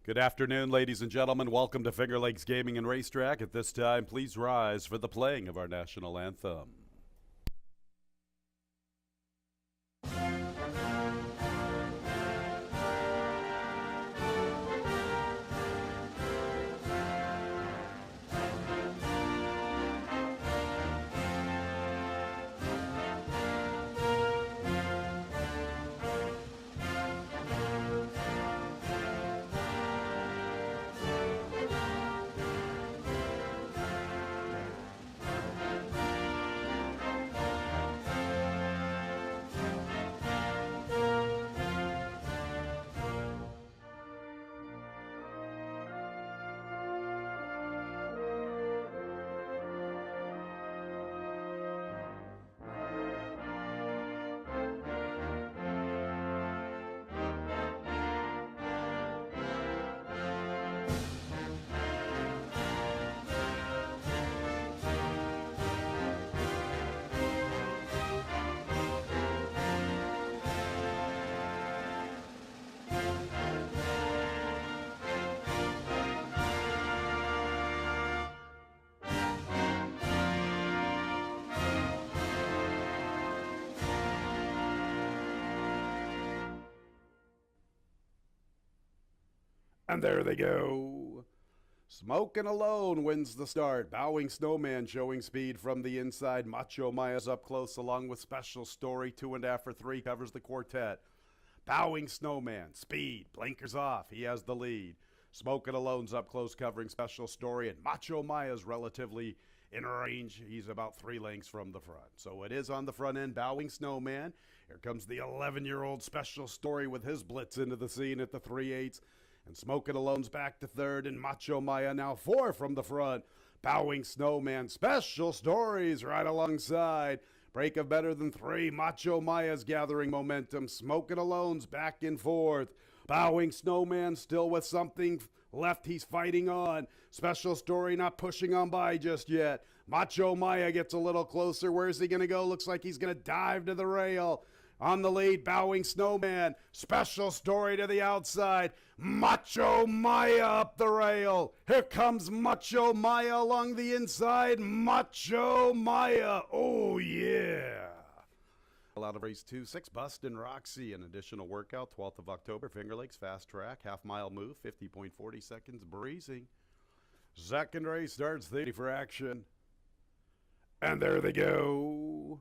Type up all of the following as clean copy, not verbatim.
Good afternoon, ladies and gentlemen. Welcome to Finger Lakes Gaming and Racetrack. At this time, please rise for the playing of our national anthem. And there they go. Smoking Alone wins the start. Bowing Snowman showing speed from the inside. Macho Maya's up close along with Special Story. 2.5 for 3 covers the quartet. Bowing Snowman, speed, blinkers off. He has the lead. Smoking Alone's up close covering Special Story. And Macho Maya's relatively in range. He's about 3 lengths from the front. So it is on the front end. Bowing Snowman. Here comes the 11-year-old Special Story with his blitz into the scene at the 3/8. And Smokin' Alone's back to third, and Macho Maya now 4 from the front. Bowing Snowman, Special Stories right alongside. Break of better than 3. Macho Maya's gathering momentum. Smokin' Alone's back in 4th. Bowing Snowman still with something left. He's fighting on. Special Story not pushing on by just yet. Macho Maya gets a little closer. Where's he going to go? Looks like he's going to dive to the rail. On the lead, Bowing Snowman. Special Story to the outside. Macho Maya up the rail. Here comes Macho Maya along the inside. Macho Maya. Oh, yeah. Out of race 2, 6, Bustin' Roxy. An additional workout, 12th of October. Finger Lakes Fast Track. Half-mile move, 50.40 seconds. Breezing. Second race starts 30 for action. And there they go.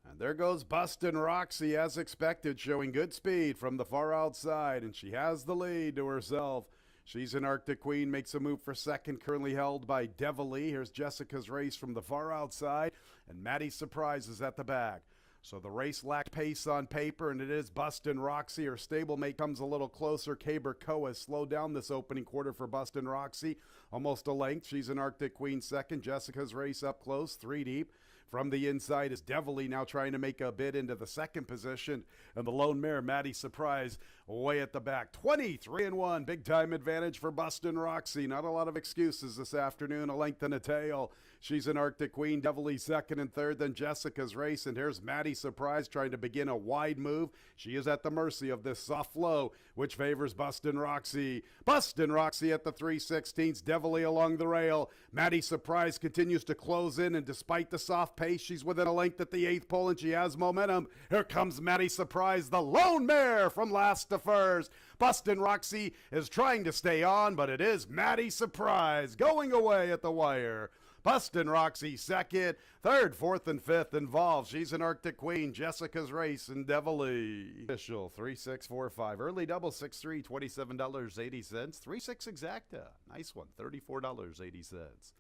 And there goes Bustin' Roxy as expected, showing good speed from the far outside, and she has the lead to herself. She's an Arctic Queen, makes a move for second, currently held by Devilly. Here's Jessica's Race from the far outside, and Maddie's Surprise is at the back. So the race lacked pace on paper, and it is Bustin' Roxy. Her stablemate comes a little closer. Caber Coe has slowed down this opening quarter for Bustin' Roxy, almost a length. She's an Arctic Queen second. Jessica's Race up close, 3 deep. From the inside is Devilly now trying to make a bid into the second position. And the lone mare, Maddie Surprise, way at the back. 23-1, big time advantage for Bustin' Roxy. Not a lot of excuses this afternoon, a length and a tail. She's an Arctic Queen, Devilly second and third, then Jessica's Race. And here's Maddie Surprise trying to begin a wide move. She is at the mercy of this soft flow, which favors Bustin' Roxy. Bustin' Roxy at the 3/16, Devilly along the rail. Maddie Surprise continues to close in, and despite the soft pace, she's within a length at the 8th pole, and she has momentum. Here comes Maddie Surprise, the lone mare from last to first. Bustin' Roxy is trying to stay on, but it is Maddie Surprise going away at the wire. Bustin' Roxy second, third, fourth, and fifth involved. She's an Arctic Queen, Jessica's Race, and Devilly. Official 3645. Early double 6-3, $27.80. 3-6 exacta. Nice one, $34.80.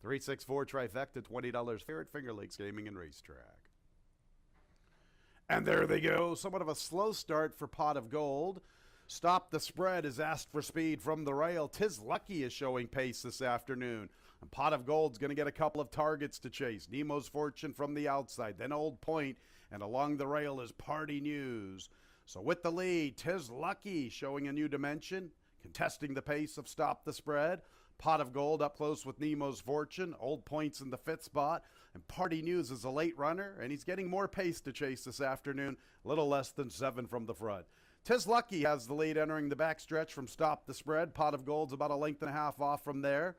364 trifecta, $20 fair at Finger Lakes Gaming and Racetrack. And there they go. Somewhat of a slow start for Pot of Gold. Stop the Spread is asked for speed from the rail. Tis Lucky is showing pace this afternoon. And Pot of Gold's going to get a couple of targets to chase. Nemo's Fortune from the outside, then Old Point, and along the rail is Party News. So with the lead, Tis Lucky showing a new dimension, contesting the pace of Stop the Spread. Pot of Gold up close with Nemo's Fortune. Old Point's in the 5th spot. And Party News is a late runner, and he's getting more pace to chase this afternoon. A little less than 7 from the front. Tis Lucky has the lead entering the backstretch from Stop the Spread. Pot of Gold's about a length and a half off from there.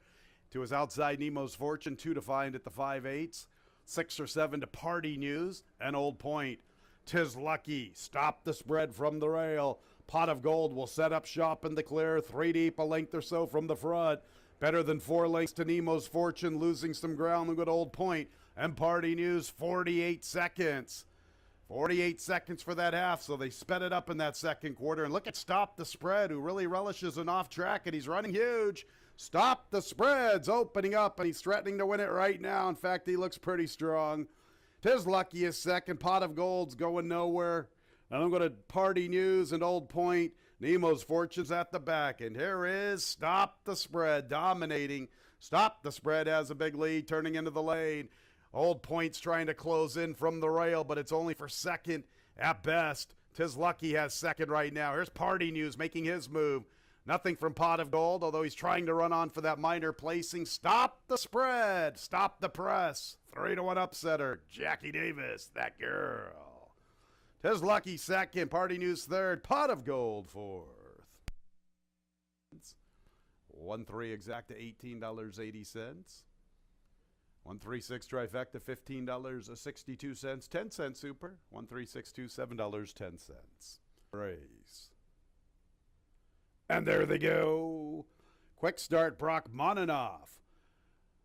To his outside, Nemo's Fortune, 2 to find at the 5/8. 6 or 7 to Party News and Old Point. Tis Lucky, Stop the Spread from the rail. Pot of Gold will set up shop in the clear, 3 deep, a length or so from the front. Better than 4 lengths to Nemo's Fortune, losing some ground with Old Point. And Party News, 48 seconds. 48 seconds for that half, so they sped it up in that second quarter. And look at Stop the Spread, who really relishes an off track, and he's running huge. Stop the Spread's opening up, and he's threatening to win it right now. In fact, he looks pretty strong. Tis Lucky is second. Pot of Gold's going nowhere. And I'm going to Party News and Old Point. Nemo's Fortune's at the back. And here is Stop the Spread dominating. Stop the Spread has a big lead turning into the lane. Old Point's trying to close in from the rail, but it's only for second at best. Tis Lucky has second right now. Here's Party News making his move. Nothing from Pot of Gold, although he's trying to run on for that minor placing. Stop the Spread. Stop the press. 3-1 upsetter. Jackie Davis, that girl. Tis Lucky second. Party News third. Pot of Gold fourth. 1-3 exact to $18.80. 1-3-6 trifecta, $15.62. 10-cent super. 1-3-6-2, $7.10. Race. And there they go. Quick start, Brock Moninoff.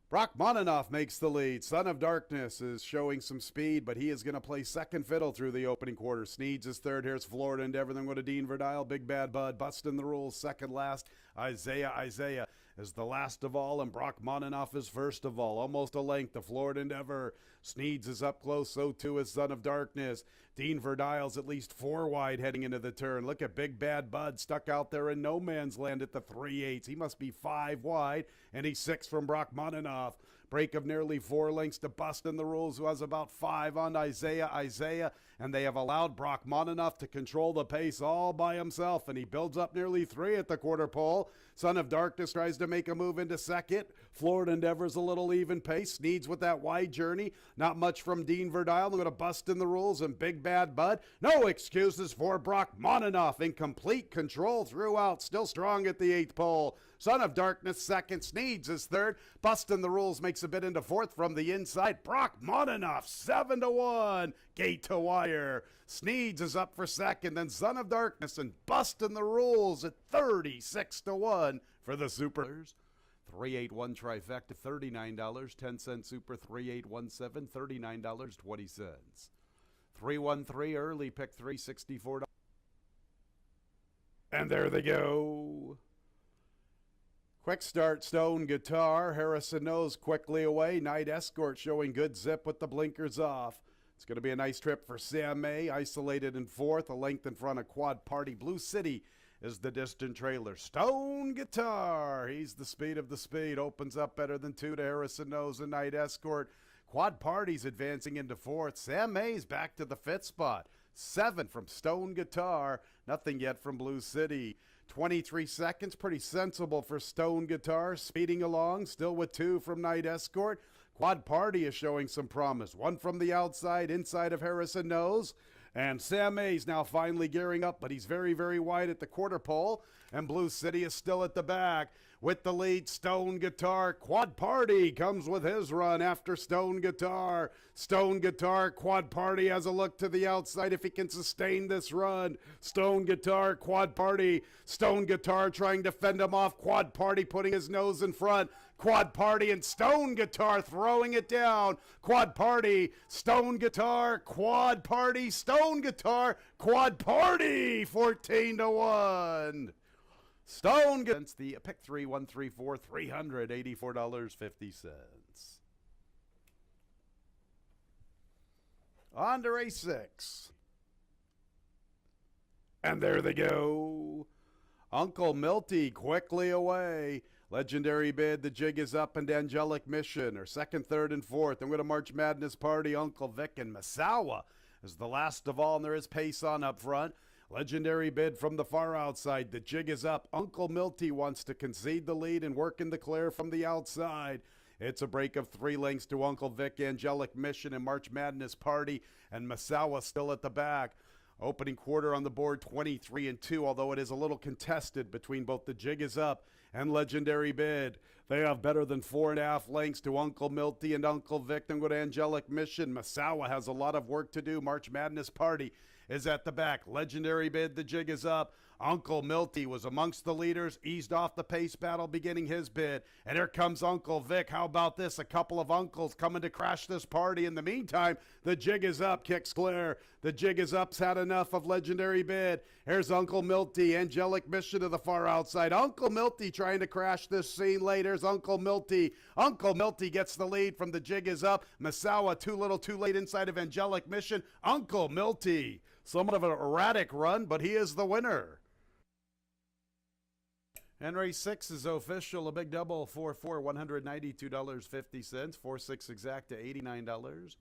Brock Moninoff makes the lead. Son of Darkness is showing some speed, but he is going to play second fiddle through the opening quarter. Sneeds is third. Here's Florida Endeavor. Then go to Dean Verdile. Big Bad Bud. Busting the rules. Second last. Isaiah is the last of all, and Brock Moninoff is first of all. Almost a length to Florida Endeavor. Sneeds is up close. So too is Son of Darkness. Dean Verdile's at least 4 wide heading into the turn. Look at Big Bad Bud stuck out there in no man's land at the 3/8. He must be 5 wide, and he's 6 from Brock Moninoff. Break of nearly 4 lengths to Bustin' the Rules, who has about 5 on Isaiah, and they have allowed Brock Moninoff to control the pace all by himself, and he builds up nearly 3 at the quarter pole. Son of Darkness tries to make a move into second. Florida Endeavor's a little even pace. Sneeds with that wide journey. Not much from Dean Verdile. They're going to Bustin' the Rules and Big Bad Bud. No excuses for Brock Moninoff in complete control throughout. Still strong at the 8th pole. Son of Darkness second. Sneeds is third. Bustin' the Rules makes a bit into fourth from the inside. Brock Moninoff 7-1. Gate to wire. Sneeds is up for second. Then Son of Darkness and Bustin' the Rules at 36-1 for the Supers. 3-8-1 trifecta, $39. 10-cent super, 3-8-1-7, $39.20. 3-1-3 early pick, $364. And there they go. Quick start, Stone Guitar. Harrison Knows quickly away. Night Escort showing good zip with the blinkers off. It's going to be a nice trip for Sam May. Isolated in fourth, a length in front of Quad Party. Blue City is the distant trailer. Stone Guitar. He's the speed of the speed. Opens up better than 2 to Harrison Knows and Night Escort. Quad Party's advancing into fourth. Sam May's back to the 5th spot. 7 from Stone Guitar. Nothing yet from Blue City. 23 seconds, pretty sensible for Stone Guitar, speeding along, still with 2 from Night Escort. Quad Party is showing some promise. 1 from the outside, inside of Harrison Knows. And Sam May's now finally gearing up, but he's very, very wide at the quarter pole. And Blue City is still at the back. With the lead, Stone Guitar. Quad Party comes with his run after Stone Guitar. Stone Guitar, Quad Party has a look to the outside if he can sustain this run. Stone Guitar, Quad Party. Stone Guitar trying to fend him off. Quad Party putting his nose in front. Quad Party and Stone Guitar throwing it down. Quad Party, Stone Guitar, Quad Party, Stone Guitar, Quad Party, 14-1. Stone against the pick 3, 1, 3, 4, $384.50. On to race 6. And there they go. Uncle Milty quickly away. Legendary Bid, The Jig is Up, and Angelic Mission are second, third, and fourth. I'm going to March Madness Party, Uncle Vic, and Masawa is the last of all, and there is pace on up front. Legendary Bid from the far outside. The Jig is Up. Uncle Milty wants to concede the lead and work in the clear from the outside. It's a break of 3 lengths to Uncle Vic, Angelic Mission, and March Madness Party, and Masawa still at the back. Opening quarter on the board, 23-2, although it is a little contested between both the Jig Is Up and Legendary Bid. They have better than 4.5 lengths to Uncle Milty and Uncle Vic. Then go to Angelic Mission. Masawa has a lot of work to do. March Madness Party is at the back. Legendary Bid, the Jig Is Up. Uncle Milty was amongst the leaders, eased off the pace battle, beginning his bid. And here comes Uncle Vic. How about this? A couple of uncles coming to crash this party. In the meantime, the Jig Is Up kicks clear. The Jig Is Up's had enough of Legendary Bid. Here's Uncle Milty. Angelic Mission to the far outside. Uncle Milty trying to crash this scene late. Here's Uncle Milty. Uncle Milty gets the lead from the Jig Is Up. Masawa too little too late inside of Angelic Mission. Uncle Milty. Somewhat of an erratic run, but he is the winner. And race 6 is official. A big double, 4-4, $192.50. 4-6 exact to $89.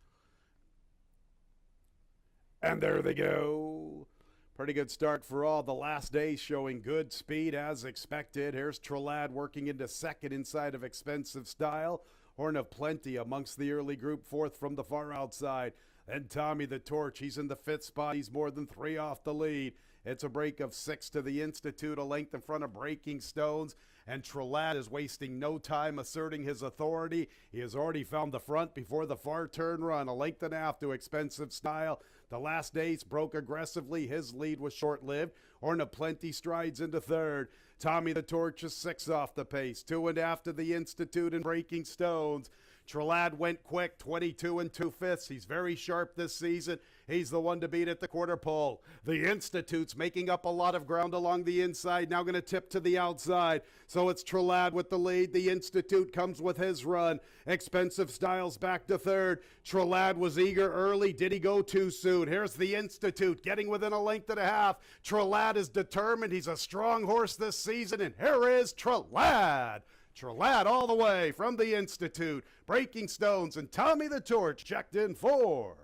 And there they go. Pretty good start for all. The last day showing good speed as expected. Here's Trelad working into second inside of Expensive Style. Horn of Plenty amongst the early group, fourth from the far outside. Then Tommy the Torch, he's in the fifth spot. He's more than 3 off the lead. It's a break of 6 to the Institute, a length in front of Breaking Stones. And Trelad is wasting no time asserting his authority. He has already found the front before the far turn run, a length and a half to Expensive Style. The last ace broke aggressively. His lead was short-lived. Horn of Plenty strides into third. Tommy the Torch is 6 off the pace. 2.5 to the Institute and Breaking Stones. Trelad went quick, 22 2/5. He's very sharp this season. He's the one to beat at the quarter pole. The Institute's making up a lot of ground along the inside, now going to tip to the outside. So it's Trelad with the lead. The Institute comes with his run. Expensive Styles back to third. Trelad was eager early. Did he go too soon? Here's the Institute getting within a length and a half. Trelad is determined. He's a strong horse this season, and here is Trelad. Trelad all the way from the Institute. Breaking Stones and Tommy the Torch checked in fourth.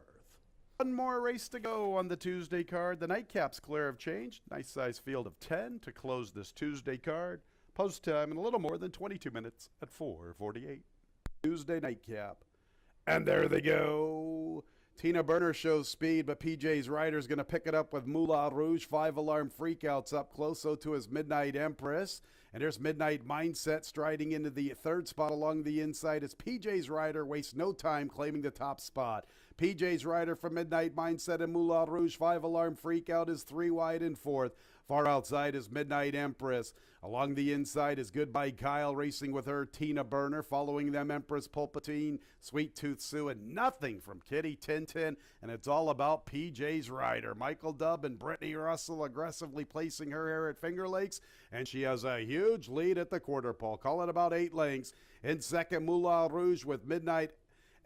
One more race to go on the Tuesday card. The nightcap's clear of change. Nice size field of 10 to close this Tuesday card. Post time in a little more than 22 minutes at 4:48. Tuesday nightcap. And there they go. Tina Burner shows speed, but PJ's rider's going to pick it up with Moulin Rouge. 5-alarm freakouts up close, so to his Midnight Empress. And there's Midnight Mindset striding into the third spot along the inside as PJ's rider wastes no time claiming the top spot. PJ's rider from Midnight Mindset and Moulin Rouge. 5-alarm freakout is 3 wide in fourth. Far outside is Midnight Empress. Along the inside is Goodbye Kyle racing with her Tina Burner. Following them, Empress Pulpatine, Sweet Tooth Sue, and nothing from Kitty Tintin. And it's all about PJ's rider. Michael Dubb and Brittany Russell aggressively placing her here at Finger Lakes. And she has a huge lead at the quarter pole. Call it about 8 lengths. In second, Moulin Rouge with Midnight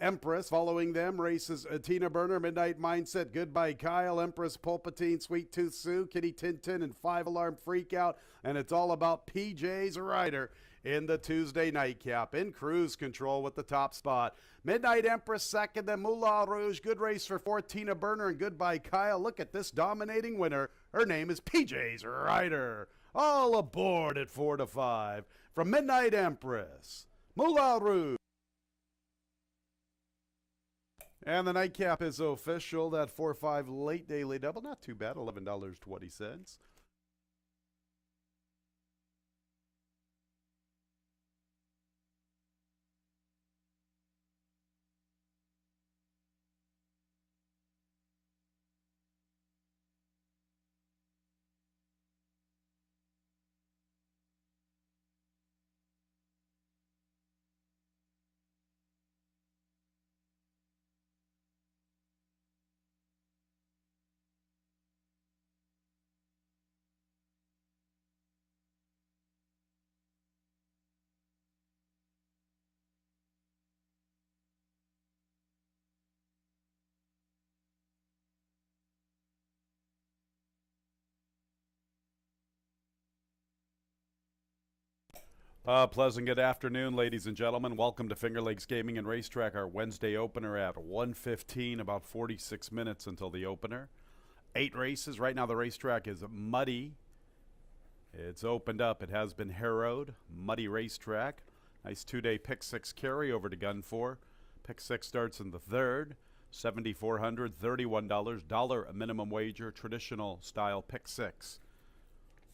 Empress. Following them races Tina Burner, Midnight Mindset, Goodbye Kyle, Empress Pulpatine, Sweet Tooth Sue, Kitty Tintin, and 5-alarm freakout. And it's all about PJ's rider in the Tuesday nightcap. In cruise control with the top spot. Midnight Empress second, then Moulin Rouge. Good race for fourth, Tina Burner, and Goodbye Kyle. Look at this dominating winner. Her name is PJ's rider. All aboard at 4 to 5. From Midnight Empress, Moulin Rouge. And the nightcap is official. That 4-5 late daily double. Not too bad. $11.20. Pleasant good afternoon, ladies and gentlemen. Welcome to Finger Lakes Gaming and Racetrack, our Wednesday opener at 1:15, about 46 minutes until the opener. 8 races. Right now the racetrack is muddy. It's opened up. It has been harrowed. Muddy racetrack. Nice 2-day pick 6 carry over to Gun 4. Pick 6 starts in the third. $7,400, $31, dollar a minimum wager, traditional style pick six.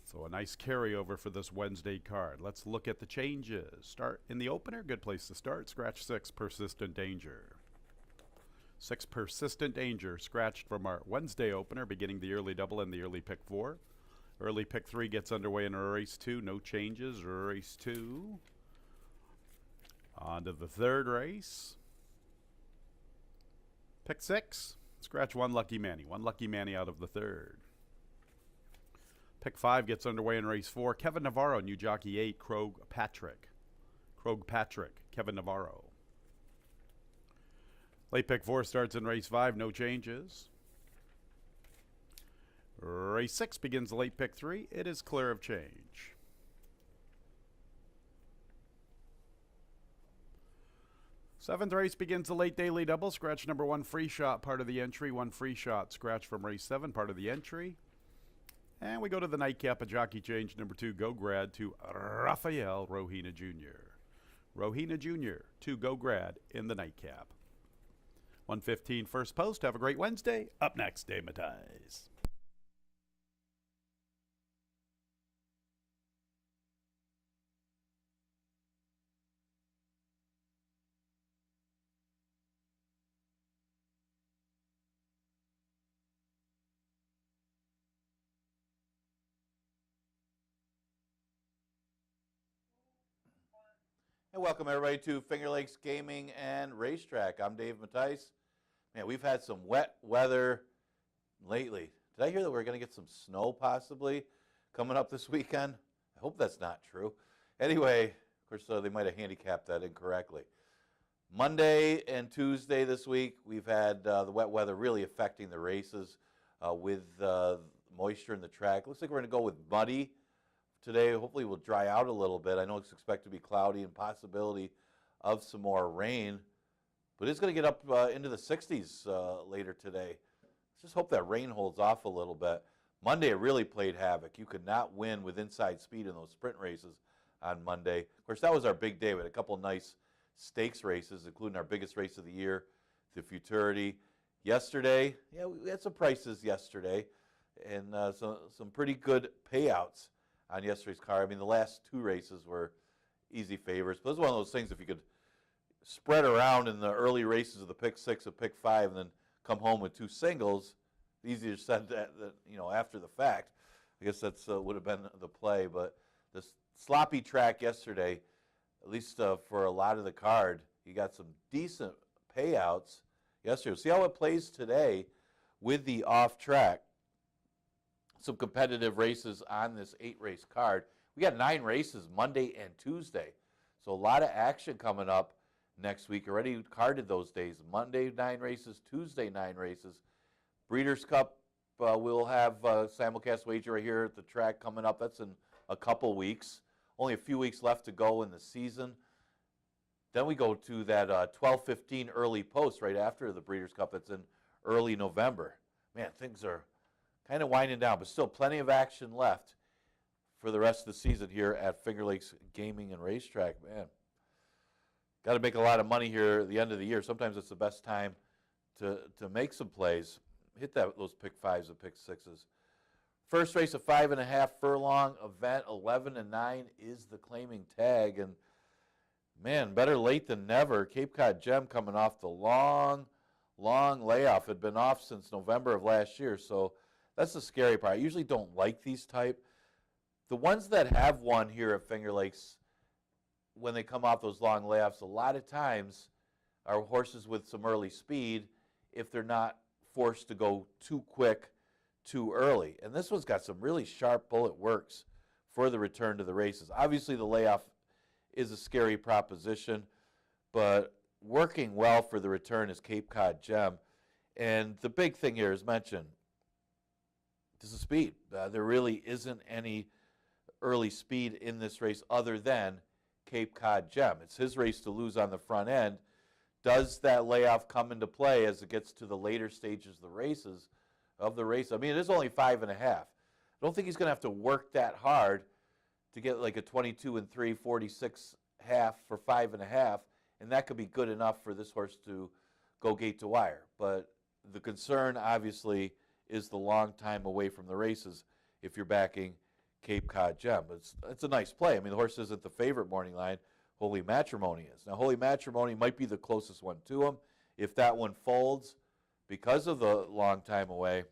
So a nice carryover for this Wednesday card. Let's look at the changes. Start in the opener, good place to start. Scratch 6, Persistent Danger. 6, Persistent Danger, scratched from our Wednesday opener, beginning the early double and the early pick 4. Early pick 3 gets underway in race 2, no changes. Race 2. On to the third race. Pick 6, scratch 1 Lucky Manny. 1 Lucky Manny out of the third. Pick 5 gets underway in race 4. Kevin Navarro, new jockey 8, Krog Patrick, Kevin Navarro. Late pick 4 starts in race 5, no changes. Race 6 begins late pick 3. It is clear of change. Seventh race begins the late daily double. Scratch number 1, Free Shot, part of the entry. 1 Free Shot, scratch from race 7, part of the entry. And we go to the nightcap, a jockey change number 2, Go Grad, to Rafael Rohina Jr. Rohina Jr. to Go Grad in the nightcap. 1:15 first post. Have a great Wednesday. Up next, Dave Mattias. And welcome everybody to Finger Lakes Gaming and Racetrack. I'm Dave Mattias. Man, we've had some wet weather lately. Did I hear that we're going to get some snow possibly coming up this weekend? I hope that's not true. Anyway, of course, they might have handicapped that incorrectly. Monday and Tuesday this week, we've had the wet weather really affecting the races with moisture in the track. Looks like we're going to go with muddy today. Hopefully we'll dry out a little bit. I know it's expected to be cloudy and possibility of some more rain, but it's going to get up into the 60s later today. Let's just hope that rain holds off a little bit. Monday it really played havoc. You could not win with inside speed in those sprint races on Monday. Of course, that was our big day. We had a couple nice stakes races, including our biggest race of the year, the Futurity. Yesterday, yeah, we had some prices yesterday, and some pretty good payouts on yesterday's card. I mean, the last 2 races were easy favorites, but it's one of those things, if you could spread around in the early races of the pick 6 and pick 5 and then come home with 2 singles, easier said that after the fact. I guess that's would have been the play, but the sloppy track yesterday, at least for a lot of the card, you got some decent payouts yesterday. See how it plays today with the off track. Some competitive races on this 8-race card. We got 9 races Monday and Tuesday. So a lot of action coming up next week. Already carded those days. Monday 9 races, Tuesday 9 races. Breeders' Cup, we'll have simulcast wager right here at the track coming up. That's in a couple weeks. Only a few weeks left to go in the season. Then we go to that 12:15 early post right after the Breeders' Cup. That's in early November. Man, things are kind of winding down, but still plenty of action left for the rest of the season here at Finger Lakes Gaming and Racetrack. Man, got to make a lot of money here at the end of the year. Sometimes it's the best time to make some plays. Hit those pick 5s and pick 6s. First race, a 5.5 furlong event, 11-9 is the claiming tag. And man, better late than never. Cape Cod Gem coming off the long layoff. Had been off since November of last year, so that's the scary part. I usually don't like these type. The ones that have won here at Finger Lakes, when they come off those long layoffs, a lot of times are horses with some early speed if they're not forced to go too quick, too early. And this one's got some really sharp bullet works for the return to the races. Obviously, the layoff is a scary proposition, but working well for the return is Cape Cod Gem. And the big thing here is mentioned, this is speed. There really isn't any early speed in this race other than Cape Cod Gem. It's his race to lose on the front end. Does that layoff come into play as it gets to the later stages of the race? I mean, it is only 5.5. I don't think he's going to have to work that hard to get like a 22-3, 46 half for 5.5, and that could be good enough for this horse to go gate to wire. But the concern, obviously, is the long time away from the races if you're backing Cape Cod Gem. It's a nice play. I mean, the horse isn't the favorite morning line. Holy Matrimony is. Now, Holy Matrimony might be the closest one to him. If that one folds because of the long time away,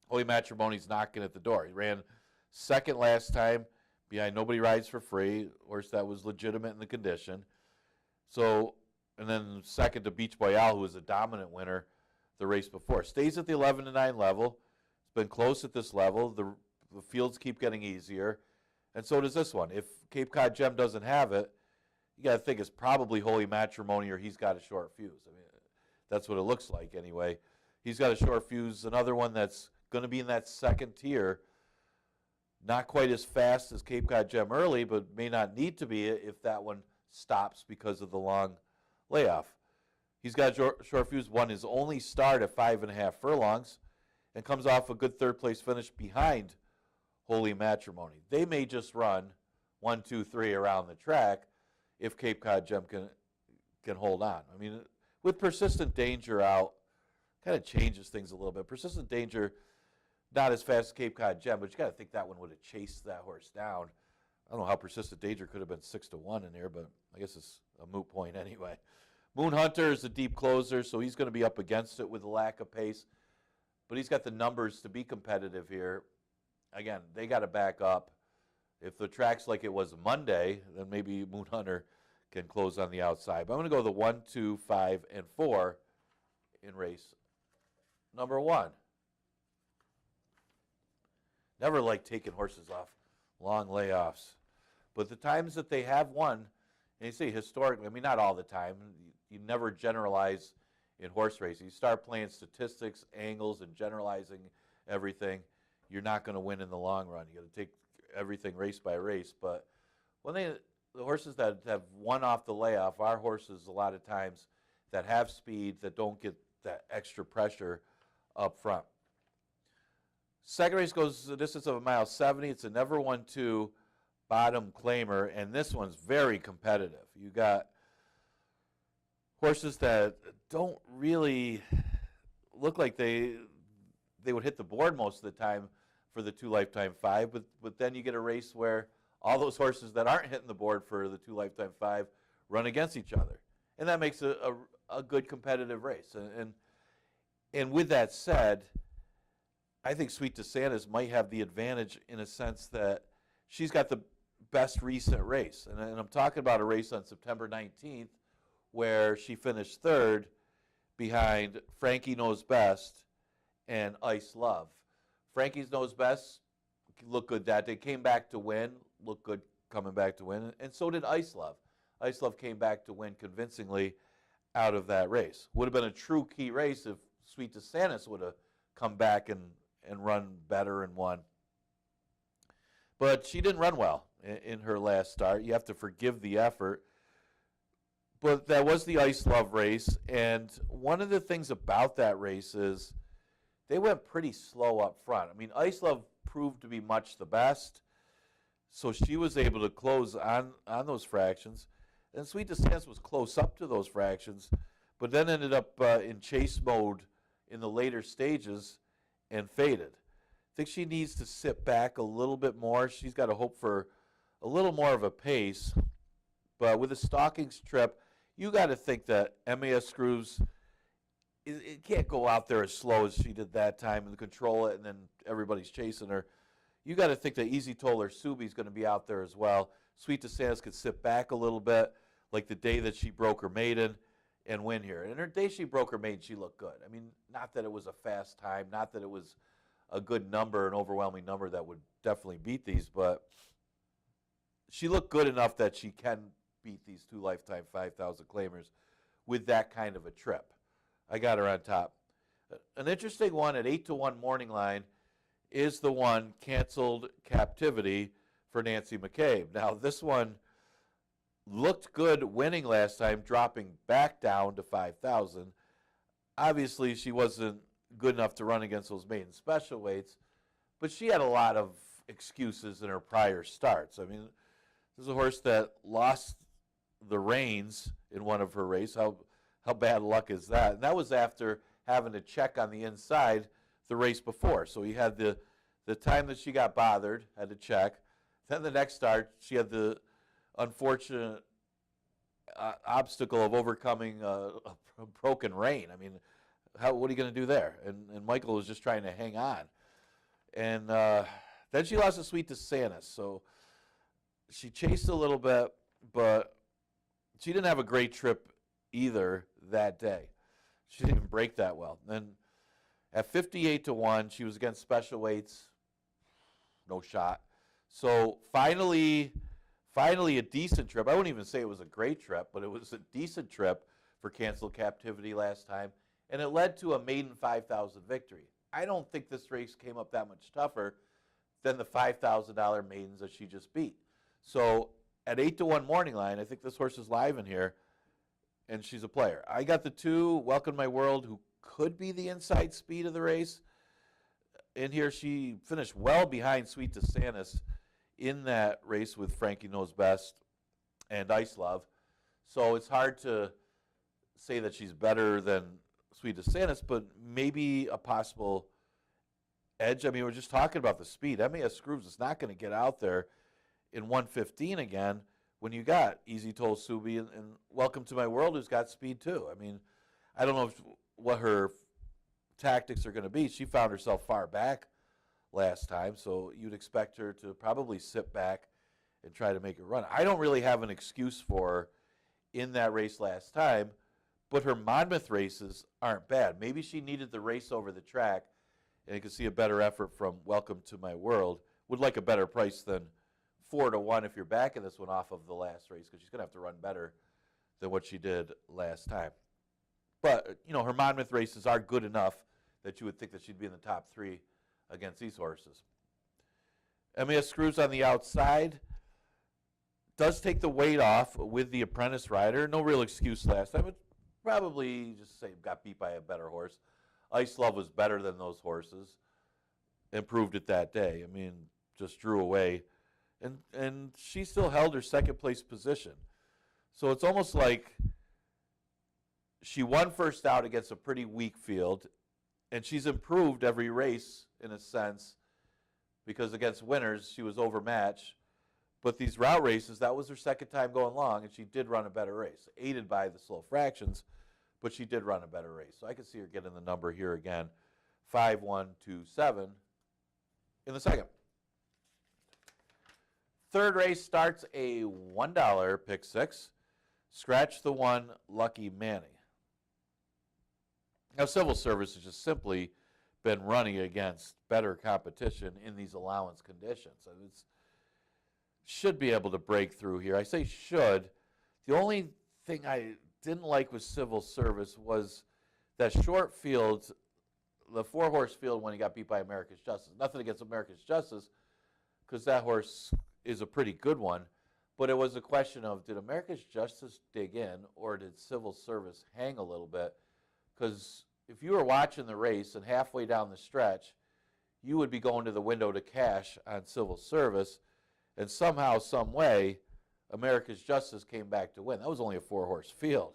Holy Matrimony's knocking at the door. He ran second last time behind Nobody Rides for Free, horse that was legitimate in the condition. So, and then second to Beach Boy Al, who was a dominant winner the race before. Stays at the 11-9 level. It's been close at this level. The fields keep getting easier, and so does this one. If Cape Cod Gem doesn't have it, you got to think it's probably Holy Matrimony or he's got a short fuse. I mean, that's what it looks like anyway. He's got a short fuse. Another one that's going to be in that second tier. Not quite as fast as Cape Cod Gem early, but may not need to be if that one stops because of the long layoff. He's got a short fuse, won his only start at 5.5 furlongs, and comes off a good third-place finish behind Holy Matrimony. They may just run 1, 2, 3 around the track if Cape Cod Gem can hold on. I mean, with Persistent Danger out, kind of changes things a little bit. Persistent Danger, not as fast as Cape Cod Gem, but you got to think that one would have chased that horse down. I don't know how Persistent Danger could have been 6-1 in here, but I guess it's a moot point anyway. Moon Hunter is a deep closer, so he's going to be up against it with a lack of pace. But he's got the numbers to be competitive here. Again, they got to back up. If the track's like it was Monday, then maybe Moon Hunter can close on the outside. But I'm going to go the 1, 2, 5, and 4 in race number 1. Never like taking horses off long layoffs. But the times that they have won, and you see historically, I mean, not all the time. You never generalize in horse racing. You start playing statistics, angles, and generalizing everything, you're not going to win in the long run. You got to take everything race by race. But when the horses that have won off the layoff are horses a lot of times that have speed, that don't get that extra pressure up front. Second race goes a distance of 1.70 miles. It's a never 1-2 bottom claimer, and this one's very competitive. You got horses that don't really look like they would hit the board most of the time for the 2 Lifetime 5, but then you get a race where all those horses that aren't hitting the board for the 2 Lifetime 5 run against each other, and that makes a good competitive race. And with that said, I think Sweet DeSantis might have the advantage in a sense that she's got the best recent race, and I'm talking about a race on September 19th where she finished third behind Frankie Knows Best and Ice Love. Frankie's Knows Best looked good that day, came back to win, looked good coming back to win, and so did Ice Love. Ice Love came back to win convincingly out of that race. Would have been a true key race if Sweet DeSantis would have come back and run better and won. But she didn't run well in her last start. You have to forgive the effort. But that was the Ice Love race, and one of the things about that race is they went pretty slow up front. I mean, Ice Love proved to be much the best, so she was able to close on those fractions. And Sweet DeSantis was close up to those fractions, but then ended up in chase mode in the later stages and faded. I think she needs to sit back a little bit more. She's got to hope for a little more of a pace. But with a Stockings trip, you got to think that MAS Screws, it can't go out there as slow as she did that time and control it, and then everybody's chasing her. You got to think that Easy Toller Subi's going to be out there as well. Sweet DeSantis could sit back a little bit, like the day that she broke her maiden, and win here. And her day she broke her maiden, she looked good. I mean, not that it was a fast time, not that it was a good number, an overwhelming number that would definitely beat these, but she looked good enough that she can beat these 2 Lifetime 5,000 claimers with that kind of a trip. I got her on top. An interesting one at 8-1 morning line is the one Canceled Captivity for Nancy McCabe. Now, this one looked good winning last time, dropping back down to 5,000. Obviously, she wasn't good enough to run against those maiden special weights, but she had a lot of excuses in her prior starts. I mean, this is a horse that lost the reins in one of her races. How How bad luck is that? And that was after having to check on the inside the race before. So he had the time that she got bothered, had to check. Then the next start, she had the unfortunate obstacle of overcoming a broken rein. I mean, what are you going to do there? And Michael was just trying to hang on. And then she lost a Sweet DeSantis. So she chased a little bit, but she didn't have a great trip either that day. She didn't even break that well. Then at 58-1, she was against special weights. No shot. So finally a decent trip. I wouldn't even say it was a great trip, but it was a decent trip for Canceled Captivity last time. And it led to a maiden 5,000 victory. I don't think this race came up that much tougher than the $5,000 maidens that she just beat. So at 8-1 morning line, I think this horse is live in here, and she's a player. I got the 2, Welcome My World, who could be the inside speed of the race. In here, she finished well behind Sweet DeSantis in that race with Frankie Knows Best and Ice Love. So it's hard to say that she's better than Sweet DeSantis, but maybe a possible edge. I mean, we're just talking about the speed. MAS Scrooge is not going to get out there in 115 again when you got Easy Toll Subi and Welcome to My World, who's got speed too. I mean, I don't know what her tactics are going to be. She found herself far back last time, so you'd expect her to probably sit back and try to make a run. I don't really have an excuse for her in that race last time, but her Monmouth races aren't bad. Maybe she needed the race over the track, and you can see a better effort from Welcome to My World. Would like a better price than 4-1 if you're backing this one off of the last race, because she's going to have to run better than what she did last time. But, you know, her Monmouth races are good enough that you would think that she'd be in the top 3 against these horses. MAS Screws on the outside does take the weight off with the apprentice rider. No real excuse last time. But probably just say got beat by a better horse. Ice Love was better than those horses. Improved it that day. I mean, just drew away. And she still held her second place position. So it's almost like she won first out against a pretty weak field, and she's improved every race in a sense, because against winners she was overmatched. But these route races, that was her second time going long, and she did run a better race, aided by the slow fractions, but she did run a better race. So I can see her getting the number here again, 5-1-2-7 in the second. Third race starts a $1 pick 6. Scratch the 1, Lucky Manny. Now, Civil Service has just simply been running against better competition in these allowance conditions. So it should be able to break through here. I say should. The only thing I didn't like with Civil Service was that short field, the 4-horse field when he got beat by America's Justice. Nothing against America's Justice, because that horse is a pretty good one. But it was a question of, did America's Justice dig in, or did Civil Service hang a little bit? Because if you were watching the race and halfway down the stretch, you would be going to the window to cash on Civil Service, and somehow, some way, America's Justice came back to win. That was only a 4-horse field.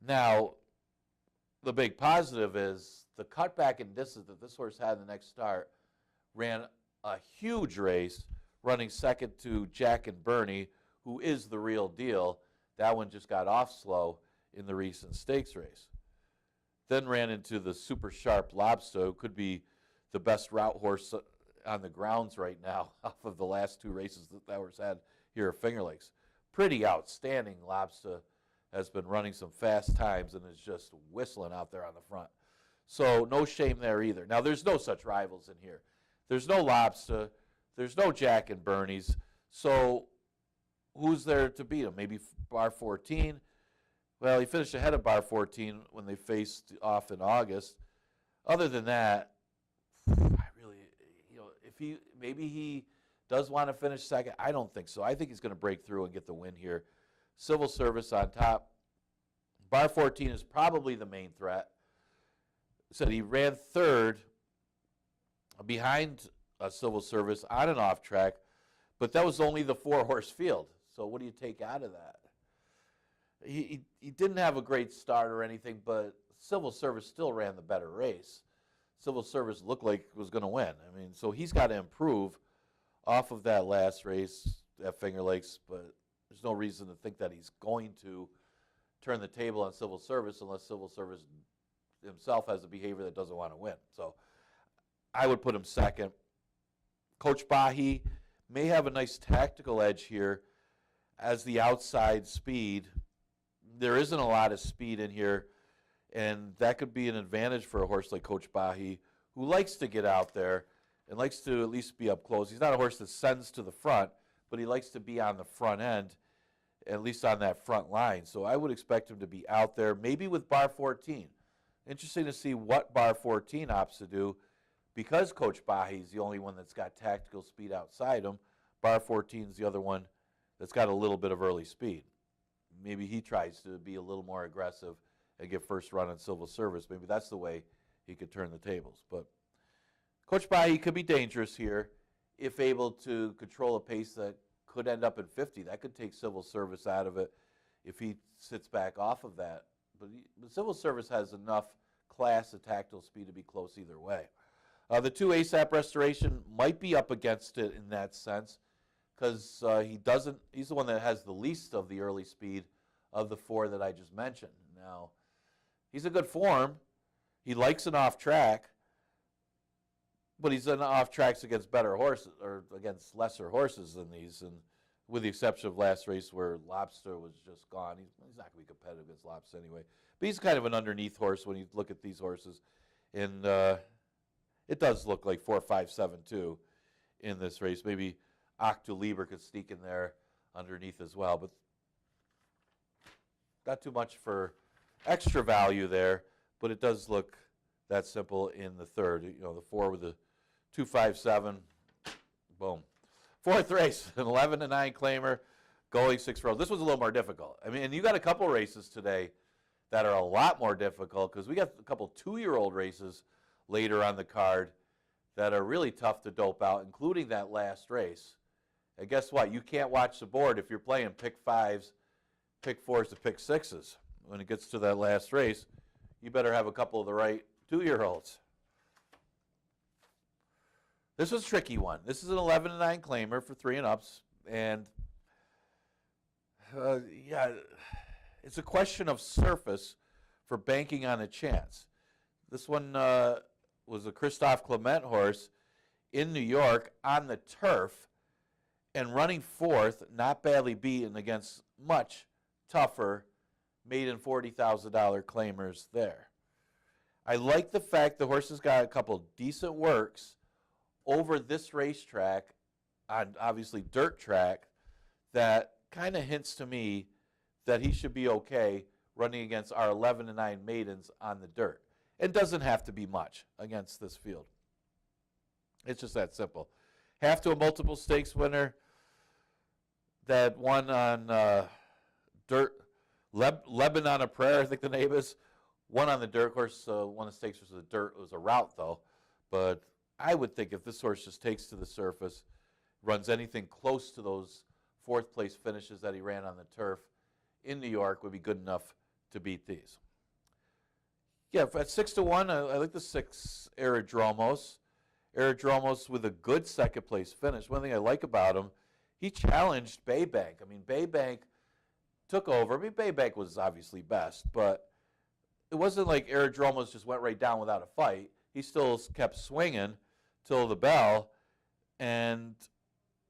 Now, the big positive is the cutback in distance that this horse had in the next start ran a huge race, running second to Jack and Bernie, who is the real deal. That one just got off slow in the recent stakes race. Then ran into the super sharp Lobster, who could be the best route horse on the grounds right now off of the last 2 races that horse had here at Finger Lakes. Pretty outstanding. Lobster has been running some fast times and is just whistling out there on the front. So no shame there either. Now, there's no such rivals in here. There's no Lobster. There's no Jack and Bernie's. So who's there to beat him? Maybe Bar 14. Well, he finished ahead of Bar 14 when they faced off in August. Other than that, I really, maybe he does want to finish second. I don't think so. I think he's going to break through and get the win here. Civil Service on top. Bar 14 is probably the main threat. Said he ran third behind Civil Service on and off track, but that was only the 4-horse field. So what do you take out of that? he didn't have a great start or anything, but Civil Service still ran the better race. Civil Service looked like it was going to win. I mean, so he's got to improve off of that last race at Finger Lakes, but there's no reason to think that he's going to turn the table on Civil Service unless Civil Service himself has a behavior that doesn't want to win. So I would put him second. Coach Bahi may have a nice tactical edge here as the outside speed. There isn't a lot of speed in here, and that could be an advantage for a horse like Coach Bahi, who likes to get out there and likes to at least be up close. He's not a horse that sends to the front, but he likes to be on the front end, at least on that front line. So I would expect him to be out there, maybe with bar 14. Interesting to see what bar 14 opts to do, because Coach Bahi is the only one that's got tactical speed outside him. Bar 14 is the other one that's got a little bit of early speed. Maybe he tries to be a little more aggressive and get first run on Civil Service. Maybe that's the way he could turn the tables. But Coach Bahi could be dangerous here if able to control a pace that could end up in 50. That could take Civil Service out of it if he sits back off of that. But Civil Service has enough class and tactical speed to be close either way. The 2 ASAP Restoration might be up against it in that sense, because he's the one that has the least of the early speed of the 4 that I just mentioned. Now, he's a good form. He likes an off track, but he's in off tracks against better horses or against lesser horses than these. And with the exception of last race where Lobster was just gone, he's not going to be competitive against Lobster anyway. But he's kind of an underneath horse when you look at these horses. And it does look like 4, 5, 7, 2 in this race. Maybe Octu Liber could sneak in there underneath as well, but not too much for extra value there. But it does look that simple in the third. You know, the 4 with the 2, 5, 7, boom. Fourth race, an 11-9 claimer, going 6 rows. This was a little more difficult. I mean, and you got a couple races today that are a lot more difficult, because we got a couple 2-year-old races later on the card that are really tough to dope out, including that last race. And guess what? You can't watch the board if you're playing pick 5s, pick 4s, to pick 6s. When it gets to that last race, you better have a couple of the right 2-year-olds. This was a tricky one. This is an 11-9 claimer for 3 and ups, and yeah, it's a question of surface for banking on a chance. This one was a Christophe Clement horse in New York on the turf and running 4th, not badly beaten against much tougher maiden $40,000 claimers there. I like the fact the horse has got a couple decent works over this racetrack on obviously dirt track that kind of hints to me that he should be okay running against our 11-9 maidens on the dirt. It doesn't have to be much against this field. It's just that simple. Half to a multiple stakes winner that won on dirt, Lebanon on a Prayer, I think the name is. One on the dirt. Of course, one of the stakes was a dirt. It was a route, though. But I would think if this horse just takes to the surface, runs anything close to those 4th place finishes that he ran on the turf in New York, would be good enough to beat these. Yeah, at 6-1, I like the 6 Aerodromos. Aerodromos with a good 2nd place finish. One thing I like about him, he challenged Baybank. I mean, Baybank took over. I mean, Baybank was obviously best, but it wasn't like Aerodromos just went right down without a fight. He still kept swinging till the bell and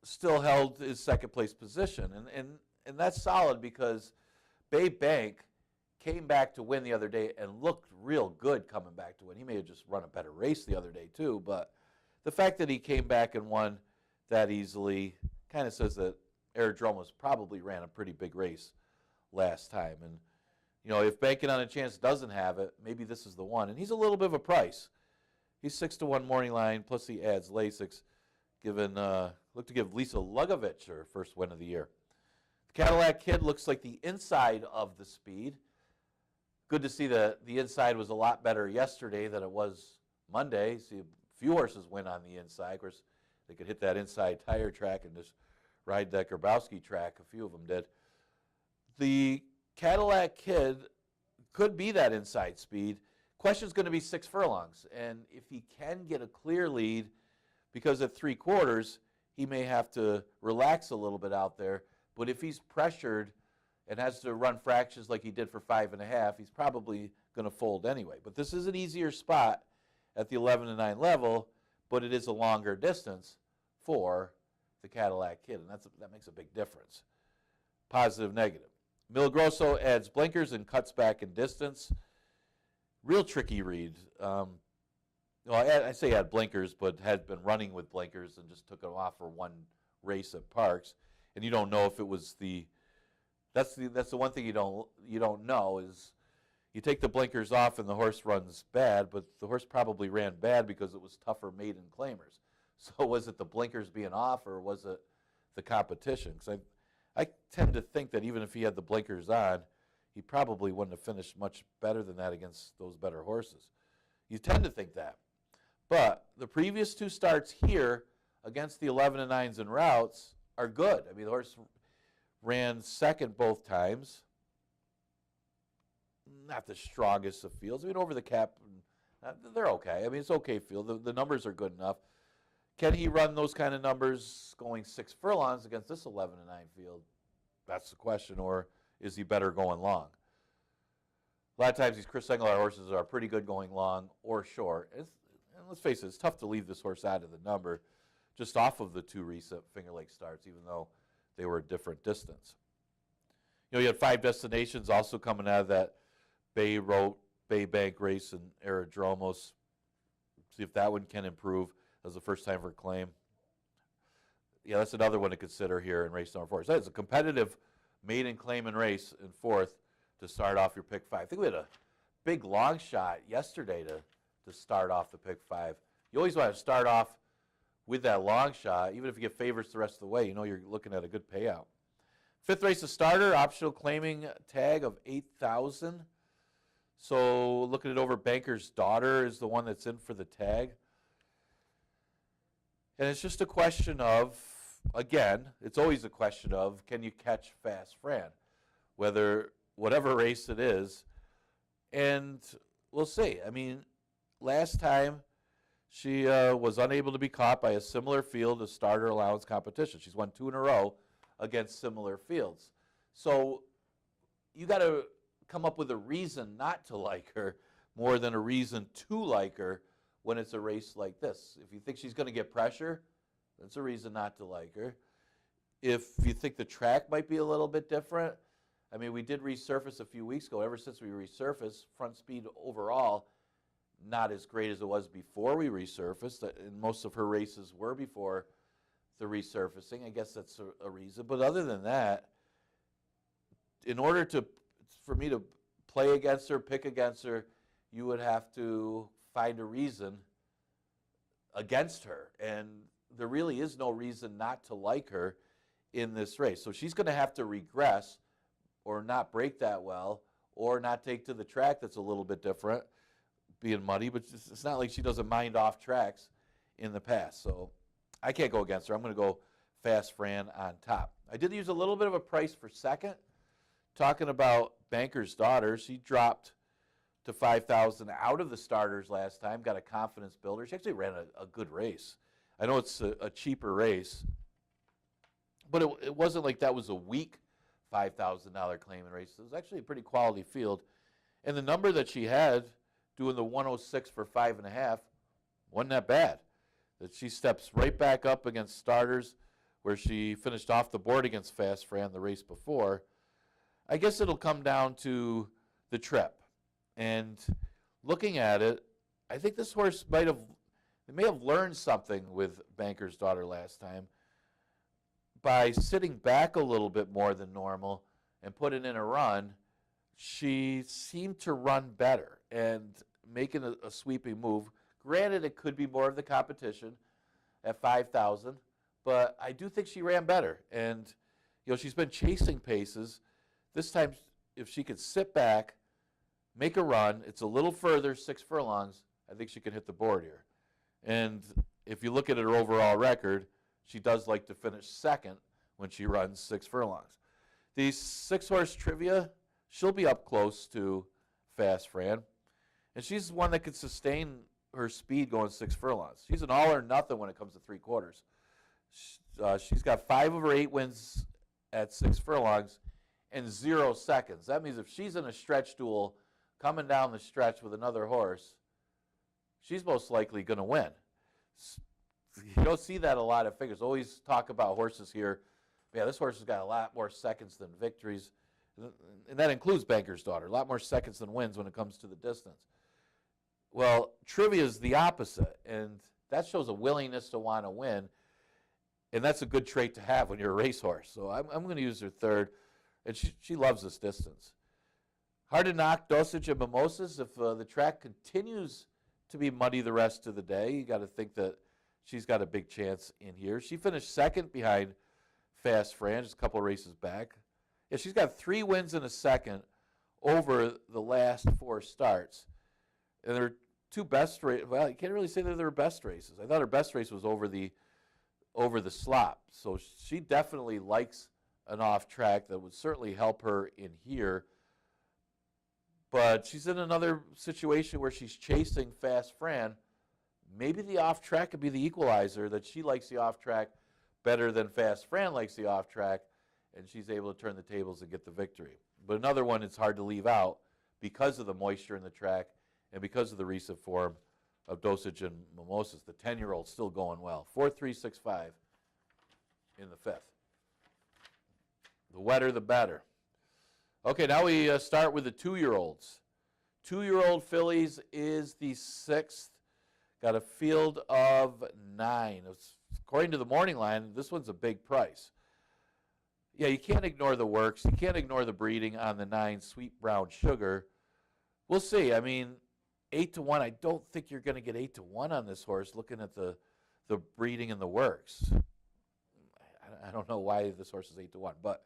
still held his 2nd place position. And that's solid, because Baybank came back to win the other day and looked real good coming back to win. He may have just run a better race the other day too, but the fact that he came back and won that easily kind of says that Aerodromos probably ran a pretty big race last time. And, you know, if Banking on a Chance doesn't have it, maybe this is the one. And he's a little bit of a price. He's 6-1 morning line, plus he adds Lasix, look to give Lisa Lugovic her first win of the year. The Cadillac Kid looks like the inside of the speed. Good to see that the inside was a lot better yesterday than it was Monday. See, a few horses win on the inside. Of course, they could hit that inside tire track and just ride that Grabowski track. A few of them did. The Cadillac Kid could be that inside speed. Question's going to be 6 furlongs. And if he can get a clear lead, because at 3/4, he may have to relax a little bit out there. But if he's pressured and has to run fractions like he did for 5.5, he's probably going to fold anyway. But this is an easier spot at the 11-9 level, but it is a longer distance for the Cadillac Kid, and that makes a big difference. Positive, negative. Milagroso adds blinkers and cuts back in distance. Real tricky read. Well, I say add blinkers, but had been running with blinkers and just took them off for one race at Parks, and you don't know if it was that's the one thing you don't know is you take the blinkers off and the horse runs bad, but the horse probably ran bad because it was tougher maiden claimers. So was it the blinkers being off, or was it the competition? Because I tend to think that even if he had the blinkers on, he probably wouldn't have finished much better than that against those better horses. You tend to think that. But the previous 2 starts here against the 11-9s and routes are good. I mean, the horse ran second both times. Not the strongest of fields. I mean, over the cap, they're okay. I mean, it's okay field. The numbers are good enough. Can he run those kind of numbers going 6 furlongs against this 11-9 field? That's the question. Or is he better going long? A lot of times these Chris Engelhard horses are pretty good going long or short. And let's face it, it's tough to leave this horse out of the number just off of the 2 recent Finger Lakes starts, even though they were a different distance. You had 5 destinations also coming out of that Bay Bank race in Aerodromos. See if that one can improve. That was the first time for claim. Yeah, that's another one to consider here in race number 4. So it's a competitive maiden claim and race in 4th to start off your pick 5. I think we had a big long shot yesterday to start off the pick 5. You always want to start off with that long shot, even if you get favorites the rest of the way. You know you're looking at a good payout. 5th race, a starter, optional claiming tag of $8,000. So looking it over, Banker's Daughter is the one that's in for the tag. And it's just a question of, again, it's always a question of, can you catch Fast Fran? Whatever race it is. And we'll see. I mean, last time she was unable to be caught by a similar field of starter allowance competition. She's won 2 in a row against similar fields. So you got to come up with a reason not to like her more than a reason to like her when it's a race like this. If you think she's going to get pressure, that's a reason not to like her. If you think the track might be a little bit different, I mean, we did resurface a few weeks ago. Ever since we resurfaced, front speed overall, not as great as it was before we resurfaced, and most of her races were before the resurfacing. I guess that's a reason. But other than that, in order for me to play against her, pick against her, you would have to find a reason against her. And there really is no reason not to like her in this race. So she's going to have to regress or not break that well or not take to the track that's a little bit different, being muddy. But it's not like she doesn't mind off tracks in the past. So I can't go against her. I'm going to go Fast Fran on top. I did use a little bit of a price for second. Talking about Banker's Daughter, she dropped to $5,000 out of the starters last time, got a confidence builder. She actually ran a good race. I know it's a cheaper race, but it wasn't like that was a weak $5,000 claiming race. It was actually a pretty quality field. And the number that she had, doing the 106 for 5.5, wasn't that bad. That she steps right back up against starters where she finished off the board against Fast Fran the race before. I guess it'll come down to the trip. And looking at it, I think this horse may have learned something with Banker's Daughter last time by sitting back a little bit more than normal and putting in a run. She seemed to run better and making a sweeping move. Granted, it could be more of the competition at 5,000, but I do think she ran better. And she's been chasing paces. This time, if she could sit back, make a run, it's a little further, 6 furlongs, I think she can hit the board here. And if you look at her overall record, she does like to finish second when she runs 6 furlongs. The 6-horse trivia she'll be up close to Fast Fran. And she's one that can sustain her speed going 6 furlongs. She's an all or nothing when it comes to 3/4. She's got 5 of her 8 wins at 6 furlongs in 0 seconds. That means if she's in a stretch duel coming down the stretch with another horse, she's most likely going to win. You don't see that a lot of figures. Always talk about horses here. Yeah, this horse has got a lot more seconds than victories. And that includes Banker's Daughter. A lot more seconds than wins when it comes to the distance. Well, Trivia is the opposite. And that shows a willingness to want to win. And that's a good trait to have when you're a racehorse. So I'm going to use her third. And she loves this distance. Hard to knock Dosage and Mimosas. If the track continues to be muddy the rest of the day, you got to think that she's got a big chance in here. She finished second behind Fast Fran, just a couple races back. Yeah, she's got 3 wins in a second over the last 4 starts. And their 2 best races, well, you can't really say they're their best races. I thought her best race was over the slop. So she definitely likes an off track that would certainly help her in here. But she's in another situation where she's chasing Fast Fran. Maybe the off track could be the equalizer, that she likes the off track better than Fast Fran likes the off track, and she's able to turn the tables and get the victory. But another one it's hard to leave out because of the moisture in the track and because of the recent form of Dosage and Mimosas. The 10-year-old still going well. 4-3-6-5 in the 5th. The wetter, the better. Okay, now we start with the 2-year-olds. 2-year-old fillies is the 6th. Got a field of 9. According to the morning line, this one's a big price. Yeah, you can't ignore the works. You can't ignore the breeding on the 9 Sweet Brown Sugar. We'll see. I mean, 8-1, I don't think you're going to get 8-1 on this horse looking at the breeding and the works. I don't know why this horse is 8-1, but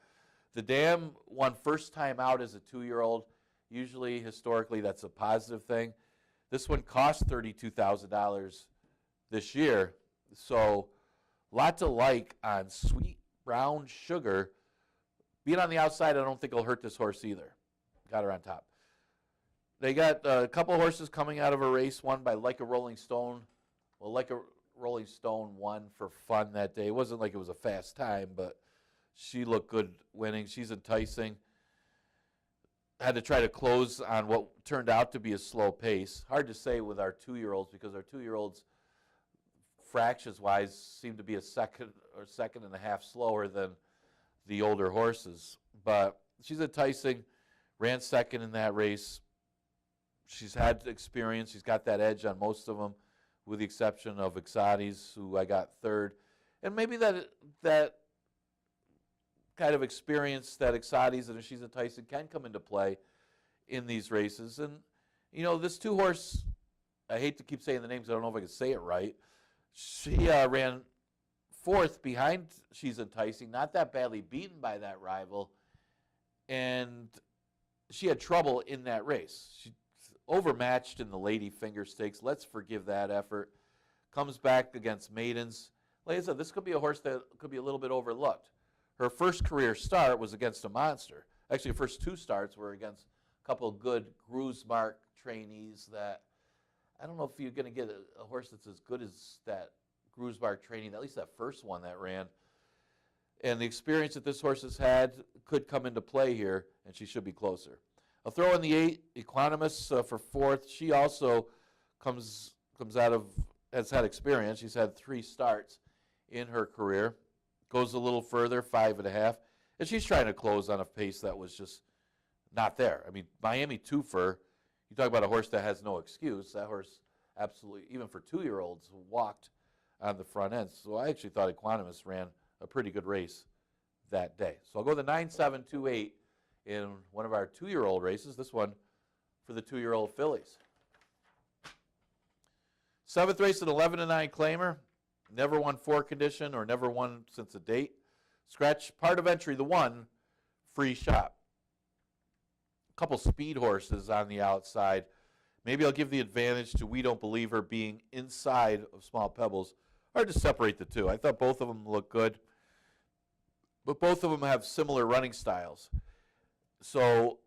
the dam won first time out as a 2-year-old. Usually, historically, that's a positive thing. This one cost $32,000 this year. So, lot to like on Sweet Brown Sugar. Being on the outside, I don't think it'll hurt this horse either. Got her on top. They got a couple horses coming out of a race won by Like a Rolling Stone. Well, Like a Rolling Stone won for fun that day. It wasn't like it was a fast time, but she looked good winning. She's enticing. Had to try to close on what turned out to be a slow pace. Hard to say with our 2-year-olds because our 2-year-olds, fractions-wise, seem to be a second or second and a half slower than the older horses. But she's enticing. Ran second in that race. She's had experience. She's got that edge on most of them, with the exception of Exotis, who I got third. And maybe that kind of experience that Exotis and she's enticing can come into play in these races. And, you know, this 2-horse, I hate to keep saying the names, I don't know if I can say it right. She ran 4th behind She's Enticing, not that badly beaten by that rival. And she had trouble in that race. She overmatched in the Lady Finger Stakes. Let's forgive that effort. Comes back against Maidens. Like I said, this could be a horse that could be a little bit overlooked. Her first career start was against a monster. Actually, her first 2 starts were against a couple of good Grusmark trainees that I don't know if you're going to get a horse that's as good as that Grusmark trainee, at least that first one that ran. And the experience that this horse has had could come into play here, and she should be closer. I'll throw in the 8, Equanimous for 4th. She also comes out of, has had experience. She's had 3 starts in her career. Goes a little further, 5.5. And she's trying to close on a pace that was just not there. I mean, Miami Twofer, you talk about a horse that has no excuse. That horse absolutely, even for 2-year-olds, walked on the front end. So I actually thought Equanimous ran a pretty good race that day. So I'll go the 9-7-2-8 in one of our 2-year-old races. This one for the 2-year-old fillies. 7th race, an 11-9 claimer. Never won 4 condition or never won since a date. Scratch part of entry, the 1, Free Shop. A couple speed horses on the outside. Maybe I'll give the advantage to We Don't Believe Her being inside of Small Pebbles. Hard to separate the 2. I thought both of them look good. But both of them have similar running styles. So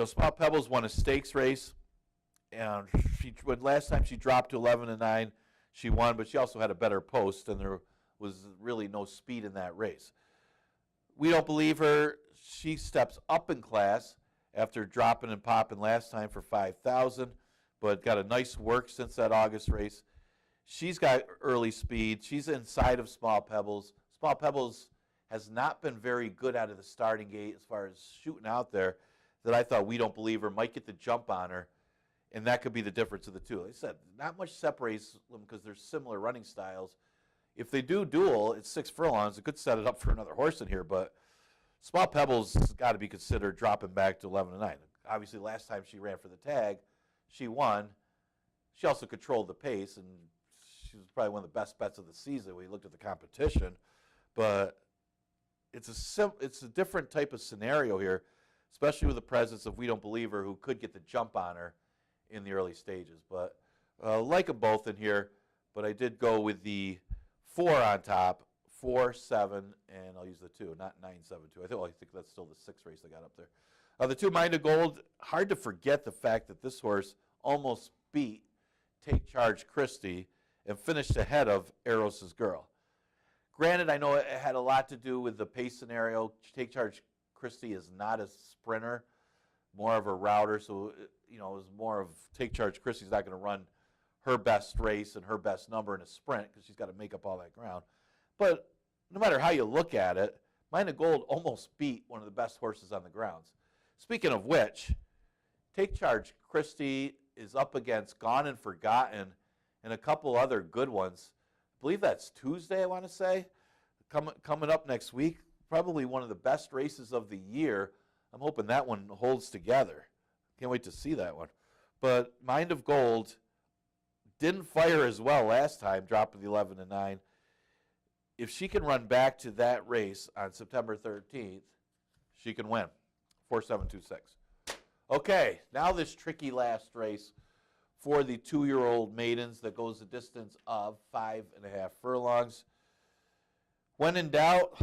Small Pebbles won a stakes race, and when last time she dropped to 11-9, she won, but she also had a better post, and there was really no speed in that race. We don't believe her. She steps up in class after dropping and popping last time for 5,000, but got a nice work since that August race. She's got early speed. She's inside of Small Pebbles. Small Pebbles has not been very good out of the starting gate as far as shooting out there, that I thought We Don't Believe Her might get the jump on her, and that could be the difference of the two. Like I said, not much separates them because they're similar running styles. If they do duel, it's 6 furlongs. It could set it up for another horse in here, but Small Pebbles has got to be considered dropping back to 11-9. Obviously, last time she ran for the tag, she won. She also controlled the pace, and she was probably one of the best bets of the season when you looked at the competition. But it's a different type of scenario here, especially with the presence of We Don't Believe Her, who could get the jump on her in the early stages. But like them both in here, but I did go with the 4 on top, 4, 7, and I'll use the 2, not 9, 7, 2. I think that's still the 6th race I got up there. The 2 Mind of Gold, hard to forget the fact that this horse almost beat Take Charge Christie and finished ahead of Eros' Girl. Granted, I know it had a lot to do with the pace scenario. Take Charge Christie is not a sprinter, more of a router, so it was more of Take Charge Christie's not going to run her best race and her best number in a sprint because she's got to make up all that ground. But no matter how you look at it, Mind of Gold almost beat one of the best horses on the grounds. Speaking of which, Take Charge Christie is up against Gone and Forgotten and a couple other good ones. I believe that's Tuesday, I want to say, coming up next week. Probably one of the best races of the year. I'm hoping that one holds together. Can't wait to see that one. But Mind of Gold didn't fire as well last time, dropping the 11-9. If she can run back to that race on September 13th, she can win. 4-7-2-6. Okay, now this tricky last race for the 2-year-old maidens that goes the distance of 5.5 furlongs. When in doubt,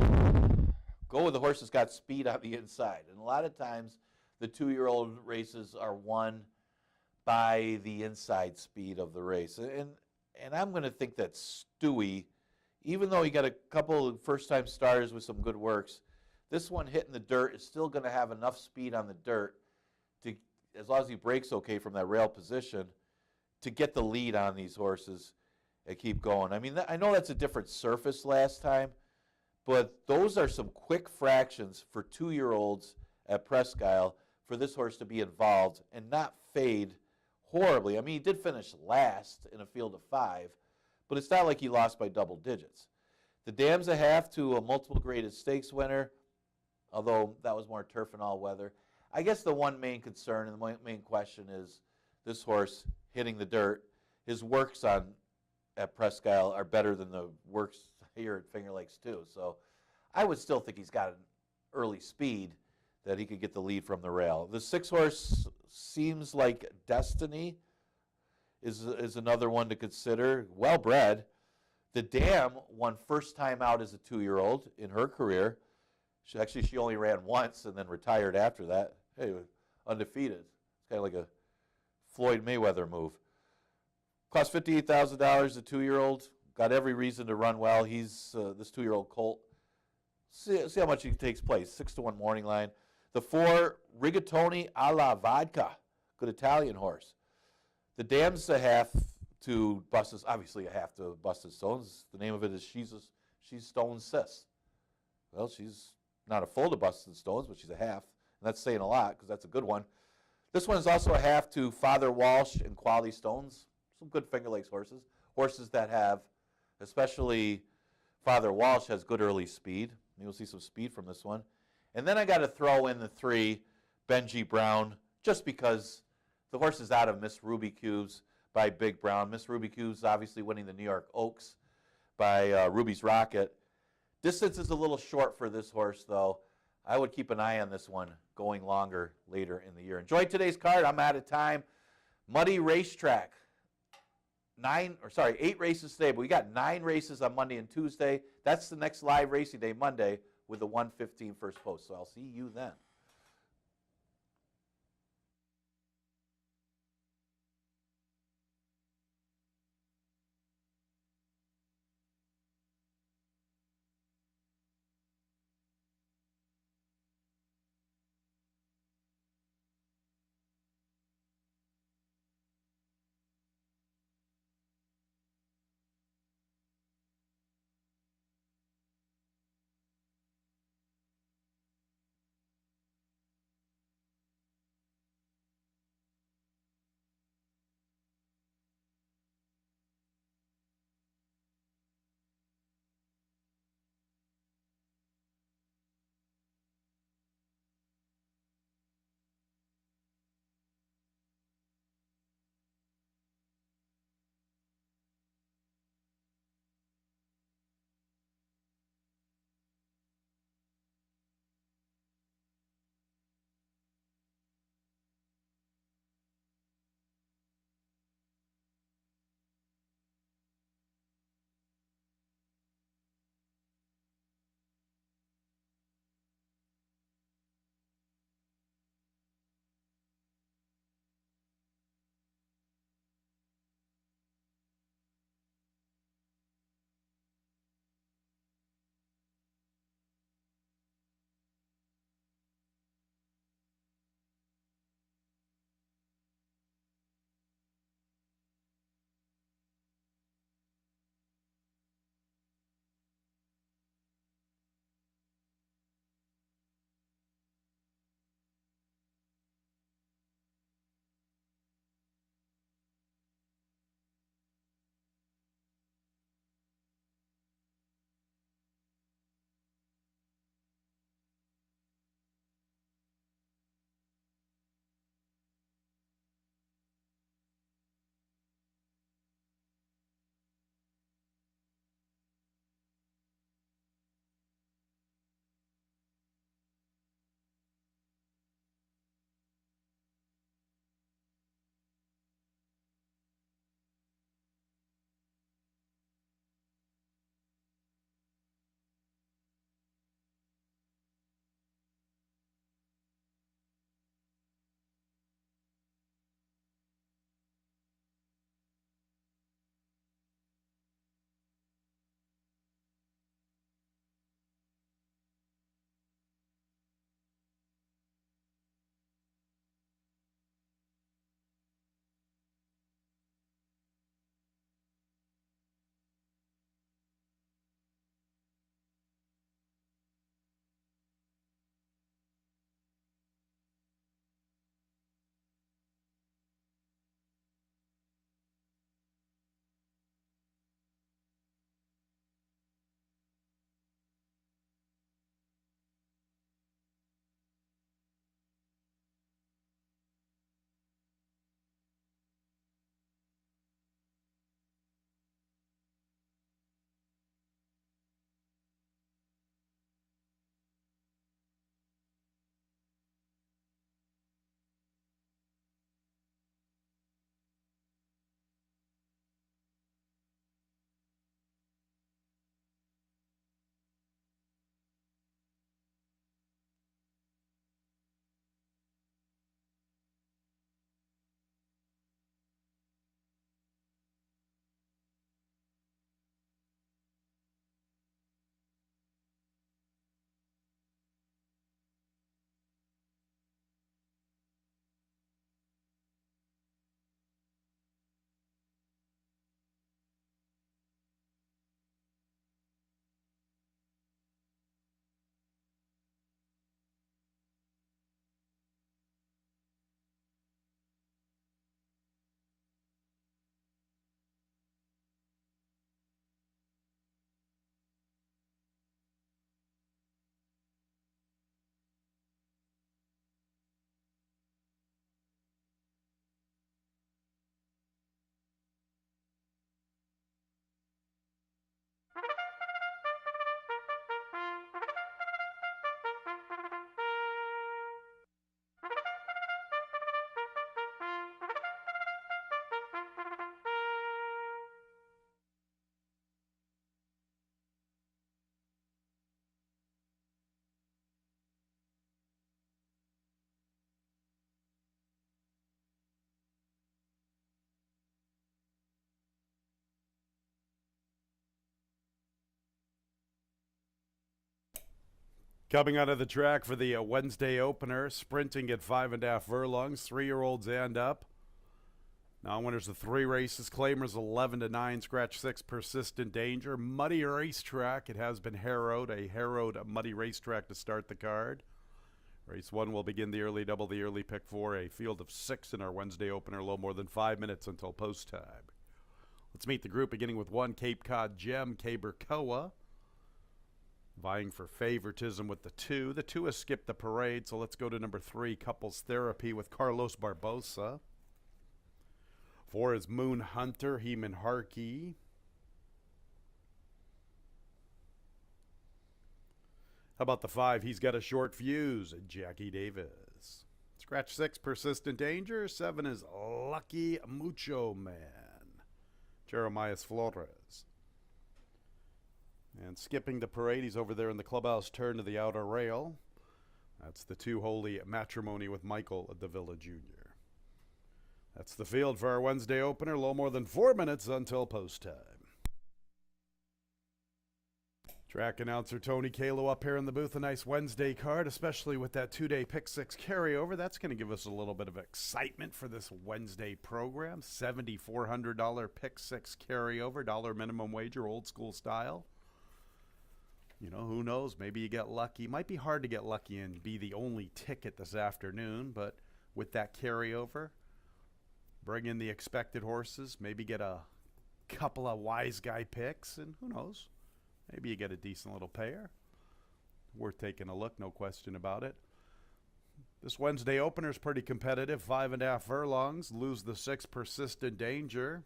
go with the horse that's got speed on the inside. And a lot of times, the 2-year-old races are won by the inside speed of the race. And I'm going to think that Stewie, even though he got a couple of first-time starters with some good works, this one hitting the dirt is still going to have enough speed on the dirt, to, as long as he breaks okay from that rail position, to get the lead on these horses and keep going. I mean, I know that's a different surface last time, but those are some quick fractions for 2-year-olds at Presque Isle for this horse to be involved and not fade horribly. I mean, he did finish last in a field of 5, but it's not like he lost by double digits. The dam's a half to a multiple graded stakes winner, although that was more turf and all weather. I guess the one main concern and the main question is this horse hitting the dirt. His works at Presque Isle are better than the works here at Finger Lakes too. So I would still think he's got an early speed that he could get the lead from the rail. The 6 horse Seems Like Destiny is another one to consider. Well bred. The Dam won first time out as a 2-year-old in her career. She only ran once and then retired after that. Hey, undefeated. It's kind of like a Floyd Mayweather move. Cost $58,000, a 2-year-old. Got every reason to run well. He's this 2-year-old colt. See how much he takes place. 6-1 morning line. The 4, Rigatoni alla Vodka. Good Italian horse. The Dam's a half to Busted, obviously a half to Busted Stones. The name of it is She's Stone Sis. Well, she's not a full to Busted Stones, but she's a half. And that's saying a lot because that's a good one. This one is also a half to Father Walsh and Quality Stones. Some good Finger Lakes horses. Horses that have, especially Father Walsh has good early speed. You'll see some speed from this one. And then I got to throw in the 3, Benji Brown, just because the horse is out of Miss Ruby Cubes by Big Brown. Miss Ruby Cubes obviously winning the New York Oaks by Ruby's Rocket. Distance is a little short for this horse, though. I would keep an eye on this one going longer later in the year. Enjoy today's card. I'm out of time. Muddy Racetrack. 8 races today, but we got 9 races on Monday and Tuesday. That's the next live racing day, Monday, with the 1:15 first post. So I'll see you then. Coming out of the track for the Wednesday opener, sprinting at 5.5 furlongs, 3-year-olds and up. Now winners of 3 races, claimers 11-9, scratch 6, Persistent Danger. Muddy Racetrack, it has been harrowed, a harrowed muddy racetrack to start the card. Race 1 will begin the early double, the early pick 4, a field of 6 in our Wednesday opener, a little more than 5 minutes until post time. Let's meet the group beginning with 1, Cape Cod Gem, Cabercoa. Vying for favoritism with the 2. The 2 has skipped the parade, so let's go to number 3, Couples Therapy with Carlos Barbosa. 4 is Moon Hunter, Heeman Harkey. How about the 5? He's got a short fuse, Jackie Davis. Scratch 6, Persistent Danger. 7 is Lucky Mucho Man, Jeremias Flores. And skipping the parade, he's over there in the clubhouse, turn to the outer rail. That's the 2 Holy Matrimony with Michael Davila Jr. That's the field for our Wednesday opener. A little more than 4 minutes until post time. Track announcer Tony Kalo up here in the booth. A nice Wednesday card, especially with that 2-day pick 6 carryover. That's going to give us a little bit of excitement for this Wednesday program. $7,400 pick 6 carryover, dollar minimum wager, old school style. You know, who knows? Maybe you get lucky. It might be hard to get lucky and be the only ticket this afternoon, but with that carryover, bring in the expected horses, maybe get a couple of wise guy picks, and who knows? Maybe you get a decent little pair. Worth taking a look, no question about it. This Wednesday opener is pretty competitive. 5.5 furlongs, lose the 6, Persistent Danger.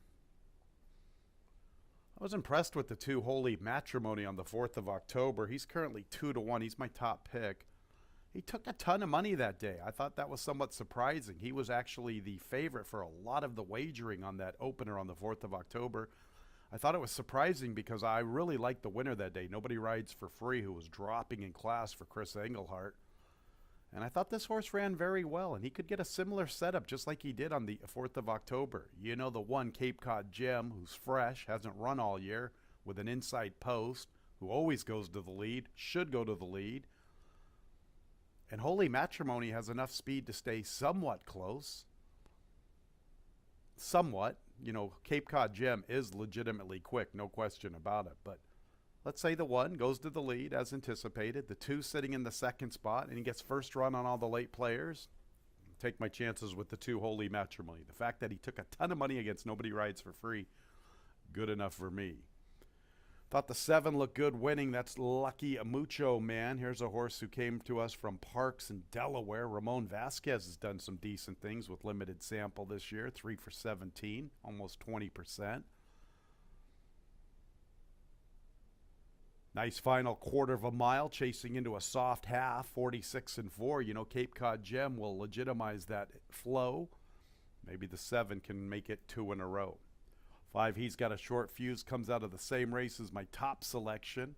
I was impressed with the 2 Holy Matrimony on the 4th of October. He's currently 2-1. He's my top pick. He took a ton of money that day. I thought that was somewhat surprising. He was actually the favorite for a lot of the wagering on that opener on the 4th of October. I thought it was surprising because I really liked the winner that day. Nobody Rides for Free, who was dropping in class for Chris Englehart. And I thought this horse ran very well, and he could get a similar setup just like he did on the 4th of October. You know, the 1, Cape Cod Gem, who's fresh, hasn't run all year, with an inside post, who always goes to the lead, should go to the lead. And Holy Matrimony has enough speed to stay somewhat close. Somewhat. You know, Cape Cod Gem is legitimately quick, no question about it. But let's say the 1 goes to the lead as anticipated. The 2 sitting in the 2nd spot, and he gets first run on all the late players. Take my chances with the 2 Holy Matrimony. The fact that he took a ton of money against Nobody Rides for Free, good enough for me. Thought the 7 looked good winning. That's Lucky Mucho Man. Here's a horse who came to us from Parks in Delaware. Ramon Vasquez has done some decent things with limited sample this year. 3 for 17, almost 20%. Nice final 1/4 of a mile, chasing into a soft half, 46-4. You know, Cape Cod Gem will legitimize that flow. Maybe the 7 can make it 2 in a row. 5, He's Got a Short Fuse, comes out of the same race as my top selection.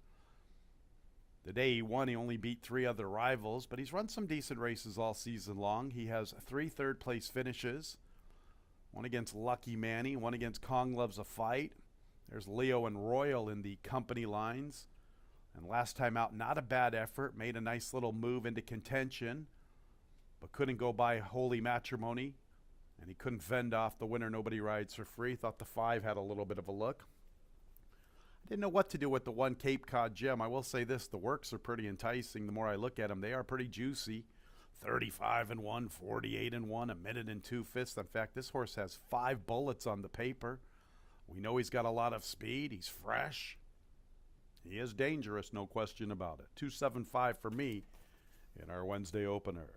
The day he won, he only beat 3 other rivals, but he's run some decent races all season long. He has 3 third-place finishes, 1 against Lucky Manny, 1 against Kong Loves a Fight. There's Leo and Royal in the company lines. And last time out, not a bad effort, made a nice little move into contention, but couldn't go by Holy Matrimony. And he couldn't fend off the winner, Nobody Rides for Free. Thought the 5 had a little bit of a look. I didn't know what to do with the 1 Cape Cod Gem. I will say this, the works are pretty enticing. The more I look at them, they are pretty juicy. 35-1, 48-1, a minute and 2 fifths. In fact, this horse has 5 bullets on the paper. We know he's got a lot of speed. He's fresh. He is dangerous, no question about it. 275 for me in our Wednesday opener.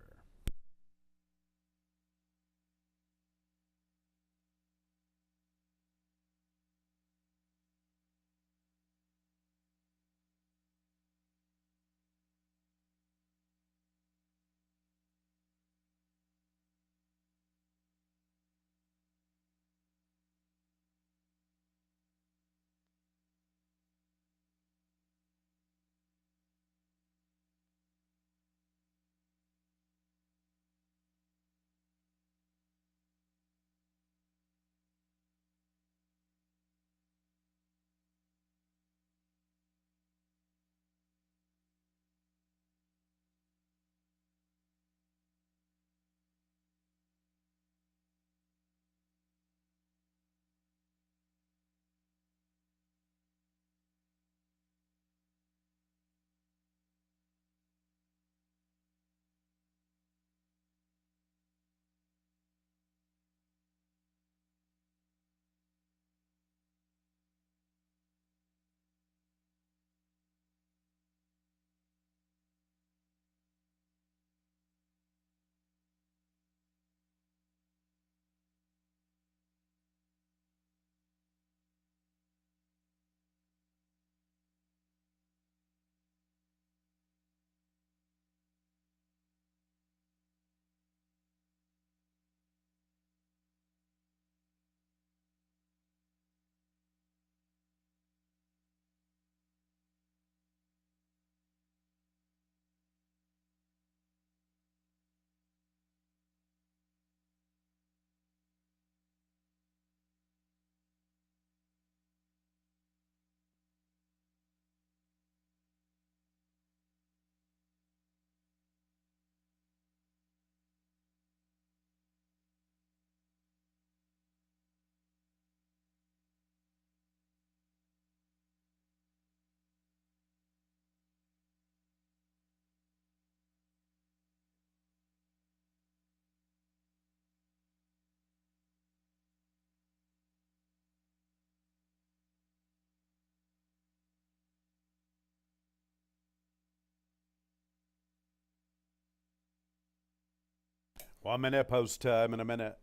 1 minute post time in a minute.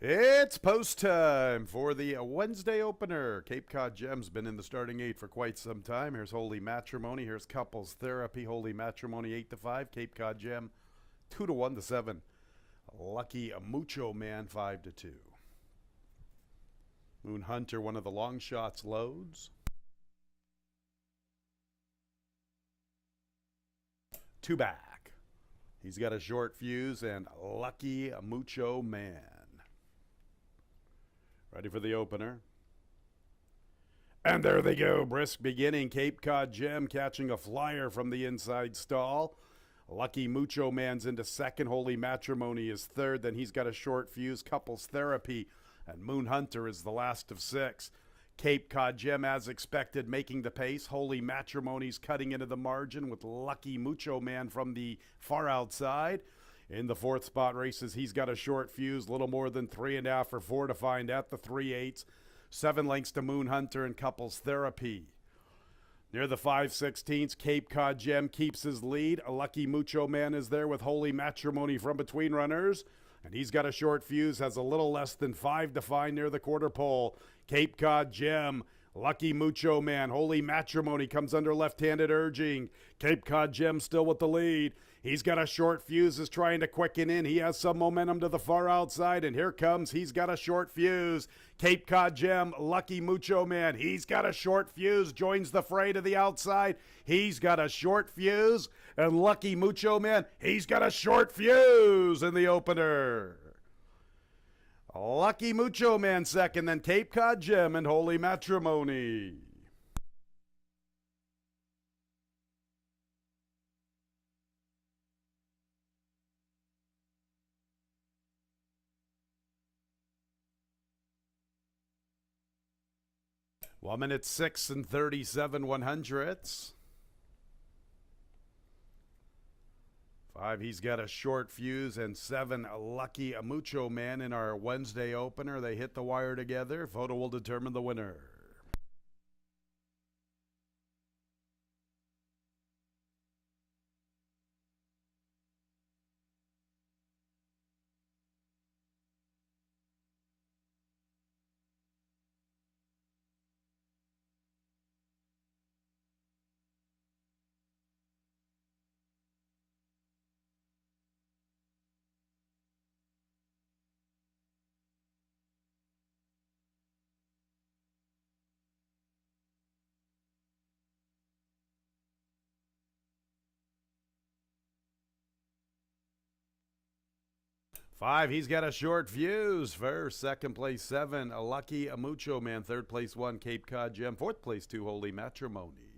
It's post time for the Wednesday opener. Cape Cod Gem's been in the starting 8 for quite some time. Here's Holy Matrimony. Here's Couples Therapy. Holy Matrimony 8-5. Cape Cod Gem 2-1-7. Lucky Mucho Man 5-2. Moon Hunter, one of the long shots, loads. 2 back. He's got a short fuse and Lucky Mucho Man. Ready for the opener. And there they go. Brisk beginning. Cape Cod Gem catching a flyer from the inside stall. Lucky Mucho Man's into second. Holy Matrimony is third. Then he's got a short fuse. Couples Therapy. And Moon Hunter is the last of 6. Cape Cod Gem, as expected, making the pace. Holy Matrimony's cutting into the margin with Lucky Mucho Man from the far outside. In the 4th spot races, he's got a short fuse, little more than 3.5 or 4 to find at the 3/8. 7 lengths to Moon Hunter and Couples Therapy. Near the 5/16, Cape Cod Gem keeps his lead. A Lucky Mucho Man is there with Holy Matrimony from between runners. And he's got a short fuse, has a little less than 5 to find near the quarter pole. Cape Cod Gem, Lucky Mucho Man, Holy Matrimony comes under left-handed urging. Cape Cod Gem still with the lead. He's got a short fuse, is trying to quicken in. He has some momentum to the far outside, and here comes, he's got a short fuse. Cape Cod Gem, Lucky Mucho Man, he's got a short fuse, joins the fray to the outside. He's got a short fuse, and Lucky Mucho Man, he's got a short fuse in the opener. Lucky Mucho Man second, then Cape Cod Gem and Holy Matrimony. One minute 6 and 37/100ths. 5, he's got a short fuse, and 7, a Lucky Mucho Man in our Wednesday opener. They hit the wire together. Photo will determine the winner. Five, he's got a short fuse. First, second place 7, a Lucky Mucho Man. Third place 1, Cape Cod Gem. Fourth place 2, Holy Matrimony.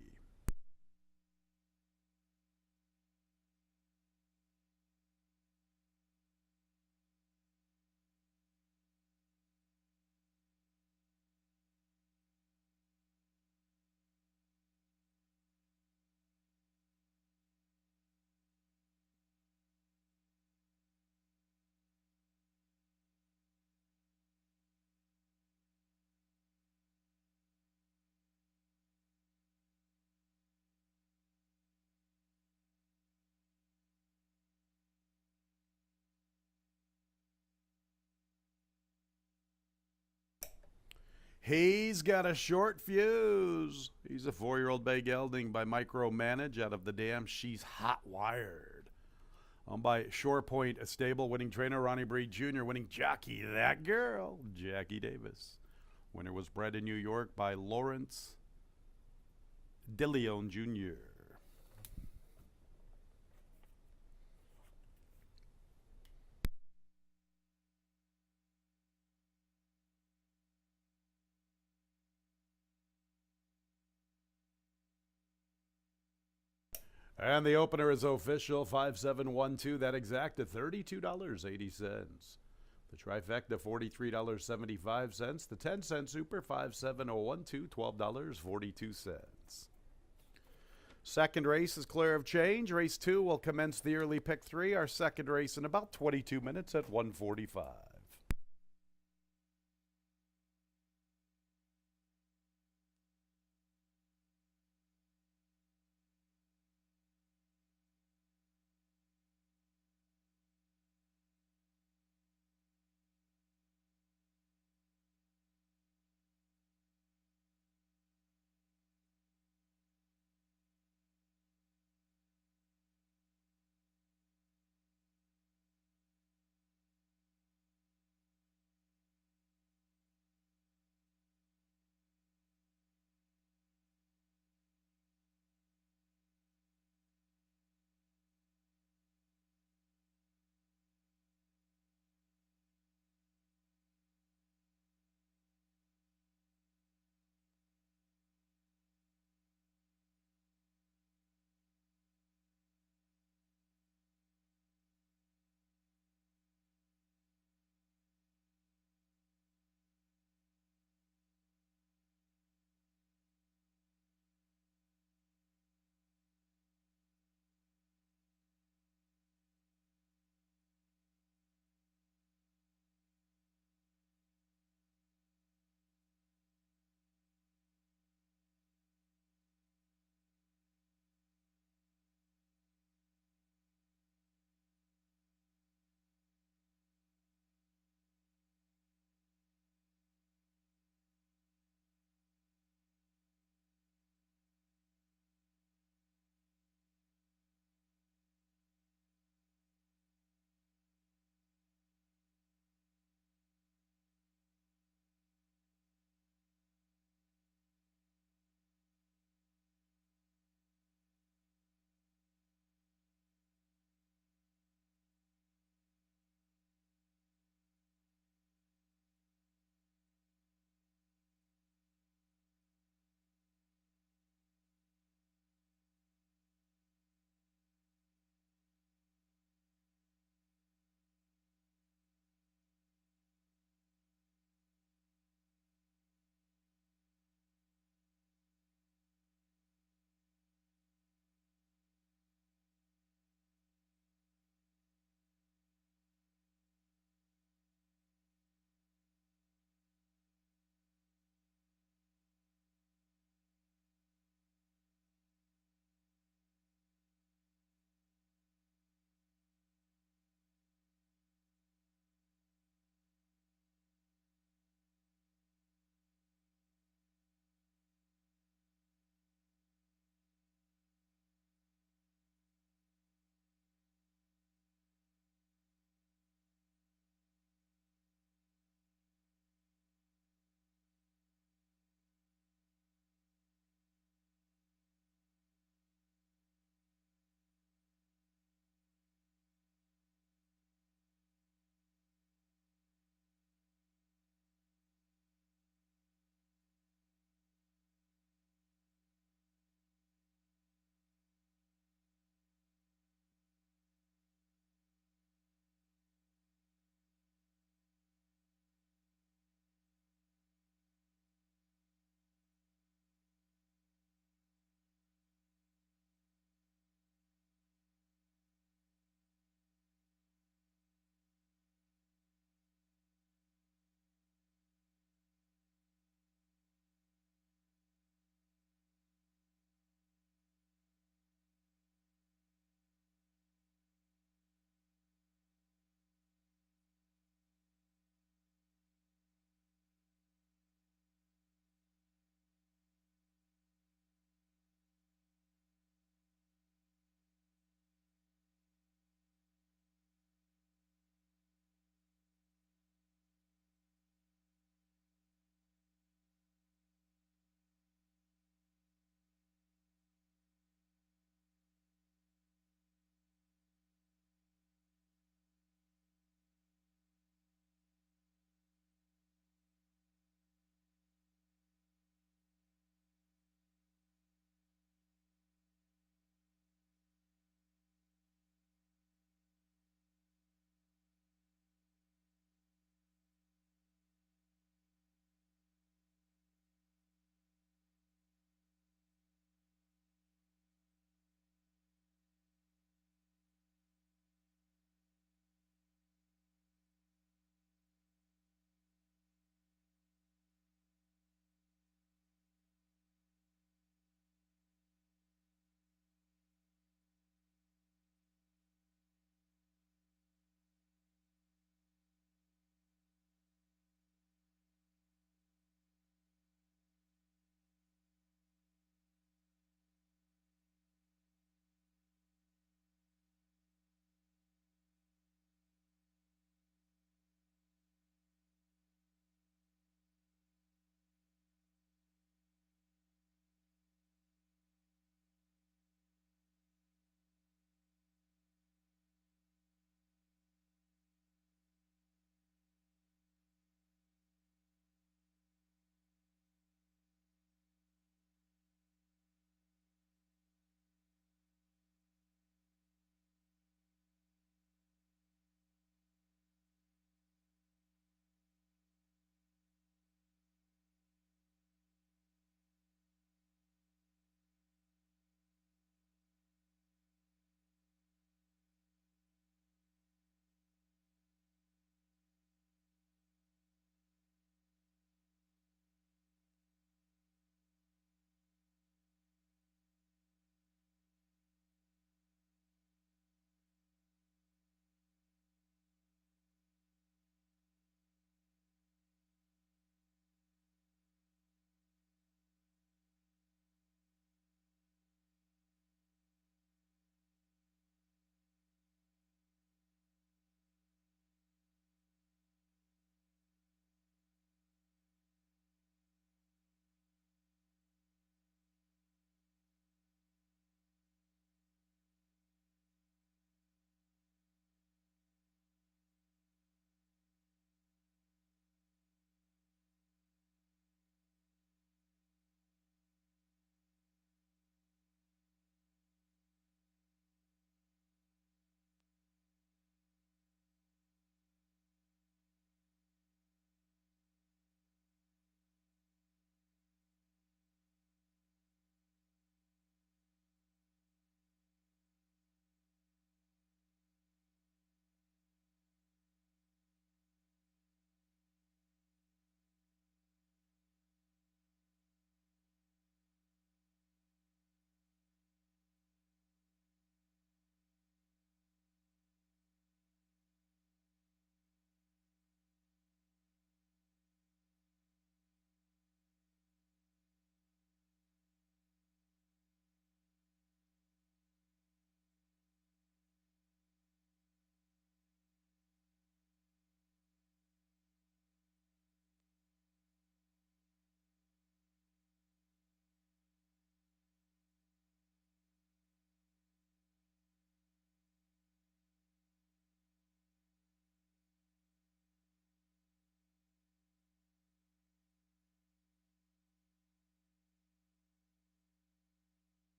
He's got a short fuse. He's a 4-year-old bay gelding by Micromanage out of the dam. She's hot wired. Owned by Shore Point, a stable, winning trainer Ronnie Breed Jr., winning jockey, that girl, Jackie Davis. Winner was bred in New York by Lawrence DeLeon Jr. And the opener is official, 5712. That exact at $32.80. The trifecta, $43.75. The 10-cent super, 57012, $12.42. Second race is clear of change. Race 2 will commence the early pick 3. Our second race in about 22 minutes at 1:45.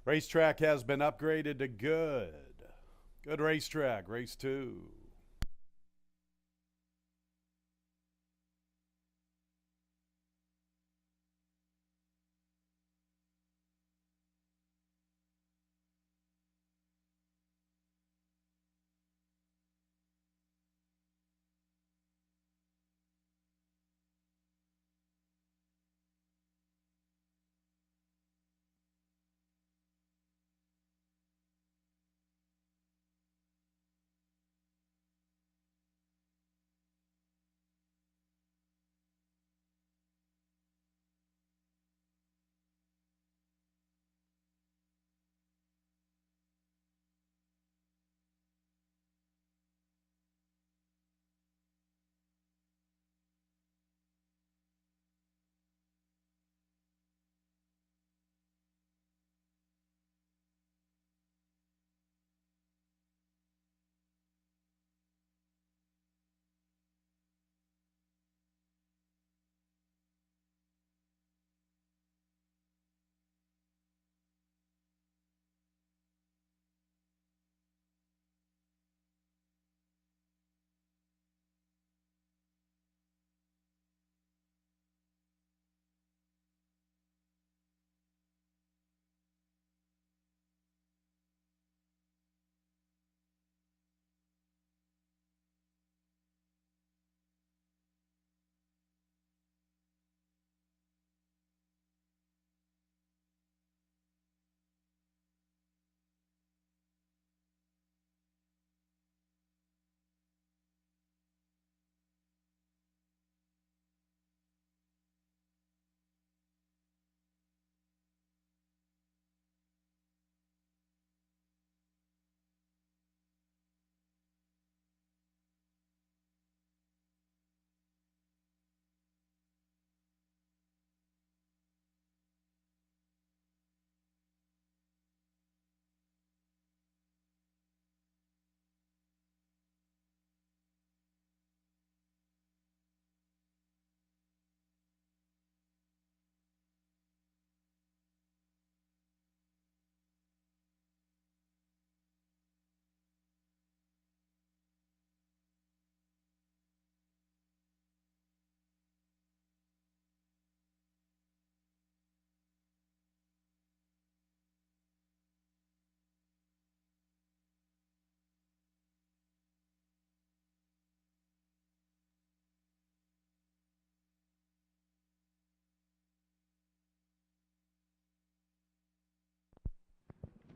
Racetrack has been upgraded to good. Good racetrack, race 2.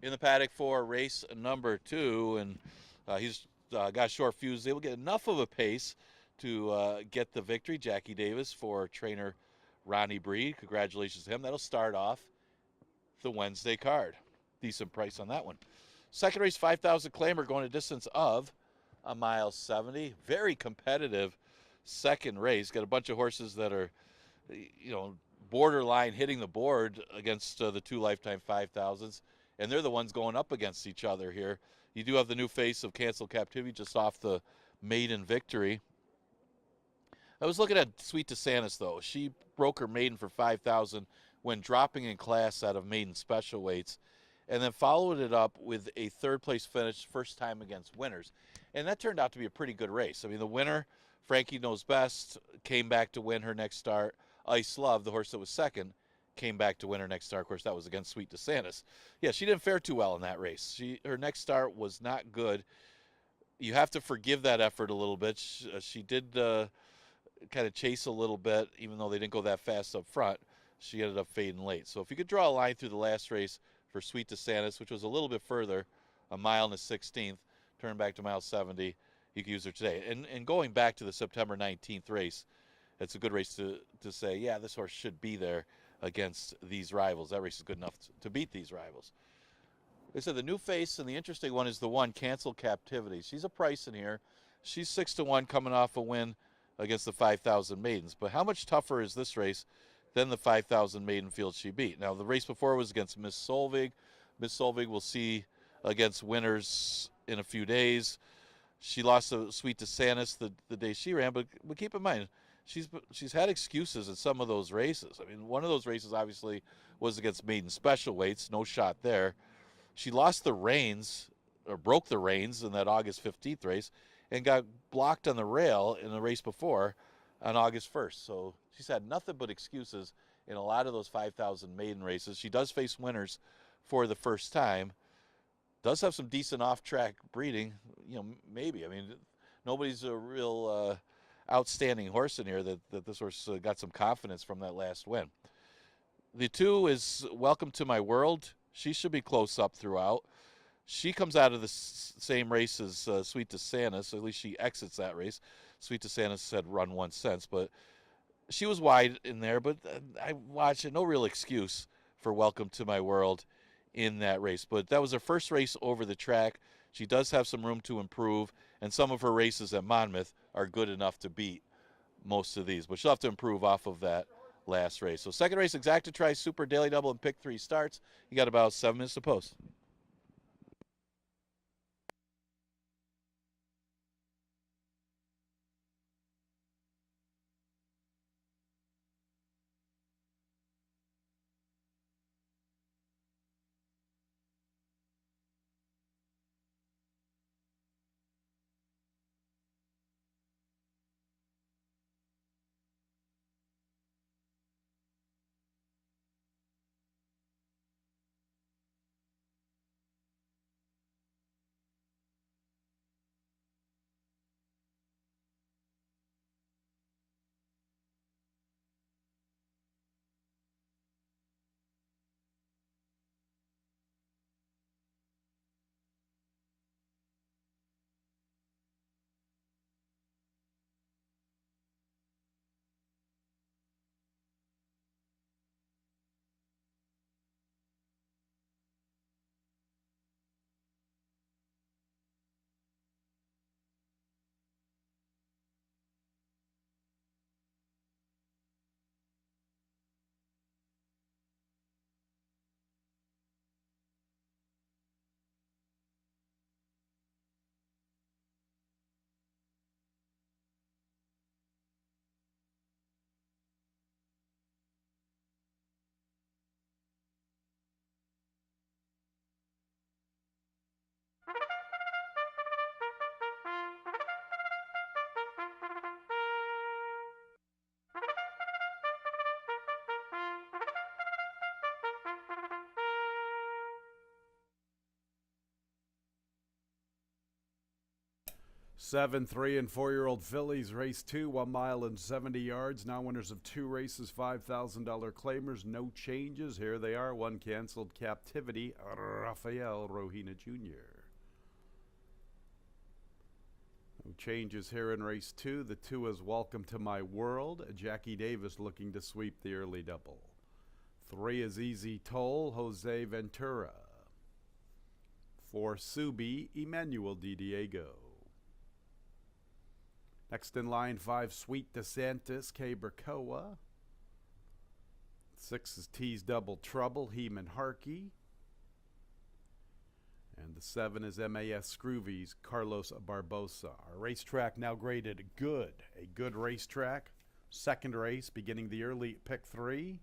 In the paddock for race number 2, and he's got a short fuse. Able to get enough of a pace to get the victory. Jackie Davis for trainer Ronnie Breed. Congratulations to him. That'll start off the Wednesday card. Decent price on that one. Second race, 5,000 claimer, going a distance of a mile 70. Very competitive second race. Got a bunch of horses that are, borderline hitting the board against the two lifetime 5,000s, and they're the ones going up against each other here. You do have the new face of Cancel Captivity just off the maiden victory. I was looking at Sweet DeSantis, though. She broke her maiden for 5,000 when dropping in class out of maiden special weights, and then followed it up with a third-place finish, first time against winners. And that turned out to be a pretty good race. I mean, the winner, Frankie Knows Best, came back to win her next start. Ice Love, the horse that was second, came back to win her next start. Of course, that was against Sweet DeSantis. Yeah, she didn't fare too well in that race. Her next start was not good. You have to forgive that effort a little bit. She did kind of chase a little bit, even though they didn't go that fast up front. She ended up fading late. So if you could draw a line through the last race for Sweet DeSantis, which was a little bit further, a mile and a 16th, turn back to mile 70, you can use her today. And going back to the September 19th race, it's a good race to say, yeah, this horse should be there against these rivals. That race is good enough to beat these rivals. They said the new face, and the interesting one is the one, Cancel Captivity. She's a price in here. She's 6-1 coming off a win against the 5,000 maidens. But how much tougher is this race than the 5,000 maiden field she beat? Now, the race before was against Miss Solvig. Miss Solvig we'll see against winners in a few days. She lost to Sweet DeSantis the day she ran, but keep in mind, she's had excuses in some of those races. I mean, one of those races obviously was against maiden special weights. No shot there. She lost the reins, or broke the reins in that August 15th race, and got blocked on the rail in the race before on August 1st. So she's had nothing but excuses in a lot of those 5,000 maiden races. She does face winners for the first time. Does have some decent off-track breeding, maybe. I mean, nobody's a real outstanding horse in here that this horse got some confidence from that last win. The 2 is Welcome to My World. She should be close up throughout. She comes out of the same race as Sweet DeSantis. At least she exits that race. Sweet DeSantis had run one since, but she was wide in there. But I watched it. No real excuse for Welcome to My World in that race. But that was her first race over the track. She does have some room to improve, and some of her races at Monmouth are good enough to beat most of these. But she'll have to improve off of that last race. So second race, Exacta Tri Super Daily Double and Pick 3 starts. You got about 7 minutes to post. Seven, 3, and 4-year-old fillies, race 2, 1 mile and 70 yards. Now winners of 2 races, $5,000 claimers. No changes. Here they are. 1 canceled, Captivity, Rafael Rohina Jr. No changes here in race 2. The 2 is Welcome to My World. Jackie Davis looking to sweep the early double. 3 is Easy Toll, Jose Ventura. 4, Subi, Emmanuel Di Diego. Next in line, 5, Sweet DeSantis, K. Berkoa. 6 is T's Double Trouble, Heeman Harkey. And the 7 is MAS Scroovies, Carlos Barbosa. Our racetrack now graded good. A good racetrack. Second race, beginning the early pick 3.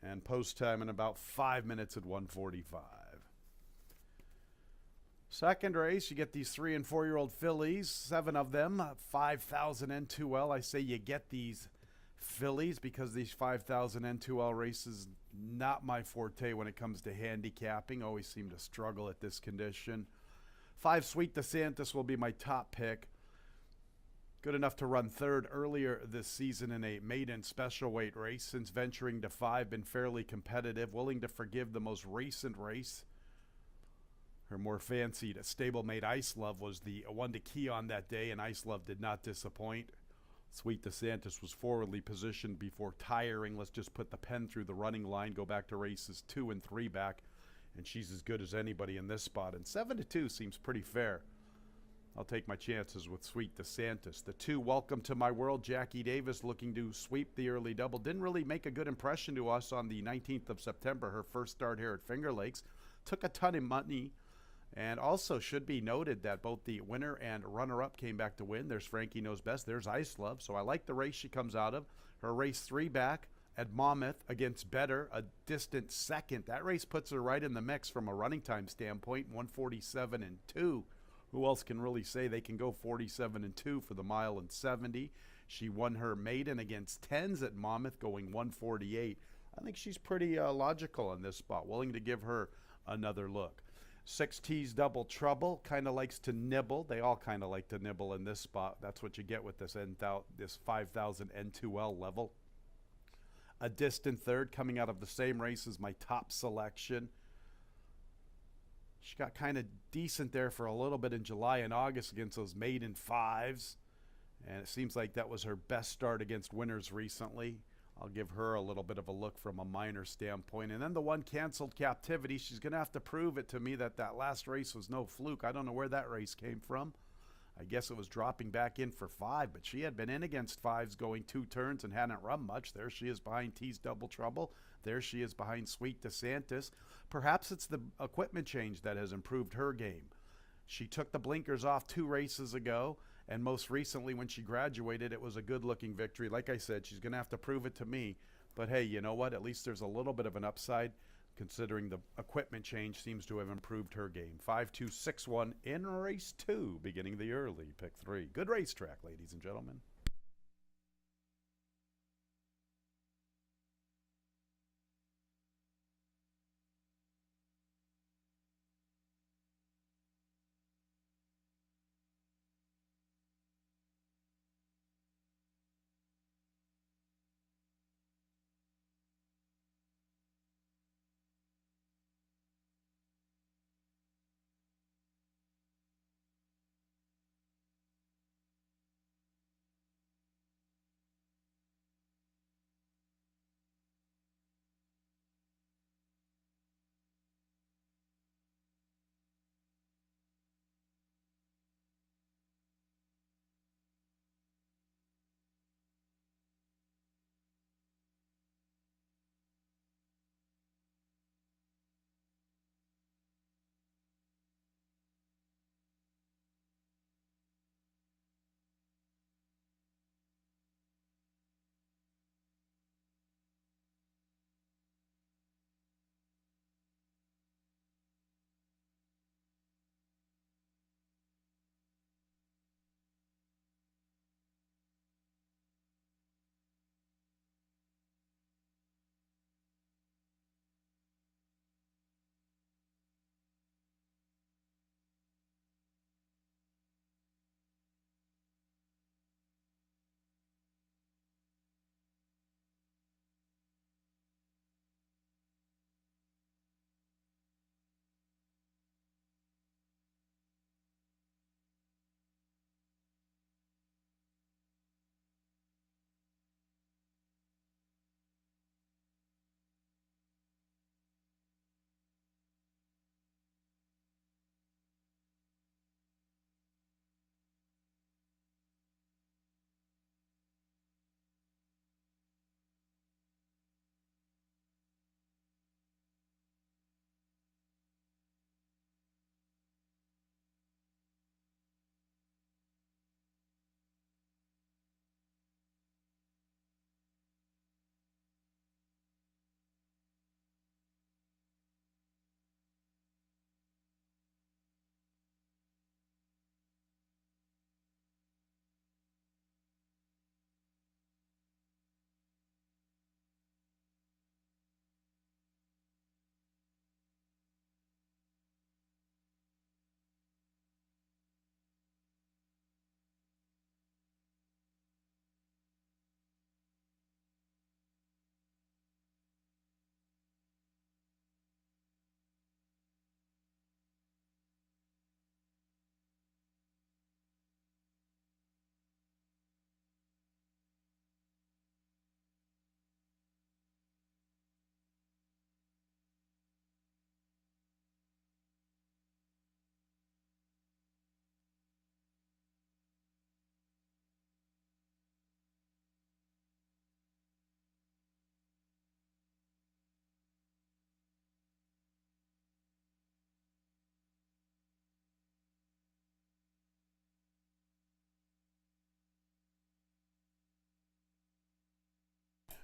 And post time in about 5 minutes at 1:45. Second race, you get these 3 and 4-year-old fillies, 7 of them, 5,000 N2L. I say you get these fillies because these 5,000 N2L races, not my forte when it comes to handicapping. Always seem to struggle at this condition. 5, Sweet DeSantis will be my top pick. Good enough to run third earlier this season in a maiden special weight race. Since venturing to 5, been fairly competitive, willing to forgive the most recent race. Her more fancied stablemate Ice Love was the one to key on that day, and Ice Love did not disappoint. Sweet DeSantis was forwardly positioned before tiring. Let's just put the pen through the running line, go back to races 2 and 3 back, and she's as good as anybody in this spot. And 7-2 seems pretty fair. I'll take my chances with Sweet DeSantis. The 2, Welcome to My World, Jackie Davis looking to sweep the early double. Didn't really make a good impression to us on the 19th of September, her first start here at Finger Lakes. Took a ton of money. And also should be noted that both the winner and runner-up came back to win. There's Frankie Knows Best. There's Ice Love. So I like the race she comes out of. Her race 3 back at Monmouth against Better, a distant second. That race puts her right in the mix from a running time standpoint, 147 and 2. Who else can really say they can go 47 and 2 for the mile and 70? She won her maiden against tens at Monmouth, going 148. I think she's pretty logical in this spot, willing to give her another look. 6T's Double Trouble kind of likes to nibble. They all kind of like to nibble in this spot. That's what you get with this 5,000 N2L level. A distant third coming out of the same race as my top selection. She got kind of decent there for a little bit in July and August against those maiden fives. And it seems like that was her best start against winners recently. I'll give her a little bit of a look from a minor standpoint. And then the one canceled Captivity, she's going to have to prove it to me that that last race was no fluke. I don't know where that race came from. I guess it was dropping back in for 5, but she had been in against 5s going 2 turns and hadn't run much. There she is behind T's Double Trouble. There she is behind Sweet DeSantis. Perhaps it's the equipment change that has improved her game. She took the blinkers off 2 races ago, and most recently when she graduated, it was a good-looking victory. Like I said, she's going to have to prove it to me. But hey, you know what? At least there's a little bit of an upside, considering the equipment change seems to have improved her game. 5-2-6-1 in race 2, beginning the early pick 3. Good racetrack, ladies and gentlemen.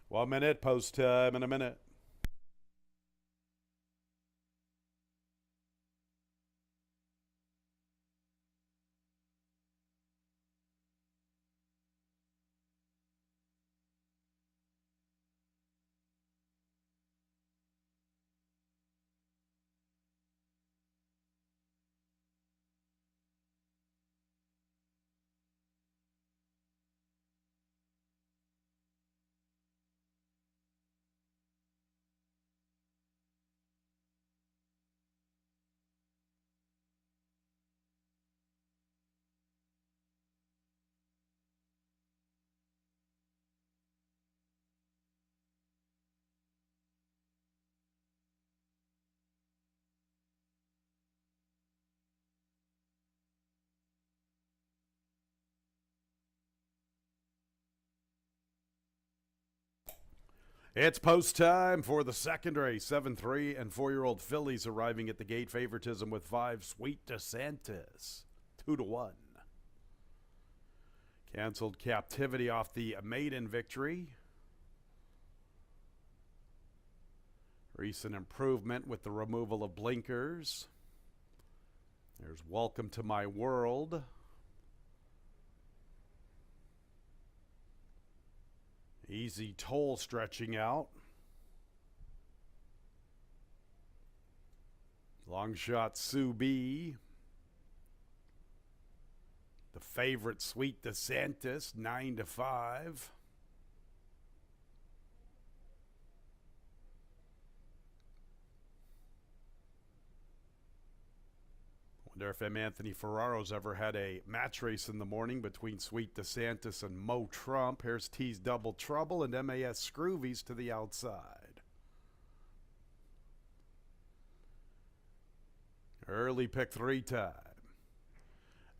1 minute, post time in a minute. It's post time for the second race. 7, 3, and 4-year-old fillies arriving at the gate. Favoritism with 5, Sweet DeSantis, 2-1. Canceled Captivity off the maiden victory. Recent improvement with the removal of blinkers. There's Welcome to My World. Easy Toll stretching out. Long shot Sue B. The favorite Sweet DeSantis, 9-5. Wonder if M. Anthony Ferraro's ever had a match race in the morning between Sweet DeSantis and Mo Trump. Here's T's Double Trouble and MAS Scroovies to the outside. Early pick 3 time.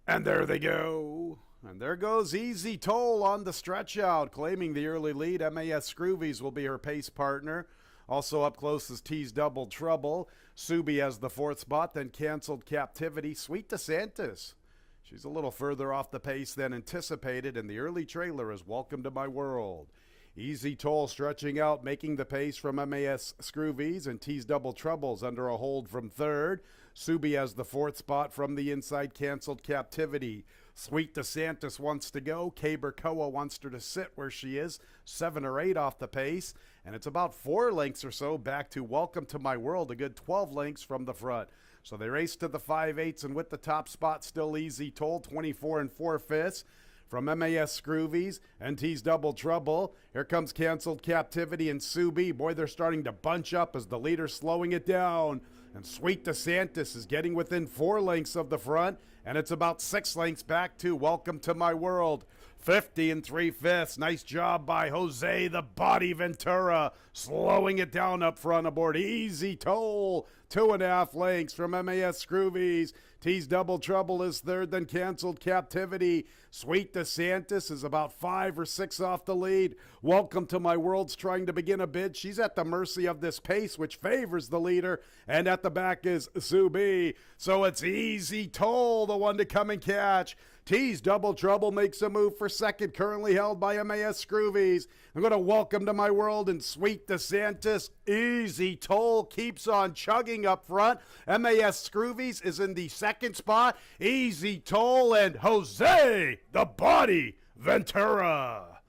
And there they go. And there goes Easy Toll on the stretch out, claiming the early lead. MAS Scroovies will be her pace partner. Also up close is T's Double Trouble. Subi has the 4th spot, then Canceled Captivity. Sweet DeSantis. She's a little further off the pace than anticipated, and the early trailer is Welcome to My World. Easy Toll stretching out, making the pace from MAS Scroovies, and T's Double Troubles under a hold from 3rd. Subi has the 4th spot from the inside. Canceled Captivity. Sweet DeSantis wants to go. Kaber Koa wants her to sit where she is. 7 or 8 off the pace. And it's about 4 lengths or so back to Welcome to My World. A good 12 lengths from the front. So they race to the 5/8, and with the top spot still Easy Toll, 24 4/5. From MAS Scroovies and T's Double Trouble. Here comes Canceled Captivity and Subi. Boy, they're starting to bunch up as the leader's slowing it down. And Sweet DeSantis is getting within 4 lengths of the front, and it's about 6 lengths back to Welcome to My World. 50 3/5. Nice job by Jose the Body Ventura, slowing it down up front aboard Easy Toll. 2.5 lengths from MAS Scroovies. T's Double Trouble is 3rd, then Canceled Captivity. Sweet DeSantis is about 5 or 6 off the lead. Welcome to My World's trying to begin a bid. She's at the mercy of this pace, which favors the leader. And at the back is Subi. So it's Easy Toll, the one to come and catch. T's Double Trouble makes a move for 2nd, currently held by MAS Scroovies. I'm going to Welcome to My World and Sweet DeSantis. Easy Toll keeps on chugging up front. MAS Scroovies is in the 2nd spot. Easy Toll and Jose the Body Ventura.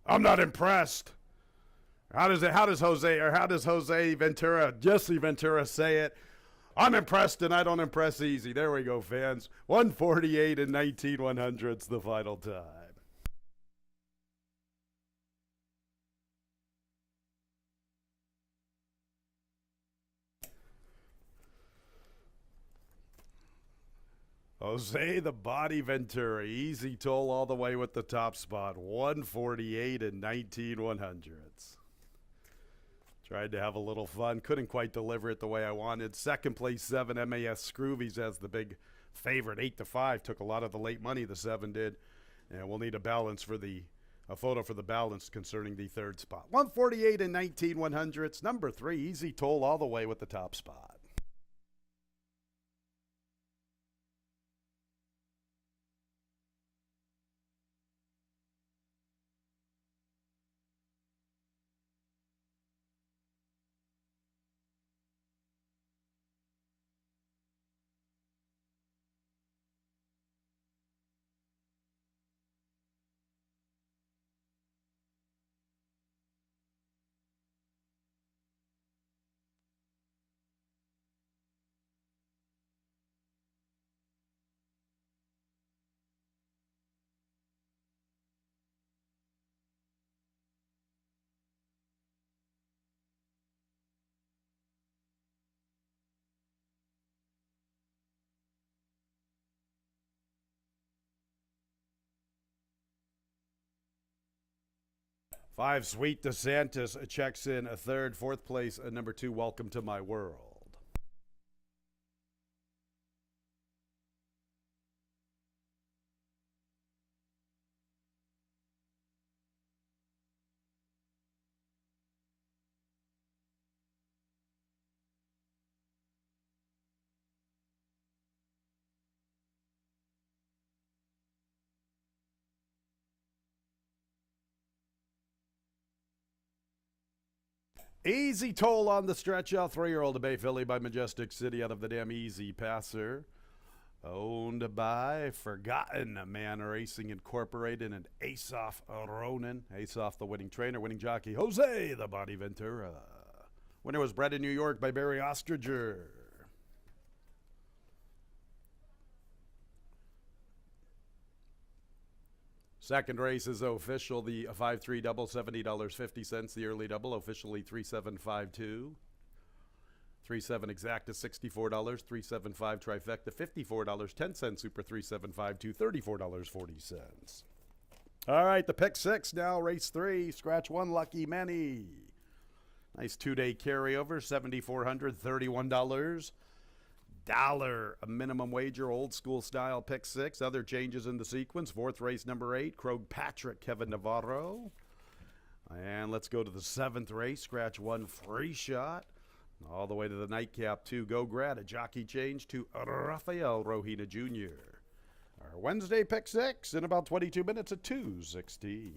I'm not impressed. How does Jose Ventura, Jesse Ventura say it? I'm impressed and I don't impress easy. There we go, fans. 148 and 19/100's the final time. Jose the Body Ventura, Easy Toll all the way with the top spot. 148 and 19/100's. Tried to have a little fun. Couldn't quite deliver it the way I wanted. 2nd place, 7, MAS Scroovies as the big favorite. 8-5. Took a lot of the late money, the 7 did. And we'll need a photo for the balance concerning the 3rd spot. 148 and 19/100's. Number 3, Easy Toll all the way with the top spot. 5, Sweet DeSantis checks in a third. Fourth place, number 2, Welcome to My World. Easy Toll on the stretch out. 3-year-old Bay Filly by Majestic City out of the damn Easy Passer. Owned by Forgotten Man Racing Incorporated and Ace-Off Ronan. Ace-Off the winning trainer, winning jockey, Jose the Body Ventura. Winner was bred in New York by Barry Ostriger. Second race is official. The 5-3 double, $70.50. The early double, officially 3752. 3-7 exacta, $64. 3-7-5 trifecta, $54. 10-cent super 3-7-5-2, $34.40. All right, the pick 6 now. Race 3, scratch 1, Lucky Many. Nice 2-day carryover, $7,400, $31. A minimum wager, old school style, pick 6. Other changes in the sequence. Fourth race, number 8, Krog Patrick, Kevin Navarro. And let's go to the 7th race, scratch 1, Free Shot. All the way to the nightcap, 2, Go Grad, a jockey change to Rafael Rojina Jr. Our Wednesday pick 6 in about 22 minutes at 2:16.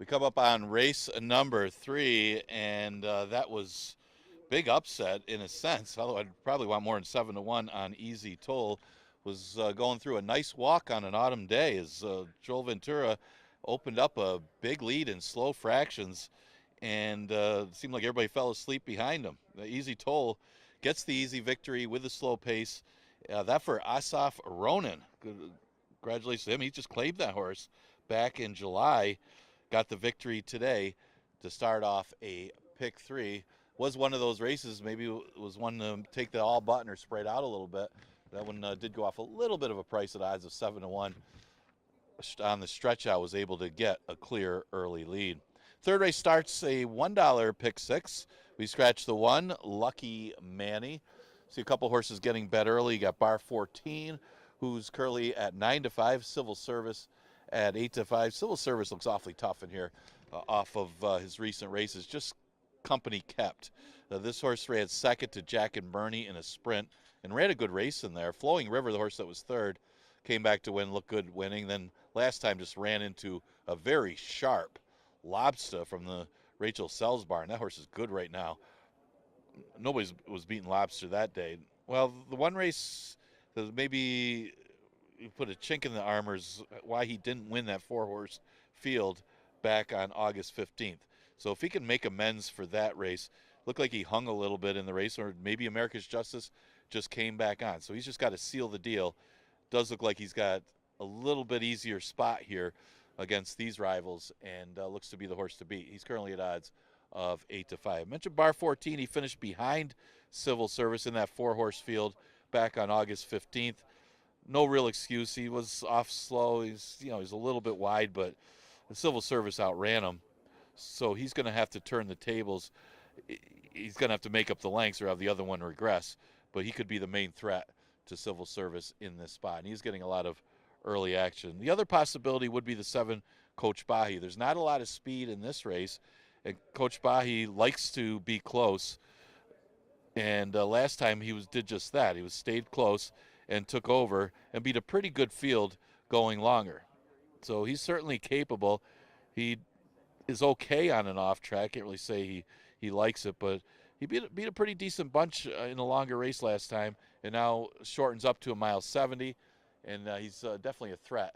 We come up on race number 3, and that was big upset in a sense, although I'd probably want more than 7-1 on Easy Toll. Was going through a nice walk on an autumn day as Joel Ventura opened up a big lead in slow fractions, and it seemed like everybody fell asleep behind him. The Easy Toll gets the easy victory with a slow pace. That for Asaf Ronan. Congratulations to him. He just claimed that horse back in July. Got the victory today to start off a pick 3. Was one of those races, maybe it was one to take the all button or spread out a little bit. That one did go off a little bit of a price at odds of 7-1. On the stretch out, was able to get a clear early lead. Third race starts a $1 pick 6. We scratched the 1, Lucky Manny. See a couple horses getting bet early. You got Bar 14, who's currently at 9-5. Civil Service at 8-5. Civil Service looks awfully tough in here off of his recent races. Just company kept. This horse ran second to Jack and Bernie in a sprint and ran a good race in there. Flowing River, the horse that was third, came back to win, looked good winning. Then last time just ran into a very sharp Lobster from the Rachel Sells barn. That horse is good right now. Nobody was beating Lobster that day. Well, the one race that maybe put a chink in the armor is why he didn't win that 4-horse field back on August 15th. So if he can make amends for that race, looked like he hung a little bit in the race, or maybe America's Justice just came back on. So he's just got to seal the deal. Does look like he's got a little bit easier spot here against these rivals, and looks to be the horse to beat. He's currently at odds of 8-5. I mentioned Bar 14. He finished behind Civil Service in that 4-horse field back on August 15th. No real excuse. He was off slow. He's a little bit wide, but the Civil Service outran him. So he's going to have to turn the tables. He's going to have to make up the lengths or have the other one regress. But he could be the main threat to Civil Service in this spot. And he's getting a lot of early action. The other possibility would be the 7, Coach Bahi. There's not a lot of speed in this race. And Coach Bahi likes to be close. And last time he did just that. He stayed close and took over and beat a pretty good field going longer. So he's certainly capable. He is okay on an off track. Can't really say he likes it, but he beat a pretty decent bunch in a longer race last time, and now shortens up to a mile 70, and he's definitely a threat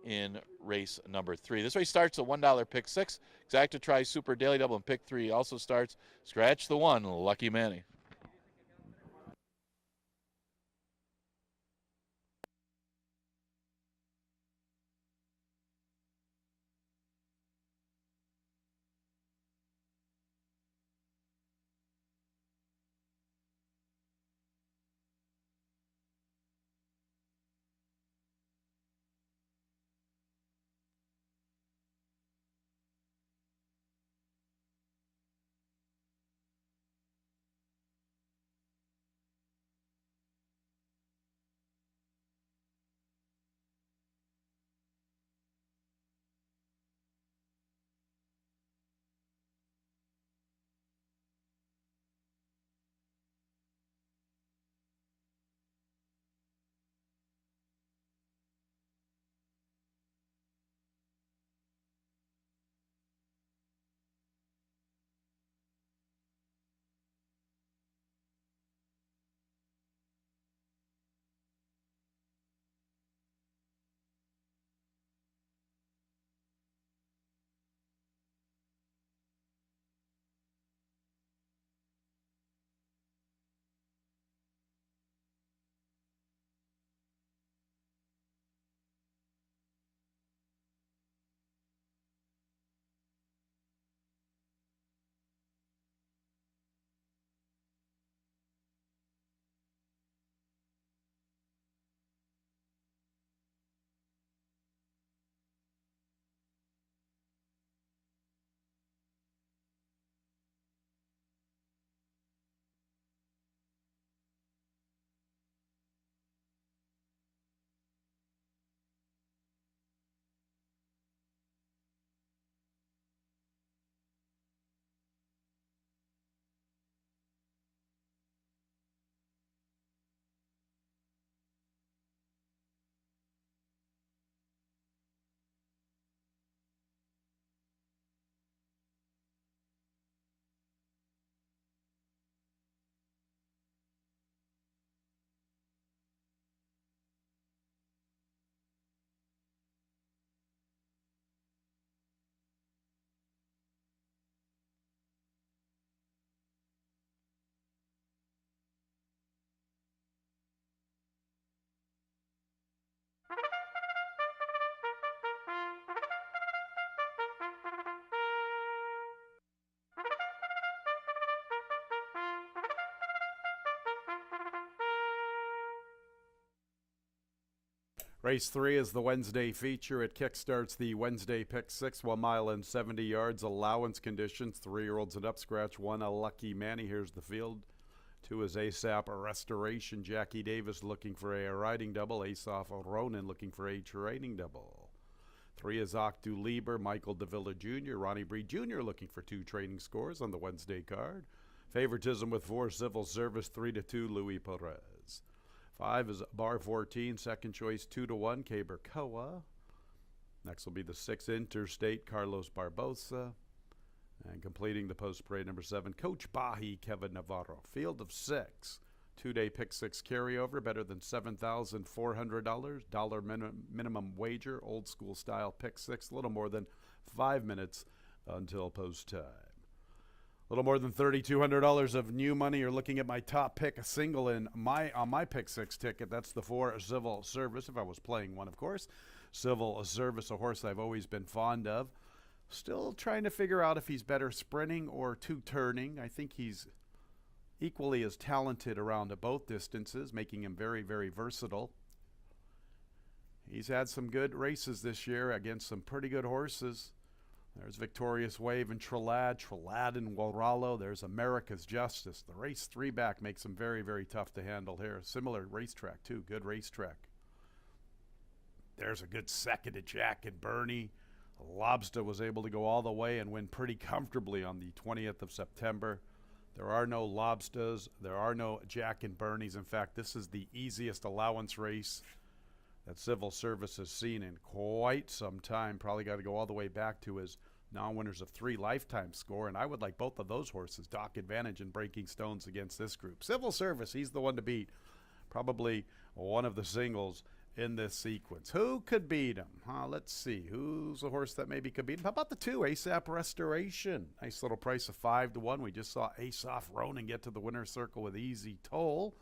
in race number 3. This race starts a $1 pick 6. Exacta tries Super Daily Double, and pick 3 also starts. Scratch the 1, Lucky Manny. Race 3 is the Wednesday feature. It kickstarts the Wednesday pick 6, 1 mile and 70 yards. Allowance conditions, 3-year-olds and up. Scratch 1, a Lucky Manny. Here's the field. 2 is ASAP Restoration. Jackie Davis looking for a riding double. Ace-Off Ronan looking for a training double. 3 is Octu Lieber. Michael Davila Jr. Ronnie Breed Jr. looking for 2 training scores on the Wednesday card. Favoritism with 4, Civil Service. 3-2, Louis Perez. 5 is Bar 14, second choice 2-1, Cabercoa. Next will be the 6 Interstate, Carlos Barbosa. And completing the post parade number 7, Coach Bahi, Kevin Navarro. Field of 6, 2-day pick 6 carryover, better than $7,400. Minimum wager, old school style pick 6, a little more than 5 minutes until post time. A little more than $3,200 of new money. You're looking at my top pick, a single on my pick 6 ticket. That's the 4 Civil Service, if I was playing one, of course. Civil Service, a horse I've always been fond of. Still trying to figure out if he's better sprinting or two-turning. I think he's equally as talented around at both distances, making him very, very versatile. He's had some good races this year against some pretty good horses. There's Victorious Wave and Trelad and Waralo. There's America's Justice. The race 3 back makes him very, very tough to handle here. Similar racetrack, too. Good racetrack. There's a good second to Jack and Bernie. Lobster was able to go all the way and win pretty comfortably on the 20th of September. There are no Lobsters. There are no Jack and Bernies. In fact, this is the easiest allowance race that Civil Service has seen in quite some time. Probably got to go all the way back to his non-winners of 3 lifetime score, and I would like both of those horses. Doc Advantage and Breaking Stones against this group. Civil Service, he's the one to beat. Probably one of the singles in this sequence. Who could beat him? Let's see. Who's the horse that maybe could beat him? How about the 2, ASAP Restoration? Nice little price of 5-1. We just saw Ace-Off Ronan get to the winner's circle with easy toll.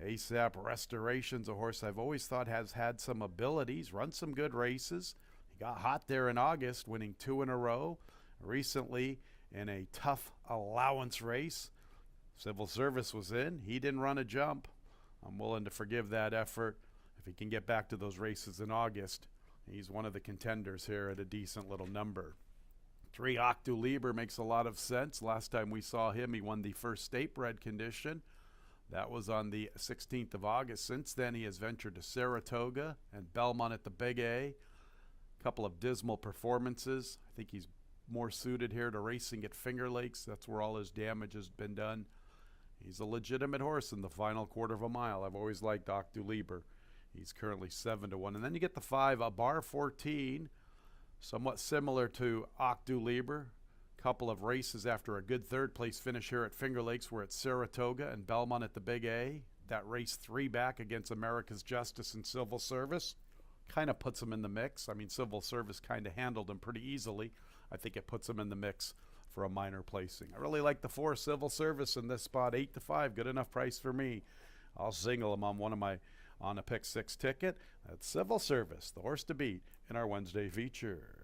ASAP Restoration's a horse I've always thought has had some abilities, run some good races. He got hot there in August, winning 2 in a row. Recently, in a tough allowance race, Civil Service was in. He didn't run a jump. I'm willing to forgive that effort. If he can get back to those races in August, he's one of the contenders here at a decent little number. 3 Octu Lieber makes a lot of sense. Last time we saw him, he won the first state bred condition. That was on the 16th of August. Since then, he has ventured to Saratoga and Belmont at the Big A. A couple of dismal performances. I think he's more suited here to racing at Finger Lakes. That's where all his damage has been done. He's a legitimate horse in the final quarter of a mile. I've always liked Octu Lieber. He's currently 7-1. And then you get the 5, Bar 14, somewhat similar to Octu Lieber. Couple of races after a good third-place finish here at Finger Lakes. We're at Saratoga and Belmont at the Big A. That race 3 back against America's Justice and Civil Service kind of puts him in the mix. I mean, Civil Service kind of handled him pretty easily. I think it puts him in the mix for a minor placing. I really like the 4 Civil Service in this spot, 8-5. Good enough price for me. I'll single him on a pick 6 ticket. That's Civil Service, the horse to beat in our Wednesday feature.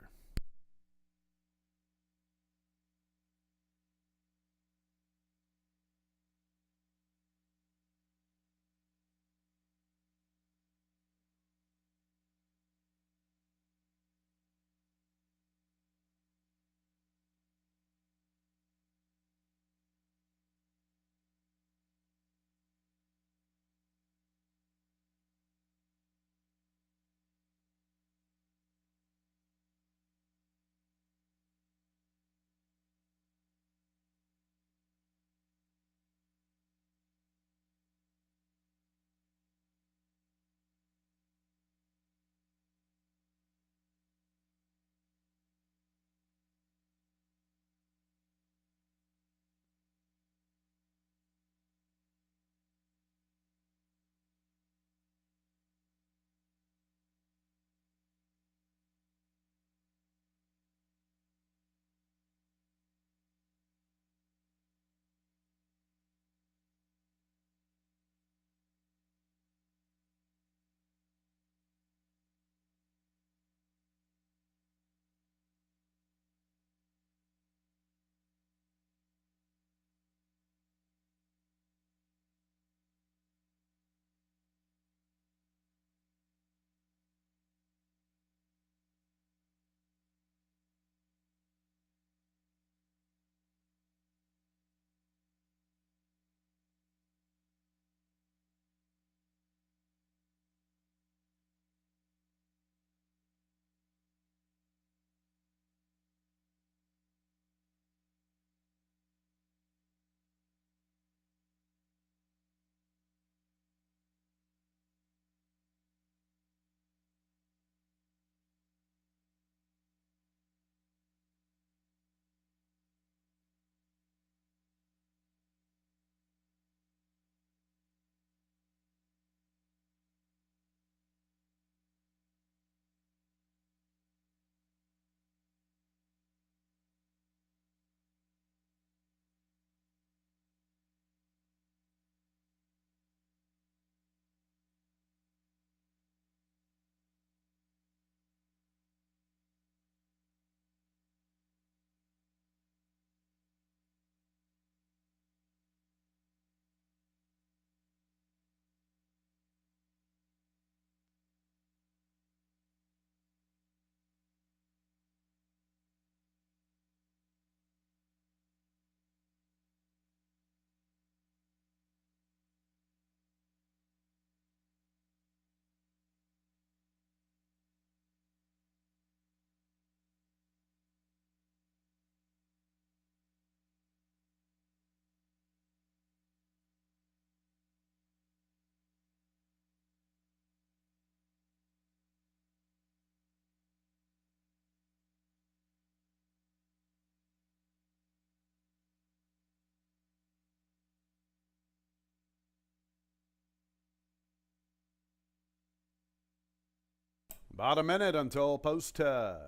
About a minute until post time.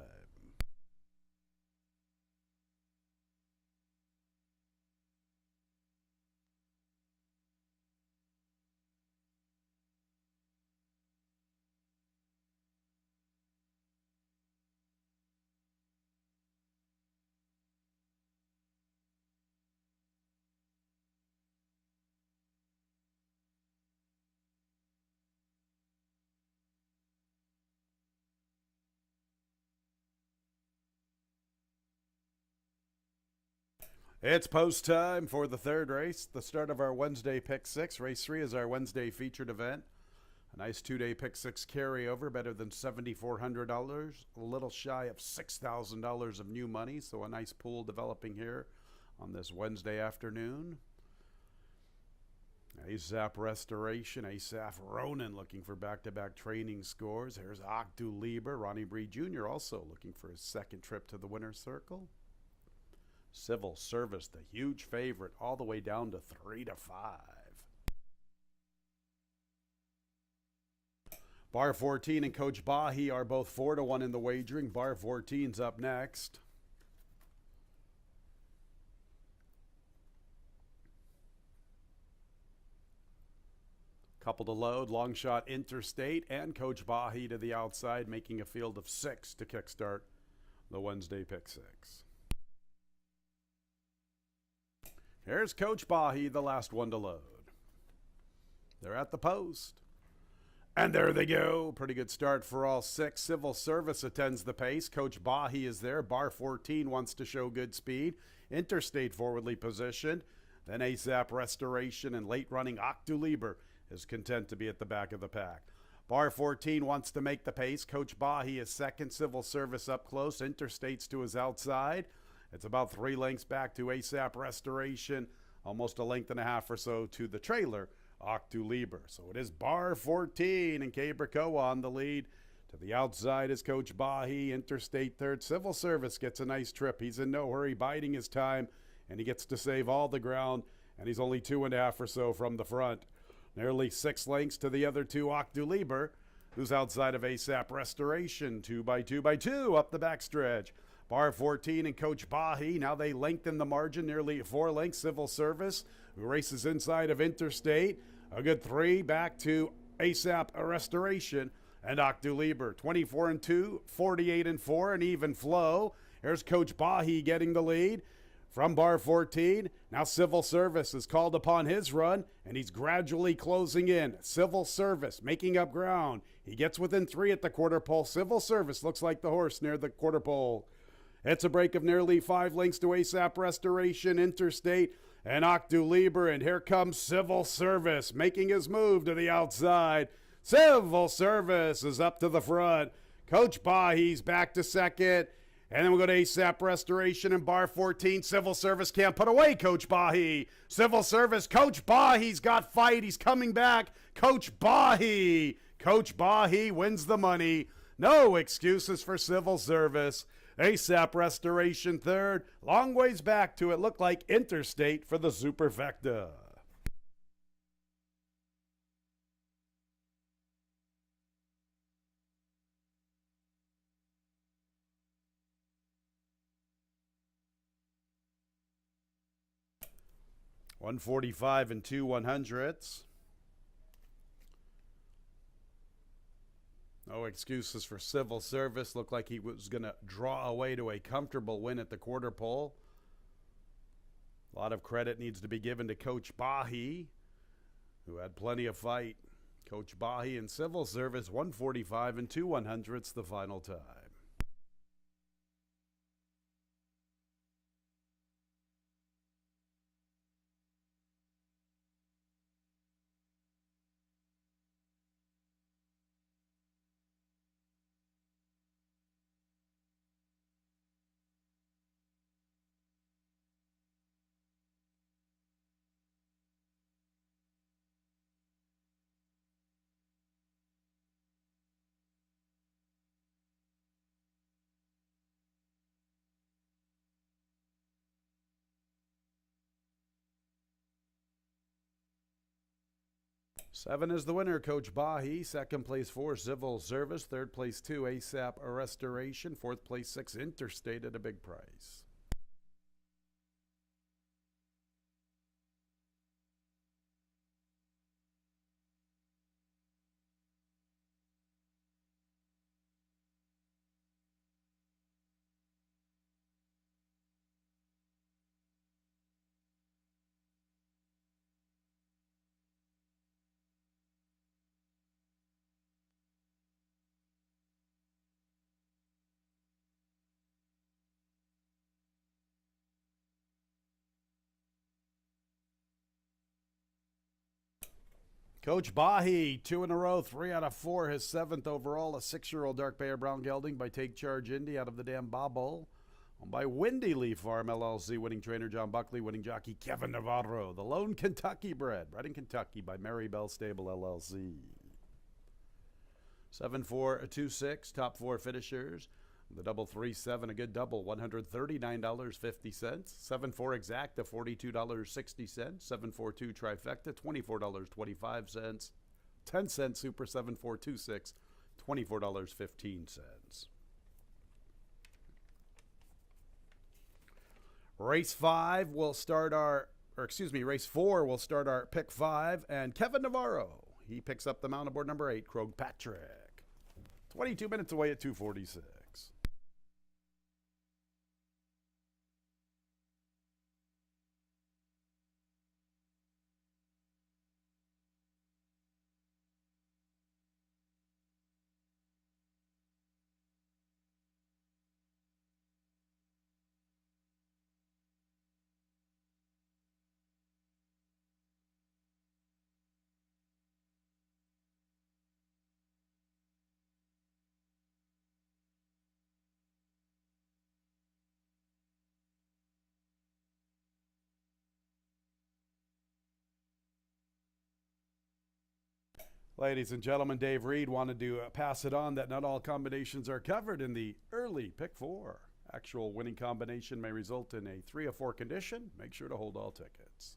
It's post time for the third race, the start of our Wednesday Pick 6. Race 3 is our Wednesday featured event. A nice two-day Pick 6 carryover, better than $7,400, a little shy of $6,000 of new money, so a nice pool developing here on this Wednesday afternoon. ASAP Restoration, ASAP Ronan looking for back-to-back training scores. Here's Octu Lieber, Ronnie Bree Jr. also looking for his second trip to the winner's circle. Civil Service, the huge favorite, all the way down to 3-5. Bar 14 and Coach Bahi are both 4-1 in the wagering. Bar 14's up next. Couple to load, long shot Interstate, and Coach Bahi to the outside, making a field of 6 to kickstart the Wednesday Pick 6. Here's Coach Bahi, the last one to load. They're at the post. And there they go. Pretty good start for all 6. Civil Service attends the pace. Coach Bahi is there. Bar 14 wants to show good speed. Interstate forwardly positioned. Then ASAP Restoration and late running Octu Lieber is content to be at the back of the pack. Bar 14 wants to make the pace. Coach Bahi is second. Civil Service up close. Interstate's to his outside. It's about 3 lengths back to ASAP Restoration, almost a length and a half or so to the trailer, Octu Lieber. So it is Bar 14 and Cabrico on the lead. To the outside is Coach Bahi, Interstate third. Civil Service gets a nice trip. He's in no hurry, biding his time, and he gets to save all the ground, and he's only 2.5 or so from the front. Nearly 6 lengths to the other two, Octu Lieber, who's outside of ASAP Restoration. 2x2x2 up the backstretch. Bar 14 and Coach Bahi, now they lengthen the margin, nearly 4 lengths. Civil Service, who races inside of Interstate. A good 3 back to ASAP Restoration and Octu Lieber. 24-2, 48-4, an even flow. Here's Coach Bahi getting the lead from Bar 14. Now Civil Service is called upon his run, and he's gradually closing in. Civil Service making up ground. He gets within 3 at the quarter pole. Civil Service looks like the horse near the quarter pole. It's a break of nearly 5 lengths to ASAP Restoration, Interstate, and Octu Lieber. And here comes Civil Service making his move to the outside. Civil Service is up to the front. Coach Bahi's back to second. And then we'll go to ASAP Restoration and Bar 14. Civil Service can't put away Coach Bahi. Civil Service, Coach Bahi's got fight. He's coming back. Coach Bahi. Coach Bahi wins the money. No excuses for Civil Service. ASAP Restoration third. Long ways back to it looked like Interstate for the Superfecta. $145 and 2/100ths. No excuses for Civil Service. Looked like he was going to draw away to a comfortable win at the quarter pole. A lot of credit needs to be given to Coach Bahi, who had plenty of fight. Coach Bahi and Civil Service, 145 and 2/100ths the final time. 7 is the winner, Coach Bahi. Second place, 4, Civil Service. Third place, 2, ASAP Restoration. Fourth place, 6, Interstate at a big price. Coach Bahi, 2 in a row, 3 out of 4, his 7th overall, a 6-year-old dark Bear Brown gelding by Take Charge Indy out of the Dam Bobble. Owned by Windy Leaf Farm LLC, winning trainer John Buckley, winning jockey Kevin Navarro. The Lone Kentucky bred, bred in Kentucky by Mary Bell Stable LLC. 7-4-2-6, top 4 finishers. The double 3-7, a good double, $139.50. 7-4 exacta, $42.60. 7-4-2 trifecta, $24.25. 10-cent super 7-4-2-6, $24.15. Race 4 will start our pick 5, and Kevin Navarro, he picks up the mount aboard number 8, Krog Patrick. 22 minutes away at 2:46. Ladies and gentlemen, Dave Reed wanted to pass it on that not all combinations are covered in the early pick 4. Actual winning combination may result in a 3 or 4 condition. Make sure to hold all tickets.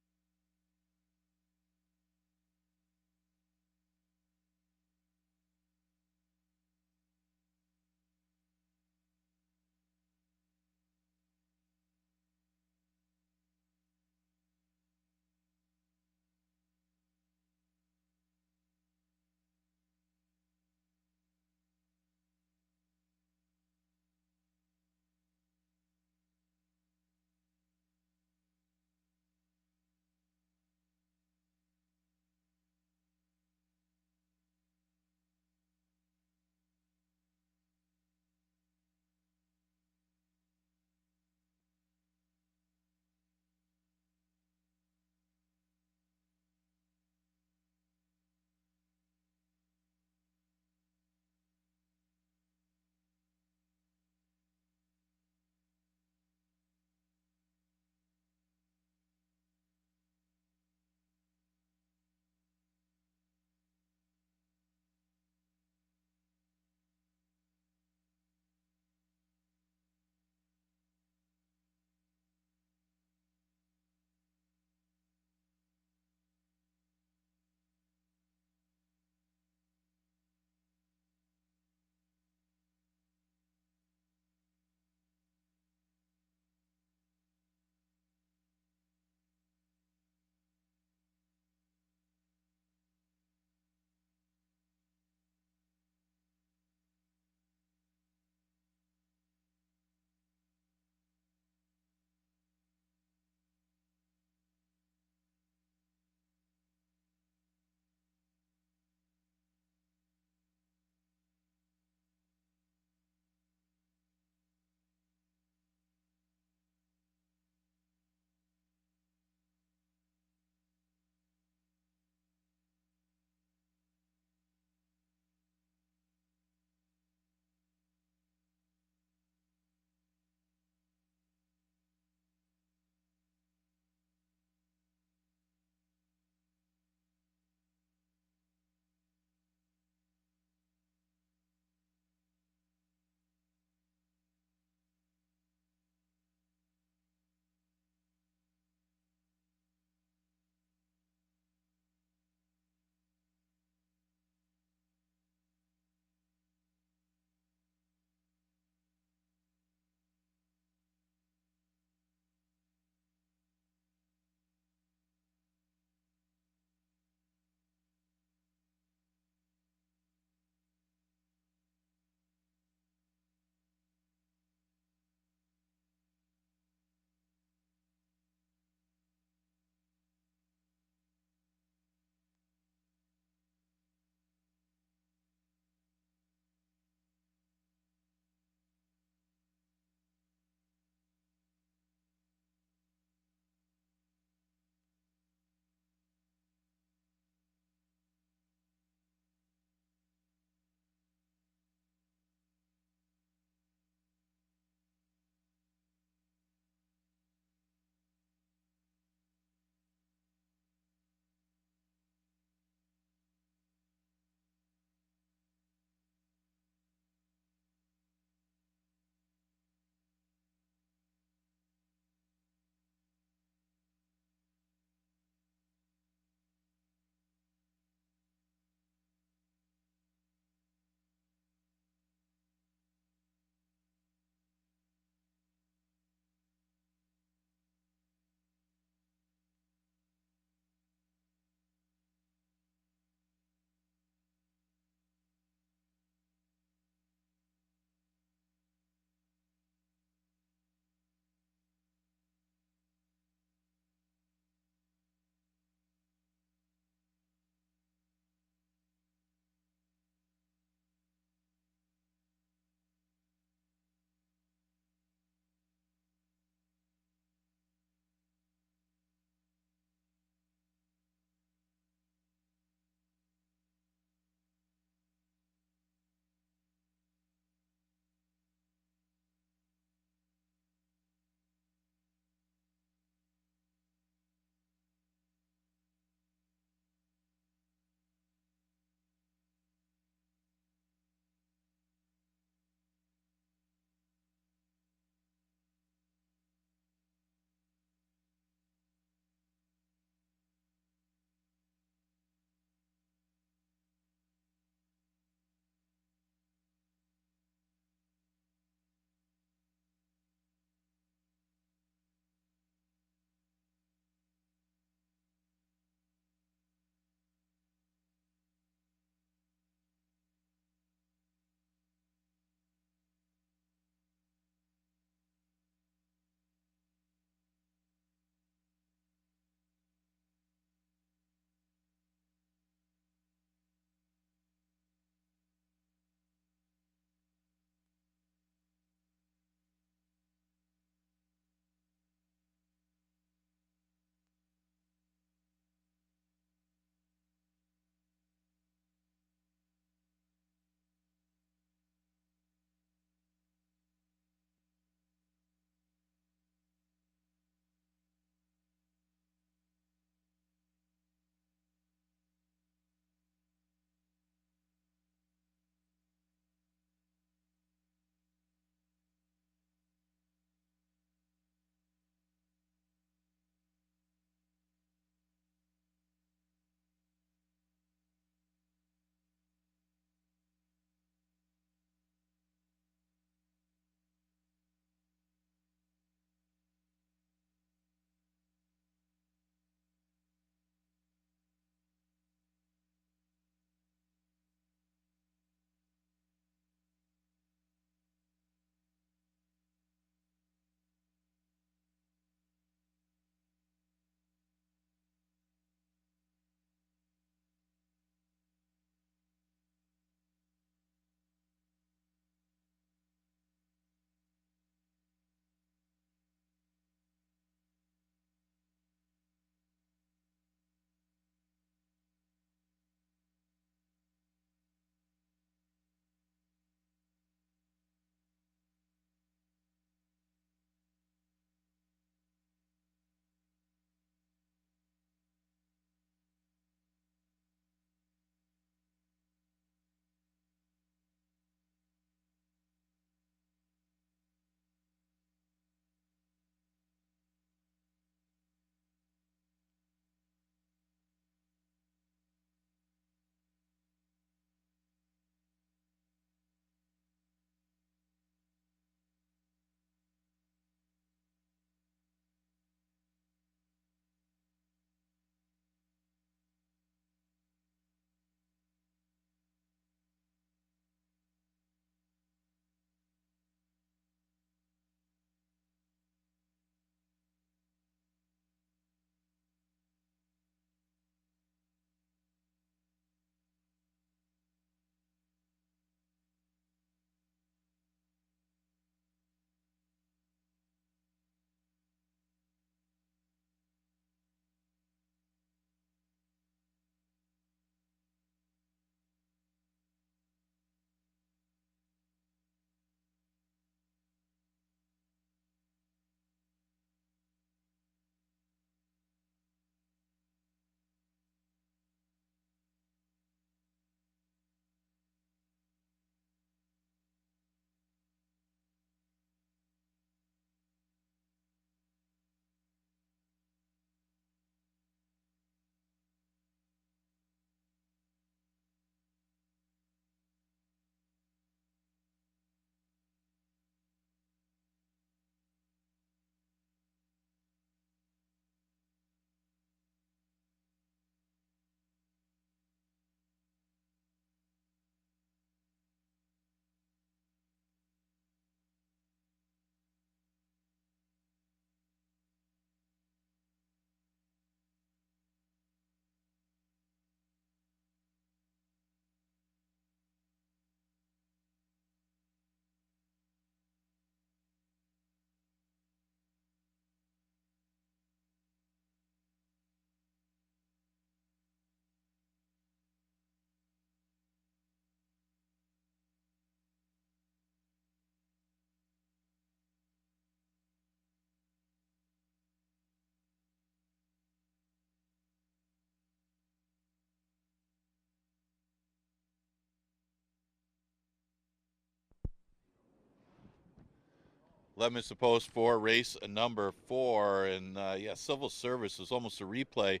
Lemon supposed for race number 4, and yeah, civil service was almost a replay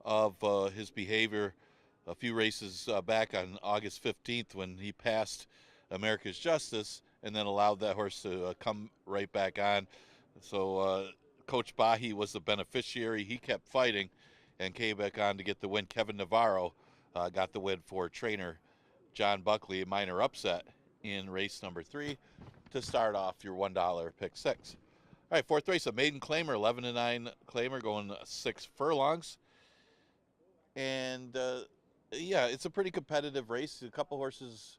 of his behavior a few races back on August 15th when he passed America's Justice and then allowed that horse to come right back on. So Coach Bahi was the beneficiary. He kept fighting and came back on to get the win. Kevin Navarro got the win for trainer John Buckley, a minor upset in race number 3 to start off your $1 pick 6. All right, fourth race, a maiden claimer, 11-9 claimer going 6 furlongs. And yeah, it's a pretty competitive race. A couple horses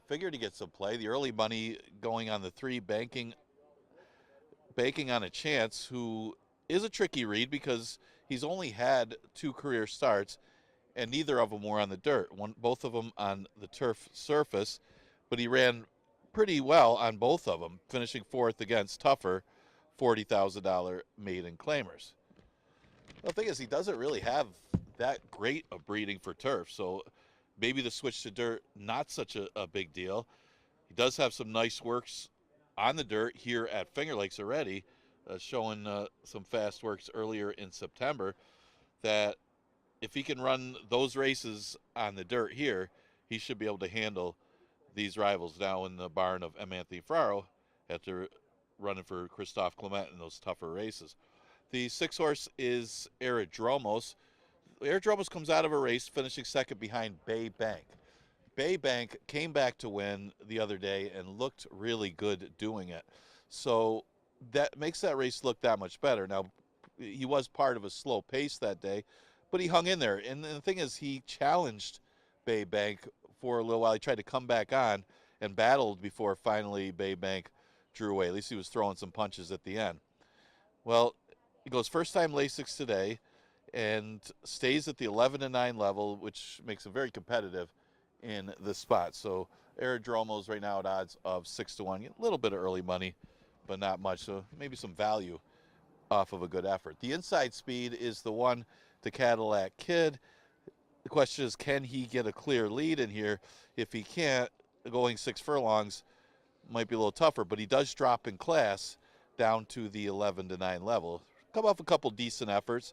figure to get some play. The early money going on the 3, banking on a chance, who is a tricky read because he's only had 2 career starts, and neither of them were on the dirt. Both of them on the turf surface, but he ran pretty well on both of them, finishing 4th against tougher $40,000 maiden claimers. The thing is, he doesn't really have that great a breeding for turf, so maybe the switch to dirt, not such a big deal. He does have some nice works on the dirt here at Finger Lakes already, showing some fast works earlier in September, that if he can run those races on the dirt here, he should be able to handle these rivals now in the barn of M. Anthony Ferraro after running for Christophe Clement in those tougher races. The 6 horse is Aerodromos. Aerodromos comes out of a race finishing 2nd behind Bay Bank. Bay Bank came back to win the other day and looked really good doing it. So that makes that race look that much better. Now, he was part of a slow pace that day, but he hung in there. And the thing is, he challenged Bay Bank for a little while. He tried to come back on and battled before finally Bay Bank drew away. At least he was throwing some punches at the end. Well, he goes first time Lasix today and stays at the 11-9 level, which makes him very competitive in this spot. So Aerodromos right now at odds of 6-1. A little bit of early money, but not much. So maybe some value off of a good effort. The inside speed is the one to Cadillac Kid. The question is, can he get a clear lead in here? If he can't, going 6 furlongs might be a little tougher, but he does drop in class down to the 11-9 level. Come off a couple decent efforts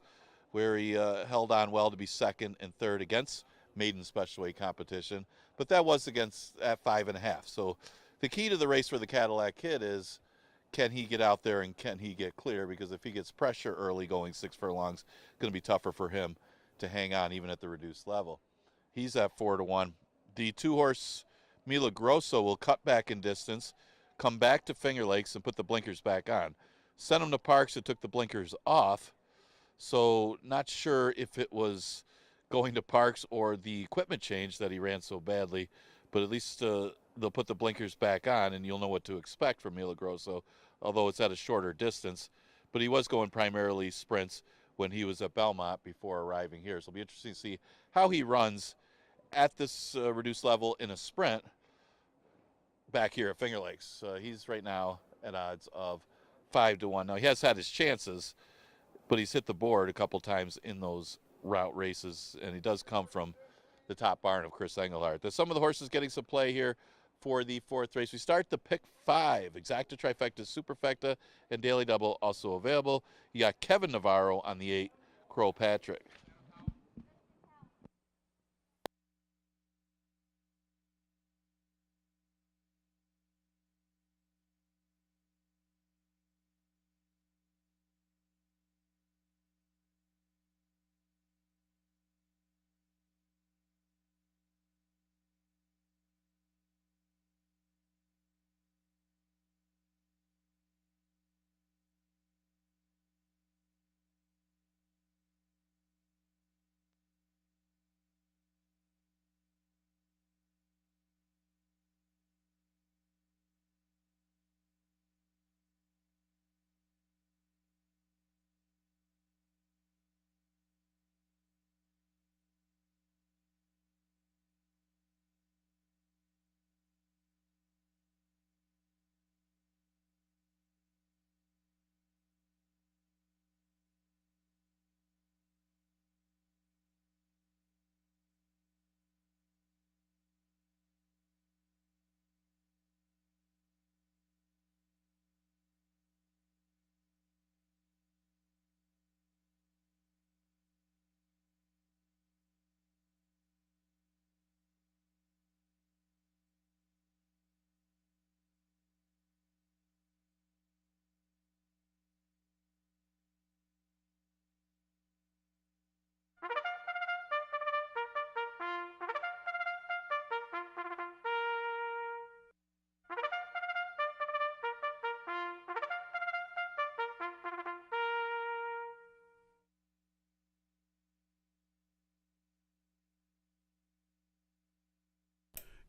where he held on well to be 2nd and 3rd against maiden special weight competition, but that was against at 5.5. So the key to the race for the Cadillac Kid is, can he get out there and can he get clear? Because if he gets pressure early going 6 furlongs, it's going to be tougher for him to hang on even at the reduced level. He's at 4-1. The 2 horse Milagroso will cut back in distance, come back to Finger Lakes and put the blinkers back on. Sent him to Parks and took the blinkers off. So not sure if it was going to Parks or the equipment change that he ran so badly, but at least they'll put the blinkers back on and you'll know what to expect from Milagroso, although it's at a shorter distance. But he was going primarily sprints when he was at Belmont before arriving here. So it'll be interesting to see how he runs at this reduced level in a sprint back here at Finger Lakes. He's right now at odds of 5-1. Now, he has had his chances, but he's hit the board a couple times in those route races, and he does come from the top barn of Chris Engelhardt. There's some of the horses getting some play here for the 4th race. We start the pick 5. Exacta, Trifecta, Superfecta, and Daily Double also available. You got Kevin Navarro on the 8, Crow Patrick.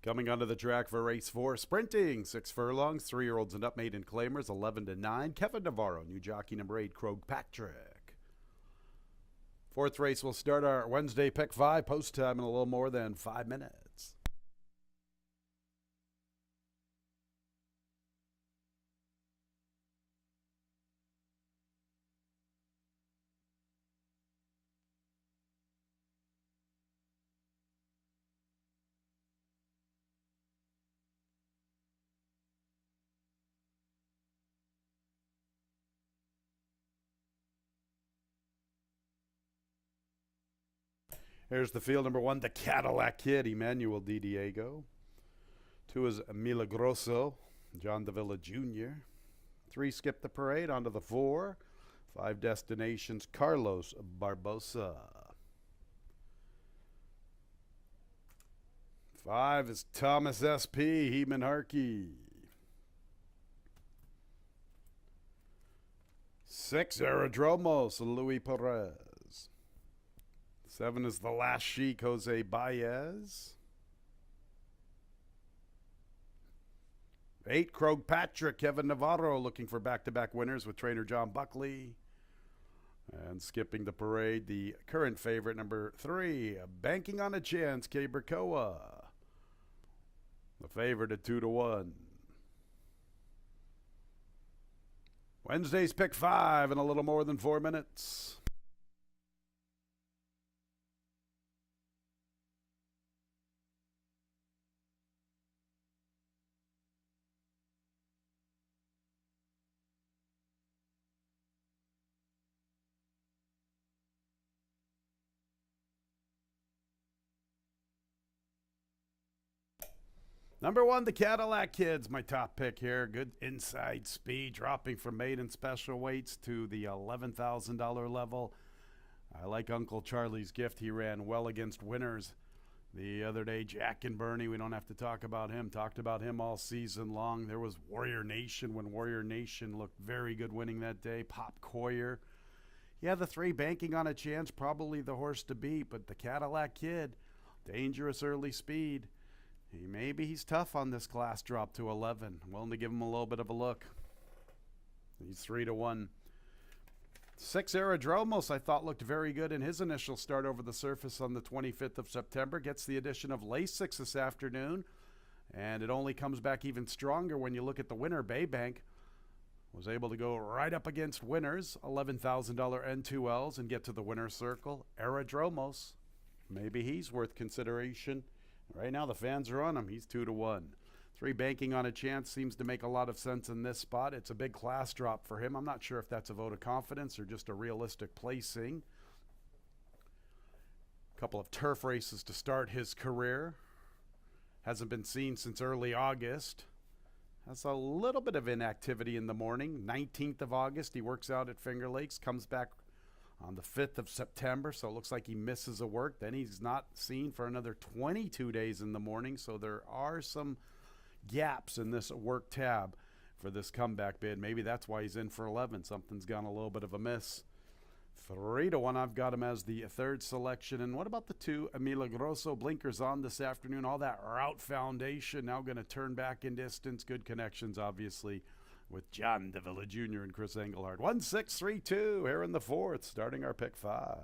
Coming onto the track for race 4, sprinting, 6 furlongs, 3-year-olds and up, maiden claimers, 11-9. Kevin Navarro, new jockey number 8, Krog Patrick. Fourth race will start our Wednesday pick 5, post time in a little more than 5 minutes. Here's the field. Number 1, the Cadillac Kid, Emmanuel Di Diego. 2 is Milagroso, John Davila Jr. 3, Skip the Parade, onto the 4. 5, Destinations, Carlos Barbosa. 5 is Thomas S.P., Heeman Harkey. 6, Aerodromos, Louis Perez. 7 is The Last Sheik, Jose Baez. 8, Krog Patrick, Kevin Navarro, looking for back-to-back winners with trainer John Buckley. And skipping the parade, the current favorite, number 3, Banking on a Chance, K. Bracoa. The favorite at 2-1. Wednesday's pick 5 in a little more than 4 minutes. Number 1, the Cadillac Kids, my top pick here. Good inside speed, dropping from maiden special weights to the $11,000 level. I like Uncle Charlie's Gift. He ran well against winners the other day. Jack and Bernie, we don't have to talk about him. Talked about him all season long. There was Warrior Nation when Warrior Nation looked very good winning that day. Pop Coyer. Yeah, the 3, Banking on a Chance, probably the horse to beat, but the Cadillac Kid, dangerous early speed. Maybe he's tough on this class drop to 11. I'm willing to give him a little bit of a look. He's 3-1. 6, Aerodromos, I thought looked very good in his initial start over the surface on the 25th of September. Gets the addition of Lasix this afternoon. And it only comes back even stronger when you look at the winner, Baybank. Was able to go right up against winners, $11,000 N2Ls, and get to the winner's circle. Aerodromos, maybe he's worth consideration. Right now, the fans are on him. He's 2-1. 3, Banking on a Chance seems to make a lot of sense in this spot. It's a big class drop for him. I'm not sure if that's a vote of confidence or just a realistic placing. A couple of turf races to start his career. Hasn't been seen since early August. Has a little bit of inactivity in the morning. 19th of August, he works out at Finger Lakes, comes back on the 5th of September, so it looks like he misses a work. Then he's not seen for another 22 days in the morning, so there are some gaps in this work tab for this comeback bid. Maybe that's why he's in for 11. Something's gone a little bit of a miss. 3-1, I've got him as the 3rd selection. And what about the 2, Milagroso, blinkers on this afternoon? All that route foundation now going to turn back in distance. Good connections, obviously, with John Davila Jr. and Chris Engelhardt. 1-6-3-2 here in the 4th, starting our pick 5.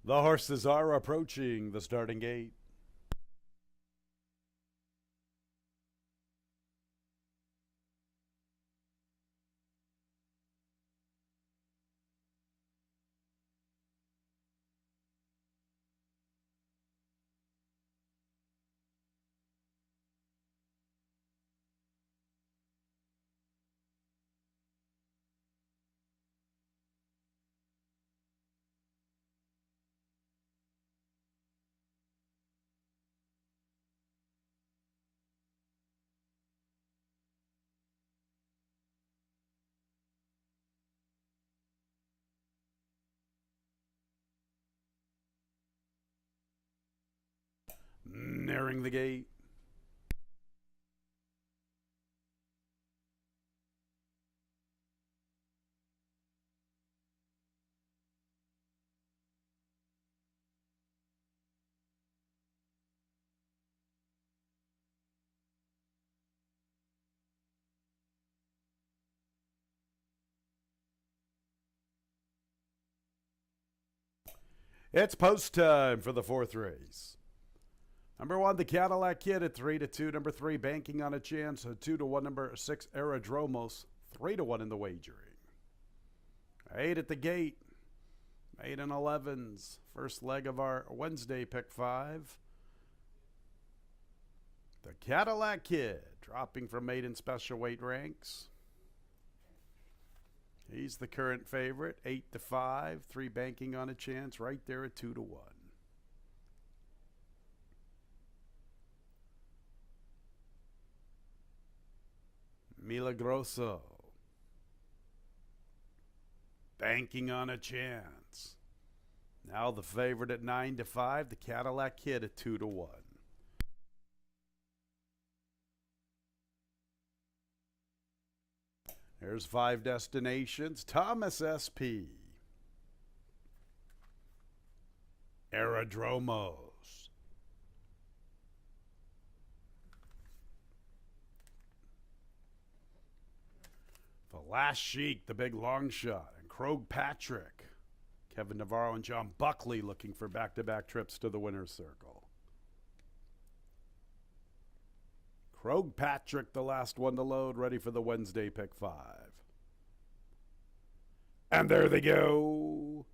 The horses are approaching the starting gate. Nearing the gate. It's post time for the fourth race. Number 1, the Cadillac Kid at 3-2. Number 3, Banking on a Chance, 2-1. Number 6, Aerodromos, 3-1 in the wagering. 8 at the gate. 8 and 11s. First leg of our Wednesday pick 5. The Cadillac Kid dropping from maiden special weight ranks. He's the current favorite, 8-5. 3 Banking on a Chance right there at 2-1. Milagroso. Banking on a Chance. Now the favorite at 9-5. The Cadillac Kid at 2-1. There's 5 destinations. Thomas SP. Aerodromos. The Last Sheik, the big long shot, and Krog Patrick. Kevin Navarro and John Buckley looking for back-to-back trips to the winner's circle. Krog Patrick, the last one to load, ready for the Wednesday pick 5. And there they go.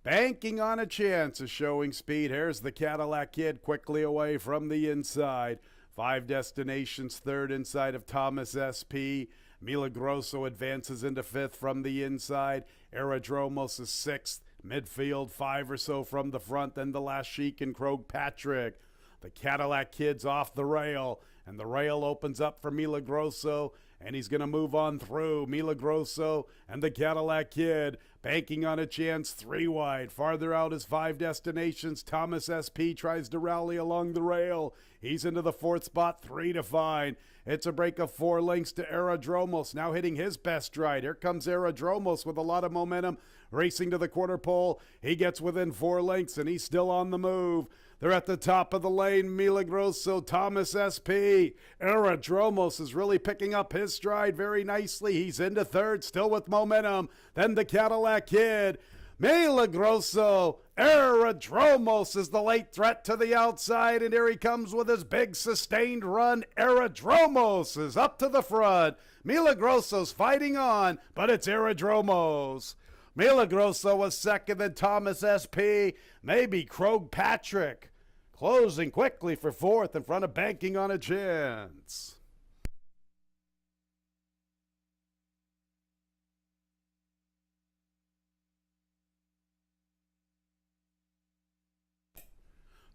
Banking on a Chance is showing speed. Here's the Cadillac Kid quickly away from the inside. 5 destinations, third inside of Thomas SP. Milagroso advances into 5th from the inside. Aerodromos is 6th. Midfield 5 or so from the front. Then the Last Sheik and Krog Patrick. The Cadillac Kid's off the rail, and the rail opens up for Milagroso, and he's going to move on through. Milagroso and the Cadillac Kid banking on a chance 3 wide. Farther out is 5 destinations. Thomas SP tries to rally along the rail. He's into the 4th spot, 3 to find. It's a break of 4 lengths to Aerodromos, now hitting his best stride. Here comes Aerodromos with a lot of momentum, racing to the quarter pole. He gets within 4 lengths, and he's still on the move. They're at the top of the lane. Milagroso, Thomas SP. Aerodromos is really picking up his stride very nicely. He's into 3rd, still with momentum. Then the Cadillac Kid. Milagroso. Aerodromos is the late threat to the outside, and here he comes with his big sustained run. Aerodromos is up to the front. Milagroso's fighting on, but it's Aerodromos. Milagroso was 2nd, then Thomas SP, maybe Krog Patrick. Closing quickly for 4th in front of Banking on a Chance.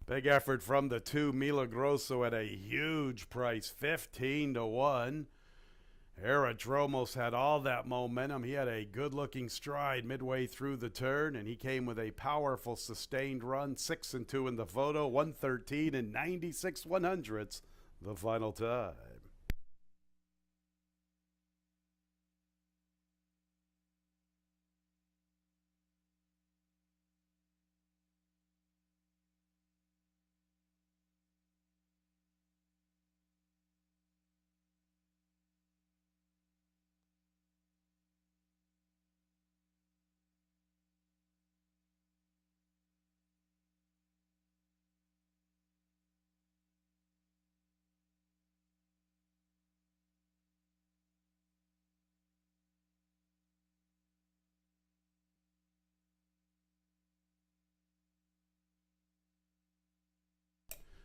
Big effort from the 2. Milagroso at a huge price, 15 to 1. Aerodromos had all that momentum. He had a good-looking stride midway through the turn, and he came with a powerful, sustained run. 6 and 2 in the photo, 113 and 96/100ths, the final time.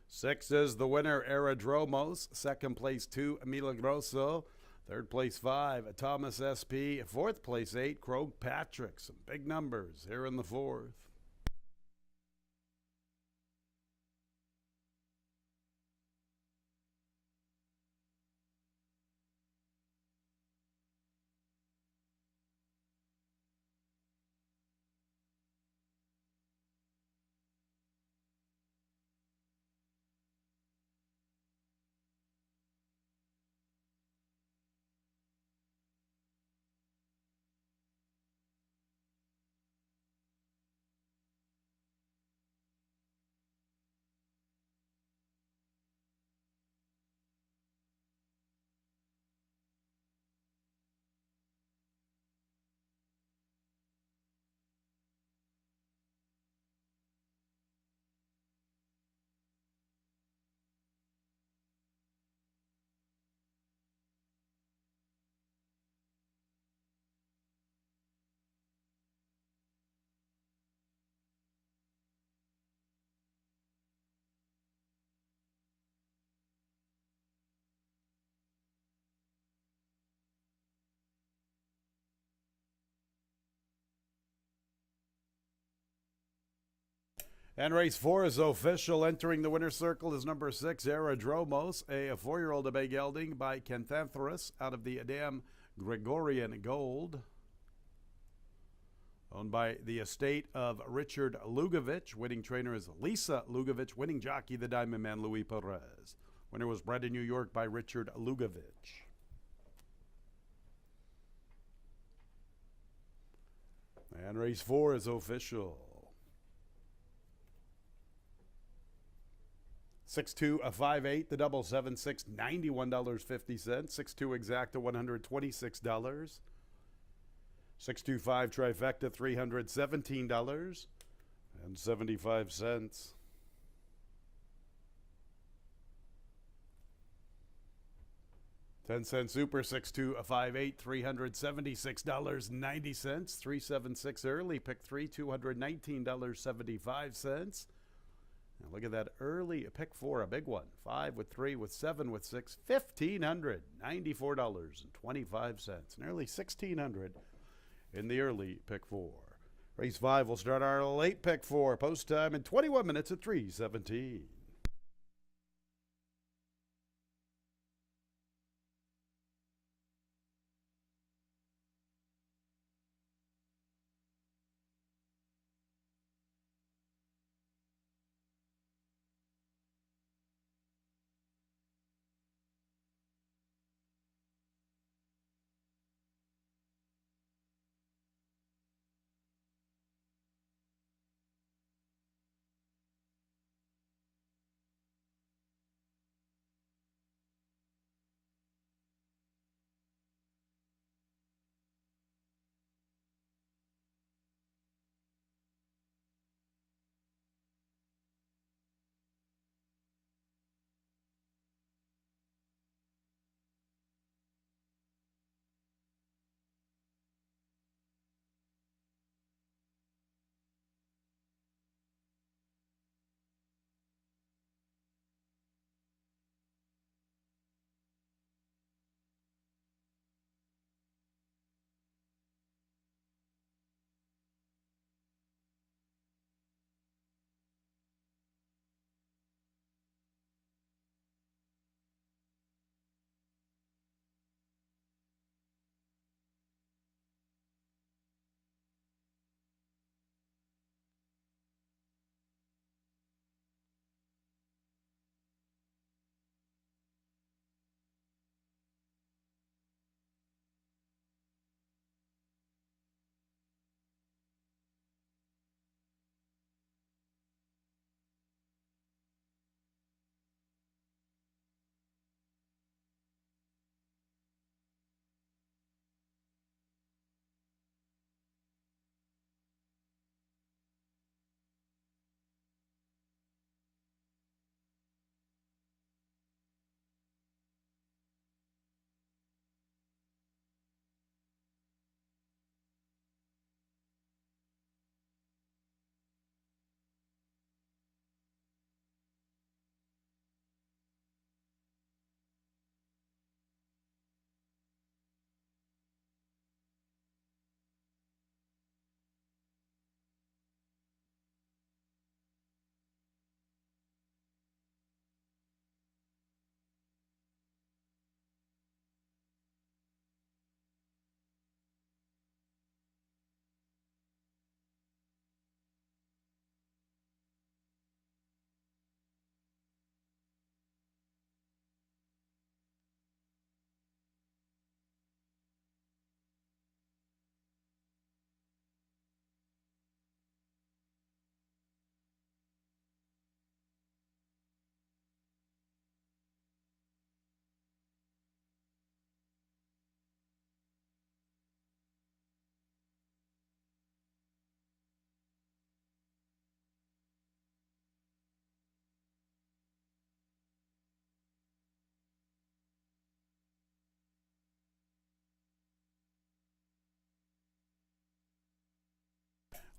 6 is the winner, Aerodromos. Second place, 2, Milagroso. Third place, 5, Thomas SP. Fourth place, 8, Krog Patrick. Some big numbers here in the fourth. And race 4 is official. Entering the winner's circle is number 6, Aerodromos, a 4-year-old bay gelding by Canthanthorus out of the Adam Gregorian Gold, owned by the estate of Richard Lugovich. Winning trainer is Lisa Lugovich. Winning jockey, the Diamond Man, Louis Perez. Winner was bred in New York by Richard Lugovich. And race 4 is official. 6-2-5-8, the double 7-6, $91.50. 6-2 exacta, $126. 6-2-5 trifecta, $317.75. 10-cent super, 6-2-5-8, $376.90. 3-7-6 early, pick 3, $219.75. Now look at that early pick 4, a big one. 5 with 3 with 7 with 6, $1,594.25. Nearly $1,600 in the early pick 4. Race 5 will start our late pick 4. Post time in 21 minutes at 3:17.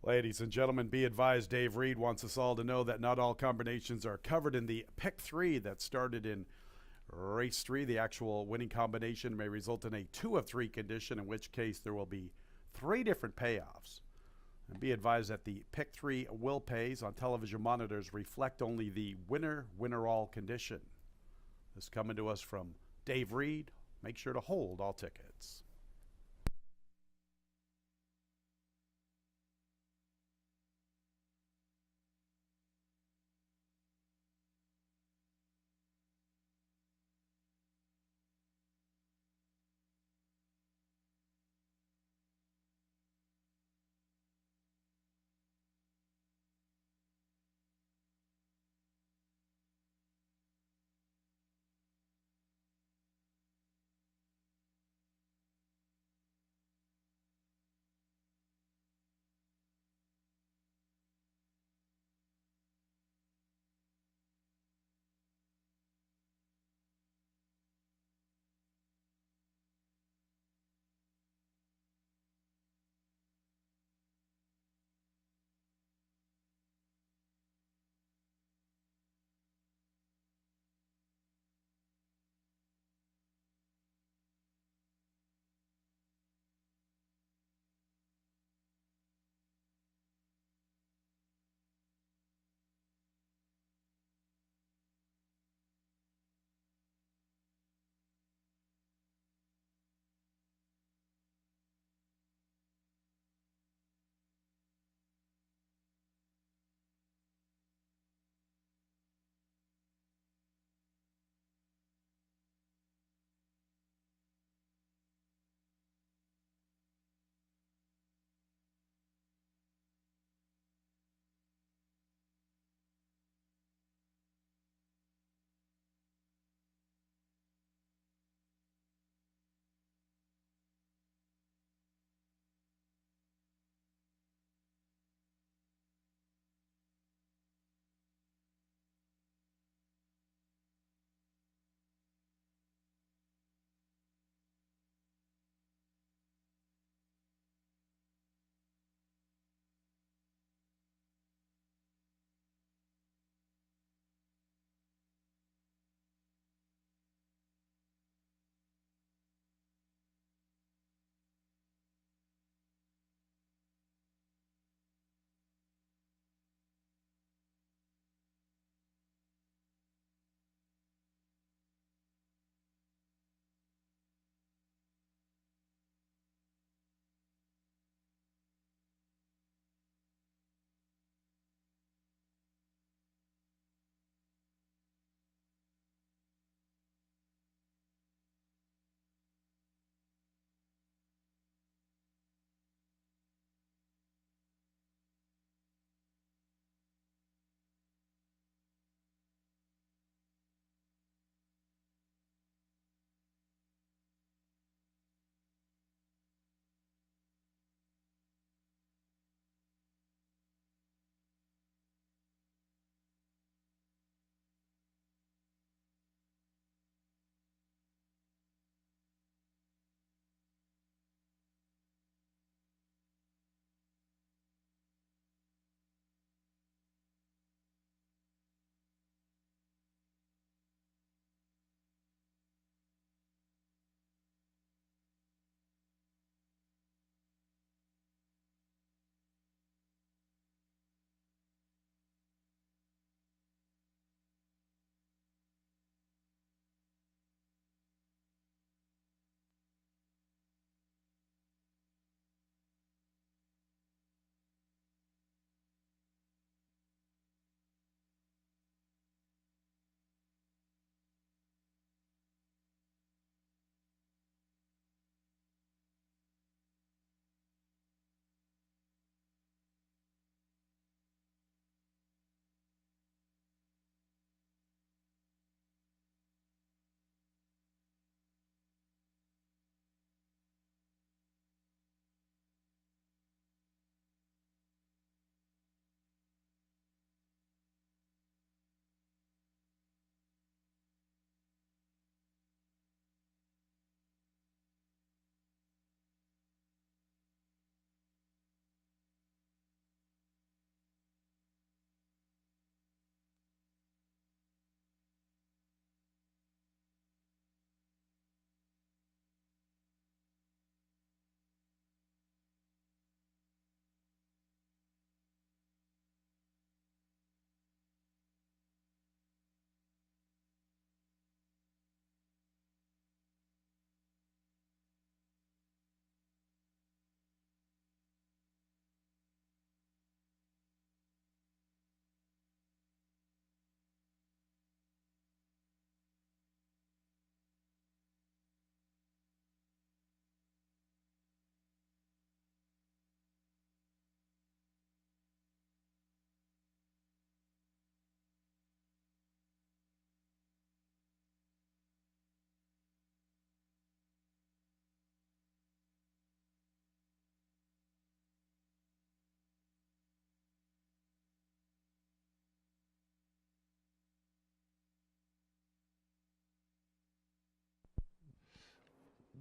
Ladies and gentlemen, be advised Dave Reed wants us all to know that not all combinations are covered in the pick three that started in race three. The actual winning combination may result in a 2 of 3 condition, in which case there will be 3 different payoffs. And be advised that the pick three will pays on television monitors reflect only the winner all condition. This coming to us from Dave Reed. Make sure to hold all tickets.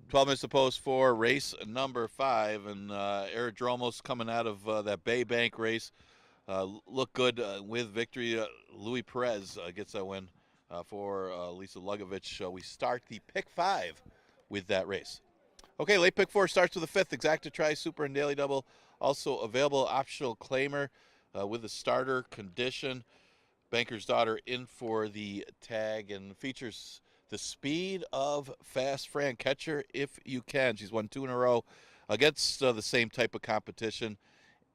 12 minutes to post for race number 5, and Aerodromos coming out of that Bay Bank race. Look good with victory. Louis Perez gets that win for Lisa Lugovic. We start the pick 5 with that race. Okay, late pick 4 starts with the 5th. Exacta Tri Super and Daily Double. Also available optional claimer with the starter condition. Banker's Daughter in for the tag and features the speed of Fast Fran. Catcher if you can. She's won 2 in a row against the same type of competition.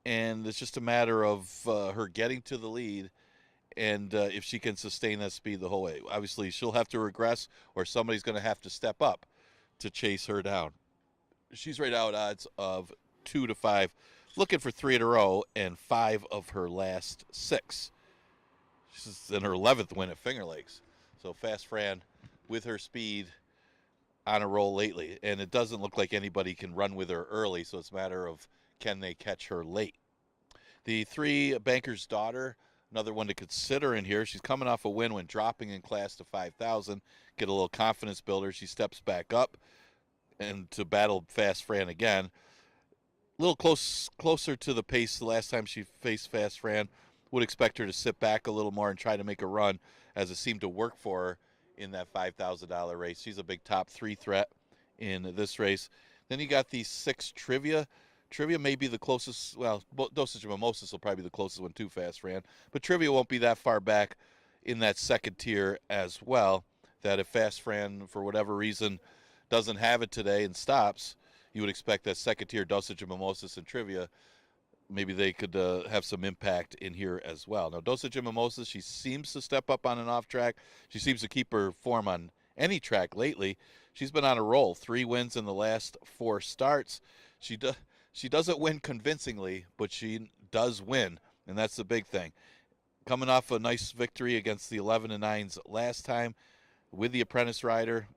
And it's just a matter of her getting to the lead and if she can sustain that speed the whole way. Obviously, she'll have to regress or somebody's going to have to step up to chase her down. She's right out odds of 2 to 5, looking for 3 in a row and 5 of her last 6. She's in her 11th win at Finger Lakes. So Fast Fran with her speed on a roll lately. And it doesn't look like anybody can run with her early, so it's a matter of can they catch her late. The 3 Banker's Daughter, another one to consider in here. She's coming off a win when dropping in class to 5,000. Get a little confidence builder. She steps back up and to battle Fast Fran again. A little closer to the pace the last time she faced Fast Fran. Would expect her to sit back a little more and try to make a run, as it seemed to work for her in that $5,000 race. She's a big top 3 threat in this race. Then you got the 6 Trivia. Trivia may be the closest. Well, Dosage of Mimosas will probably be the closest one to Fast Fran, but Trivia won't be that far back in that second tier as well. That if Fast Fran, for whatever reason, doesn't have it today and stops, you would expect that second tier Dosage of Mimosas and Trivia, maybe they could have some impact in here as well. Now, Dosage of Mimosas, she seems to step up on and off track. She seems to keep her form on any track lately. She's been on a roll, 3 wins in the last 4 starts. She doesn't win convincingly, but she does win, and that's the big thing. Coming off a nice victory against the 11-9s last time with the Apprentice Rider.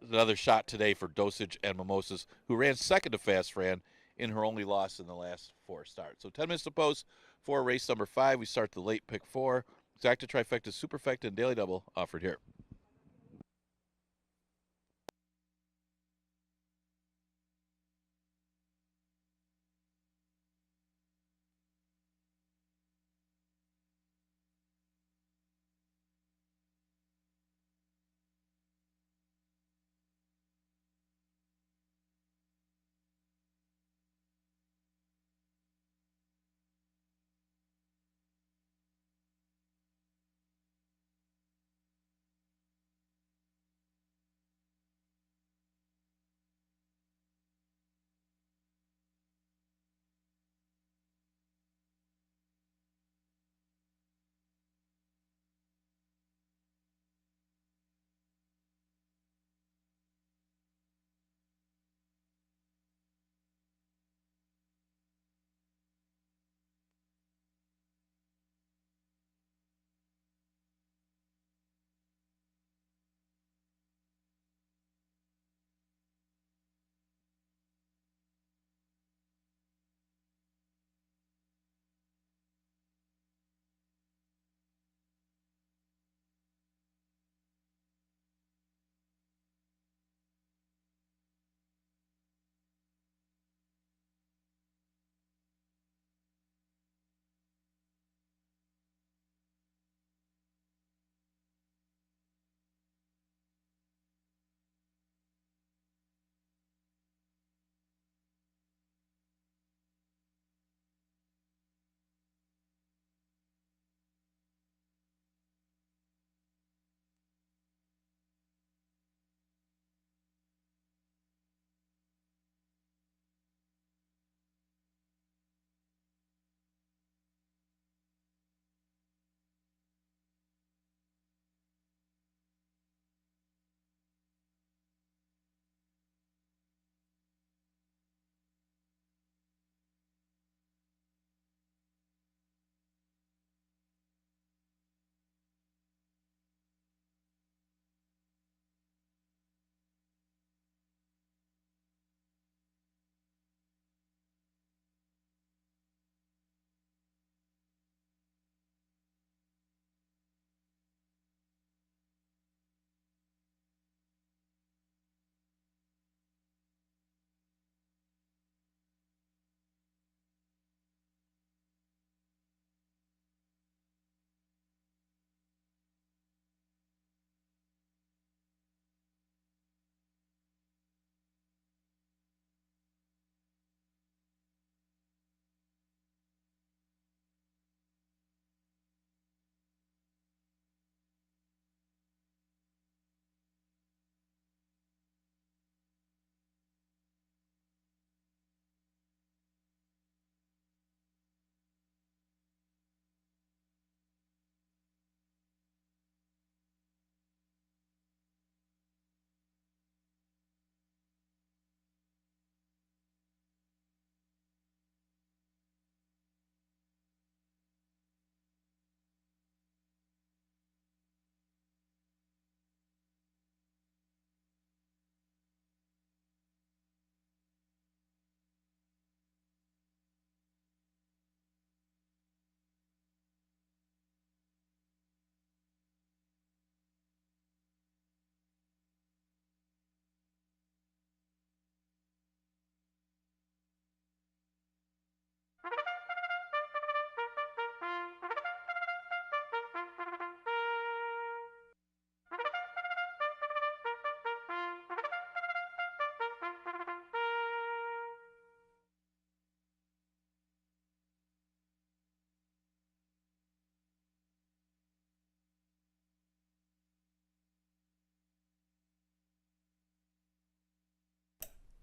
Another shot today for Dosage and Mimosas, who ran second to Fast Fran in her only loss in the last 4 starts. So 10 minutes to post for race number 5. We start the late pick 4. Exacta Trifecta, Superfecta, and Daily Double offered here.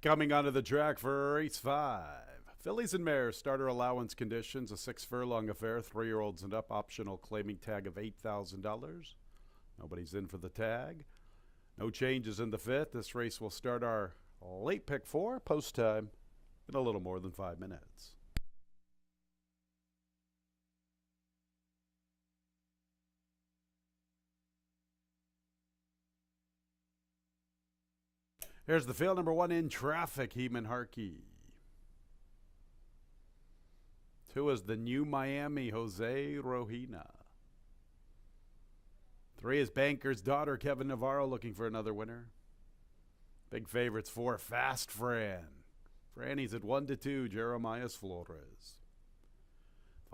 Coming onto the track for race 5. Fillies and Mares, starter allowance conditions, a 6 furlong affair, 3-year-olds and up, optional claiming tag of $8,000. Nobody's in for the tag. No changes in the 5th. This race will start our late pick 4, post time, in a little more than 5 minutes. Here's the field, number 1 in traffic, Heeman Harkey. 2 is the New Miami, Jose Rojina. 3 is Banker's Daughter, Kevin Navarro, looking for another winner. Big favorites 4, Fast Fran. Franny's at 1-2, Jeremiah Flores.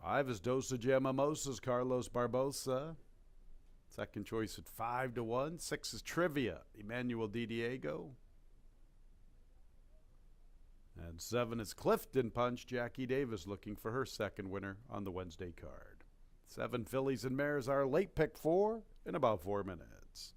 5 is Dosage Mimosas, Carlos Barbosa. Second choice at 5-1. 6 is Trivia, Emmanuel Di Diego. And 7 is Clifton Punch, Jackie Davis, looking for her second winner on the Wednesday card. 7 Fillies and Mares, our late pick 4 in about 4 minutes.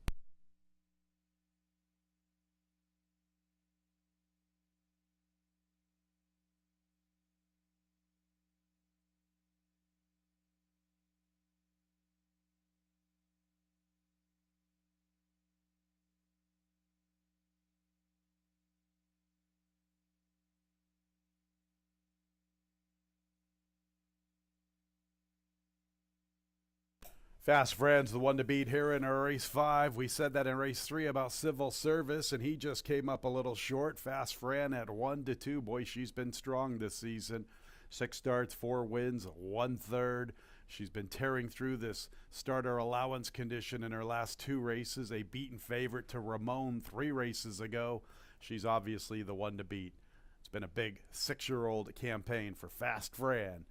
Fast Fran's the one to beat here in our race 5. We said that in race 3 about civil service, and he just came up a little short. Fast Fran at 1-2. Boy, she's been strong this season. 6 starts, 4 wins, 1/3. She's been tearing through this starter allowance condition in her last 2 races. A beaten favorite to Ramon 3 races ago. She's obviously the one to beat. It's been a big 6-year-old campaign for Fast Fran,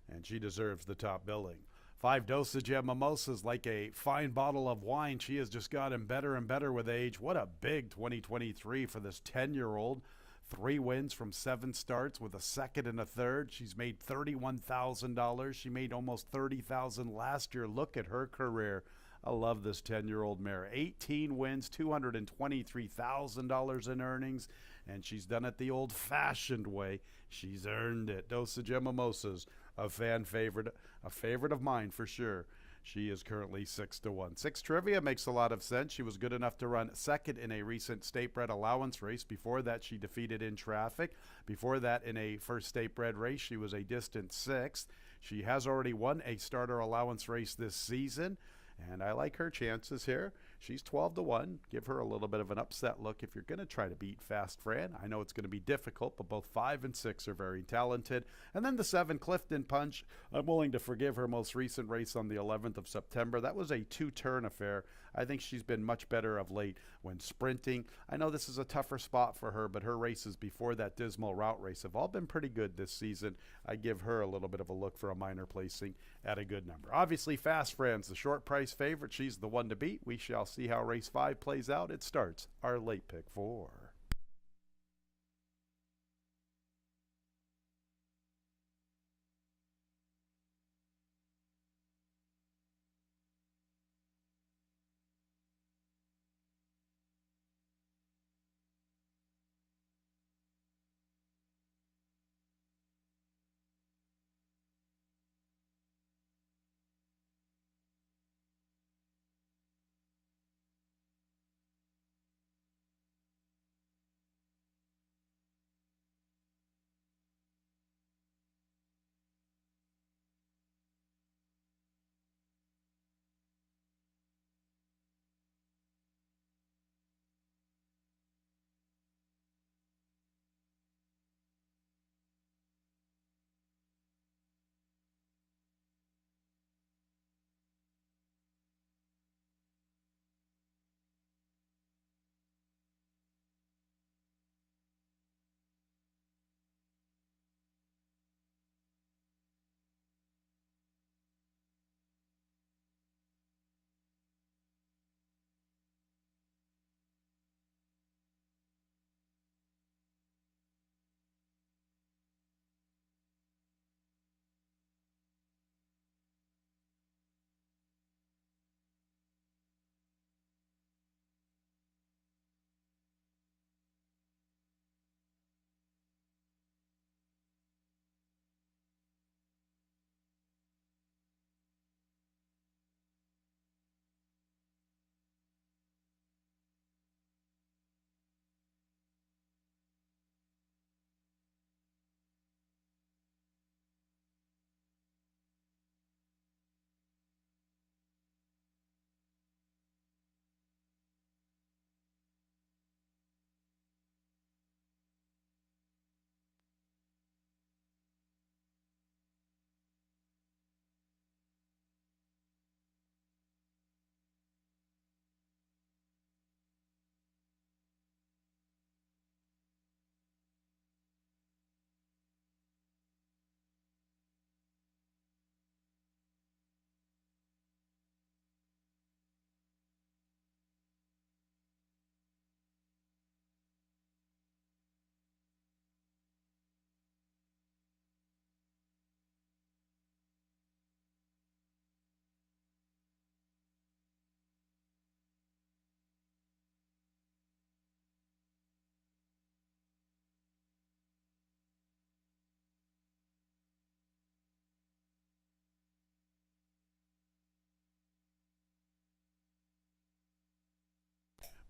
and she deserves the top billing. 5 Dosage Mimosas, like a fine bottle of wine. She has just gotten better and better with age. What a big 2023 for this 10-year-old. 3 wins from 7 starts with a second and a third. She's made $31,000. She made almost $30,000 last year. Look at her career. I love this 10-year-old mare. 18 wins, $223,000 in earnings, and she's done it the old-fashioned way. She's earned it. Dosage Mimosas, a fan favorite, a favorite of mine for sure. She is currently 6-1. 6 Trivia makes a lot of sense. She was good enough to run second in a recent state bred allowance race. Before that, she defeated In Traffic. Before that, in a first state bred race, she was a distant 6th. She has already won a starter allowance race this season, and I like her chances here. She's 12-1. Give her a little bit of an upset look if you're going to try to beat Fast Fran. I know it's going to be difficult, but both 5 and 6 are very talented. And then the 7 Clifton Punch. I'm willing to forgive her most recent race on the 11th of September. That was a 2-turn affair. I think she's been much better of late when sprinting. I know this is a tougher spot for her, but her races before that dismal route race have all been pretty good this season. I give her a little bit of a look for a minor placing at a good number. Obviously, Fast Fran's the short price favorite. She's the one to beat. We shall see how race 5 plays out. It starts our late pick 4.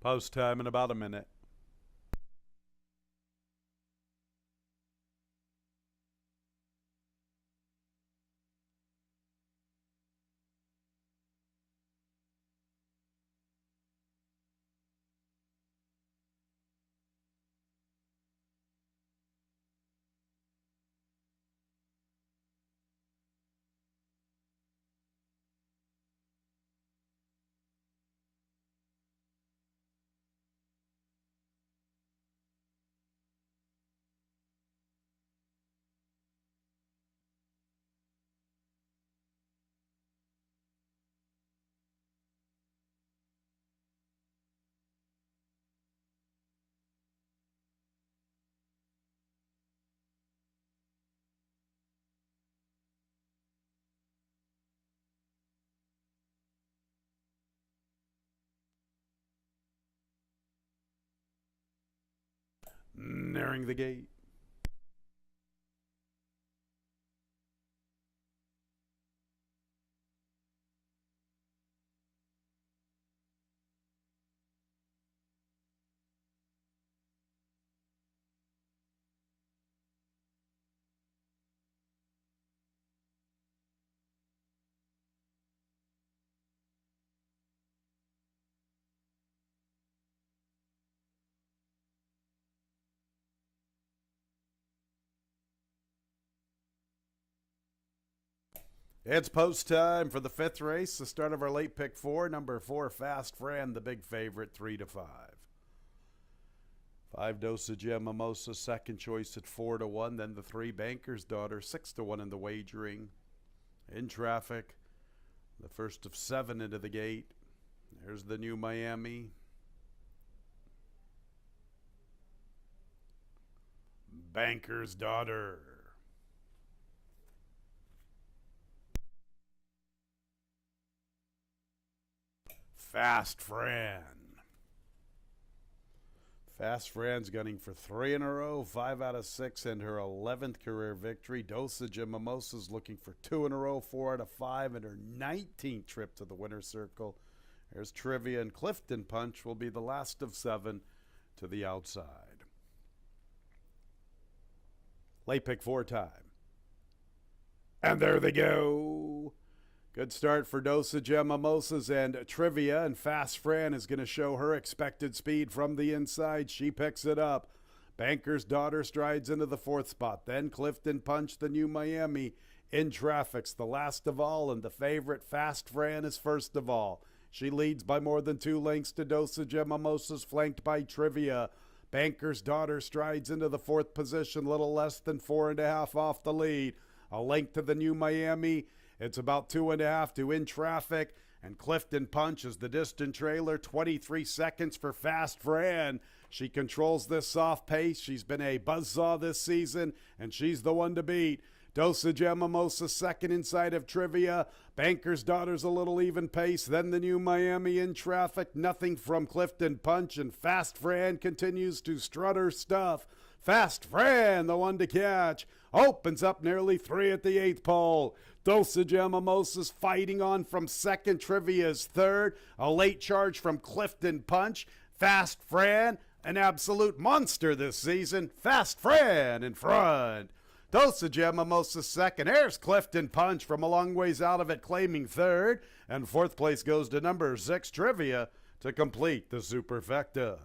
Post time in about a minute. Nearing the gate. It's post time for the fifth race, the start of our late pick four. Number 4, Fast Fran, the big favorite, 3-5. 5, Dosage Mimosa, second choice at 4-1. Then the 3, Banker's Daughter, 6-1 in the wagering. In traffic, the first of 7 into the gate. There's the New Miami. Banker's Daughter. Fast Fran. Fast Fran's gunning for 3 in a row, 5 out of 6, and her 11th career victory. Dosage and Mimosa's looking for 2 in a row, 4 out of 5, and her 19th trip to the winner's circle. There's Trivia, and Clifton Punch will be the last of 7 to the outside. Late pick 4 time. And there they go. Good start for Dosage Mimosas and Trivia, and Fast Fran is going to show her expected speed from the inside. She picks it up. Banker's Daughter strides into the 4th spot. Then Clifton Punch, the New Miami. In traffic's the last of all, and the favorite Fast Fran is first of all. She leads by more than 2 lengths to Dosage Mimosas, flanked by Trivia. Banker's Daughter strides into the 4th position, little less than 4.5 off the lead. A length to the New Miami. It's about 2.5 to In Traffic, and Clifton Punch is the distant trailer. 23 seconds for Fast Fran. She controls this soft pace. She's been a buzzsaw this season, and she's the one to beat. Dosage Mimosa second inside of Trivia. Banker's Daughter's a little even pace. Then the New Miami In Traffic. Nothing from Clifton Punch, and Fast Fran continues to strut her stuff. Fast Fran, the one to catch, opens up nearly 3 at the 8th pole. Dosage Mimosa's fighting on from second. Trivia's third. A late charge from Clifton Punch. Fast Fran, an absolute monster this season. Fast Fran in front. Dosage Mimosa's second. Here's Clifton Punch from a long ways out of it, claiming third. And 4th place goes to number 6, Trivia, to complete the superfecta.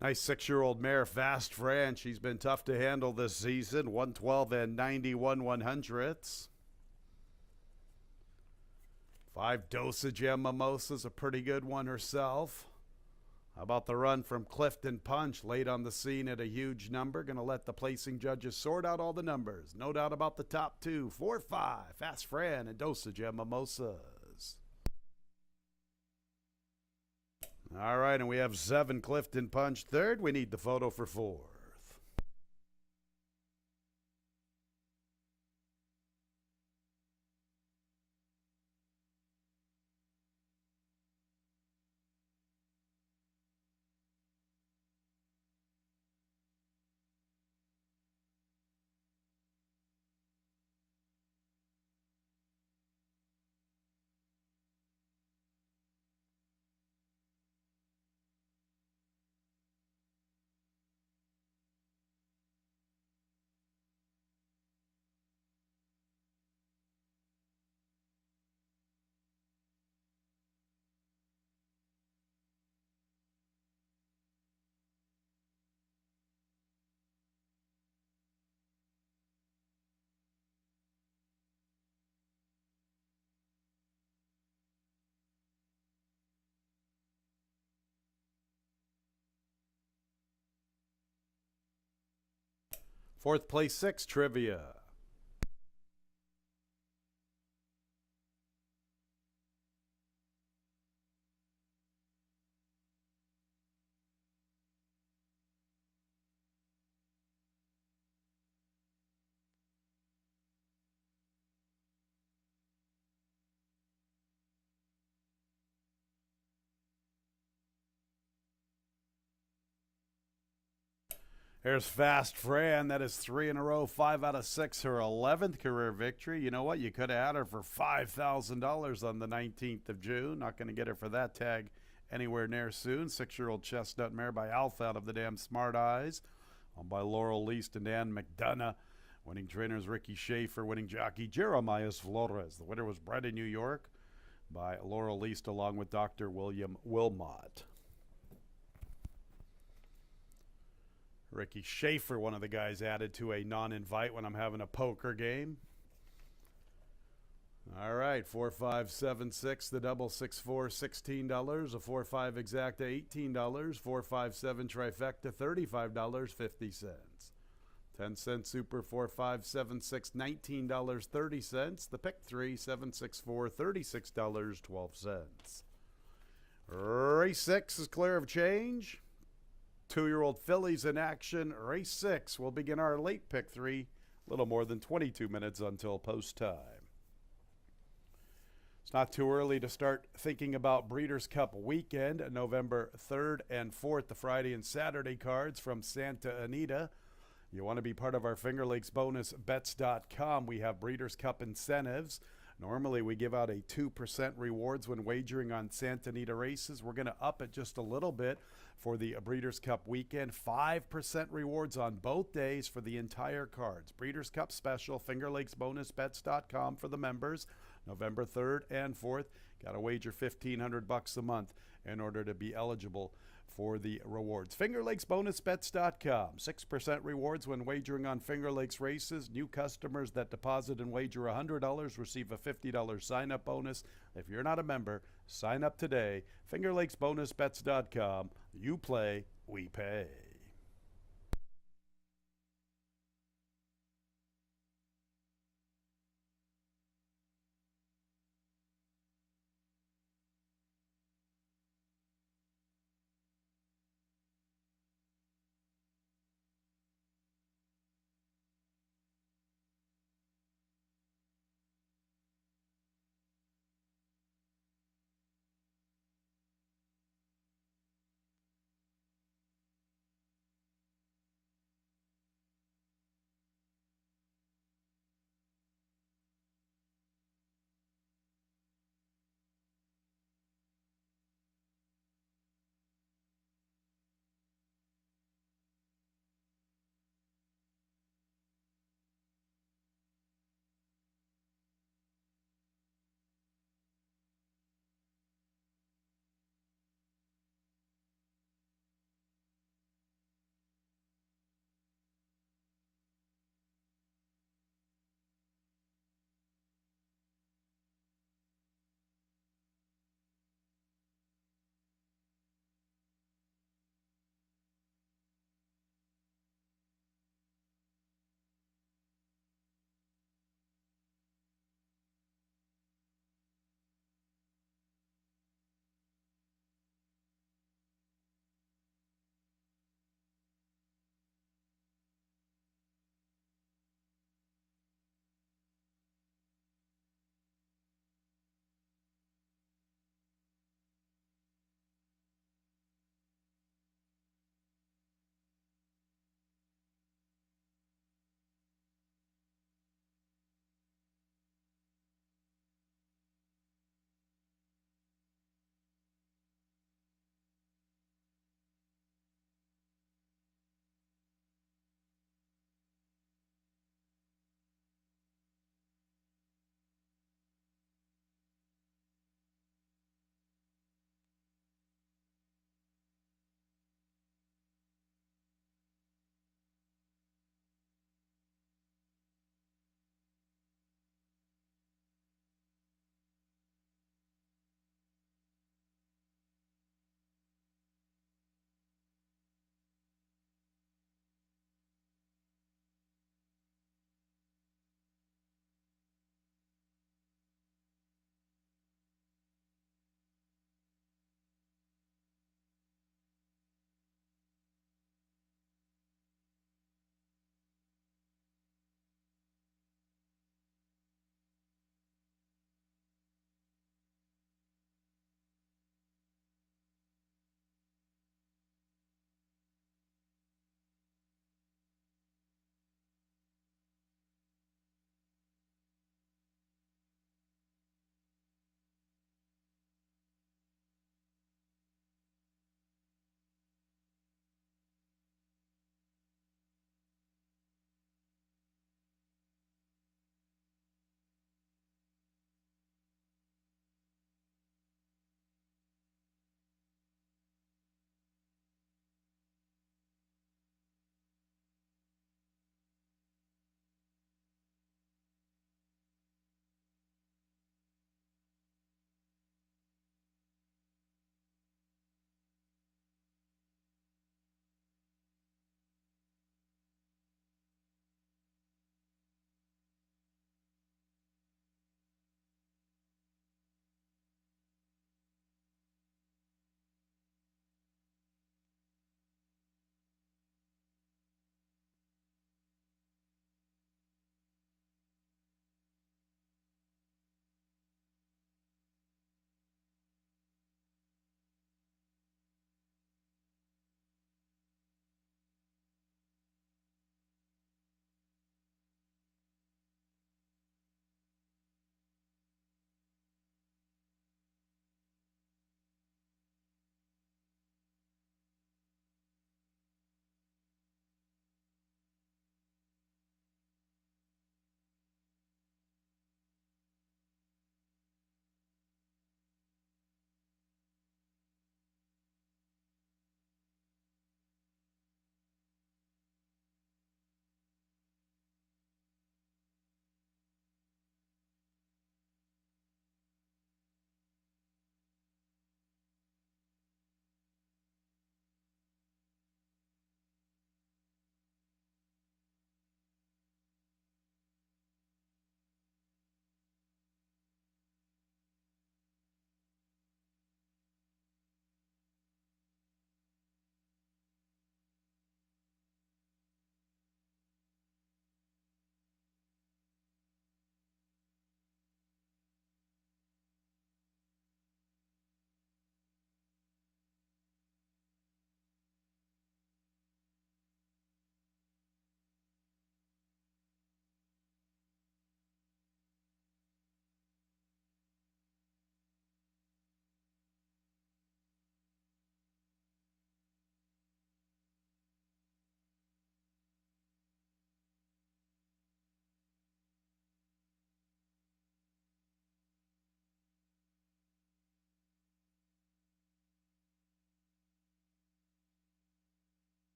Nice 6-year-old mare, Fast Fran. She's been tough to handle this season. 112 and 91 100ths. 5, Dosage Mimosa's a pretty good one herself. How about the run from Clifton Punch, late on the scene at a huge number? Going to let the placing judges sort out all the numbers. No doubt about the top 2. 4, 5, Fast Fran and Dosage Mimosas. All right, and we have 7, Clifton Punch third. We need the photo for 4th. Fourth place 6 trivia. Here's Fast Fran. That is 3 in a row, 5 out of 6. Her 11th career victory. You know what? You could have had her for $5,000 on the 19th of June. Not going to get her for that tag anywhere near soon. 6-year-old chestnut mare by Alpha out of the damn Smart Eyes. Owned by Laurel Least and Ann McDonough. Winning trainers Ricky Schaefer. Winning jockey Jeremiah Flores. The winner was bred in New York by Laurel Least along with Dr. William Wilmot. Ricky Schaefer, one of the guys added to a non-invite when I'm having a poker game. All right, 4, 5, 7, 6, the double 6, 4, $16. A 4, 5 exacta, $18. 4, 5, 7 trifecta, $35.50. 10-cent super 4, 5, 7, 6, $19.30. The pick 3, 7, 6, 4, $36.12. Race 6 is clear of change. 2-year-old fillies in action. Race 6 will begin our late pick 3. A little more than 22 minutes until post time. It's not too early to start thinking about Breeders' Cup weekend, November 3rd and 4th, the Friday and Saturday cards from Santa Anita. You want to be part of our Finger Lakes bonus bets.com. We have Breeders' Cup incentives. Normally, we give out a 2% rewards when wagering on Santa Anita races. We're going to up it just a little bit for the Breeders' Cup weekend. 5% rewards on both days for the entire cards. Breeders' Cup special, FingerLakesBonusBets.com for the members, November 3rd and 4th. Got to wager $1,500 a month in order to be eligible for the rewards. FingerLakesBonusBets.com. 6% rewards when wagering on Finger Lakes races. New customers that deposit and wager $100 receive a $50 sign-up bonus. If you're not a member, sign up today. FingerLakesBonusBets.com. You play, we pay.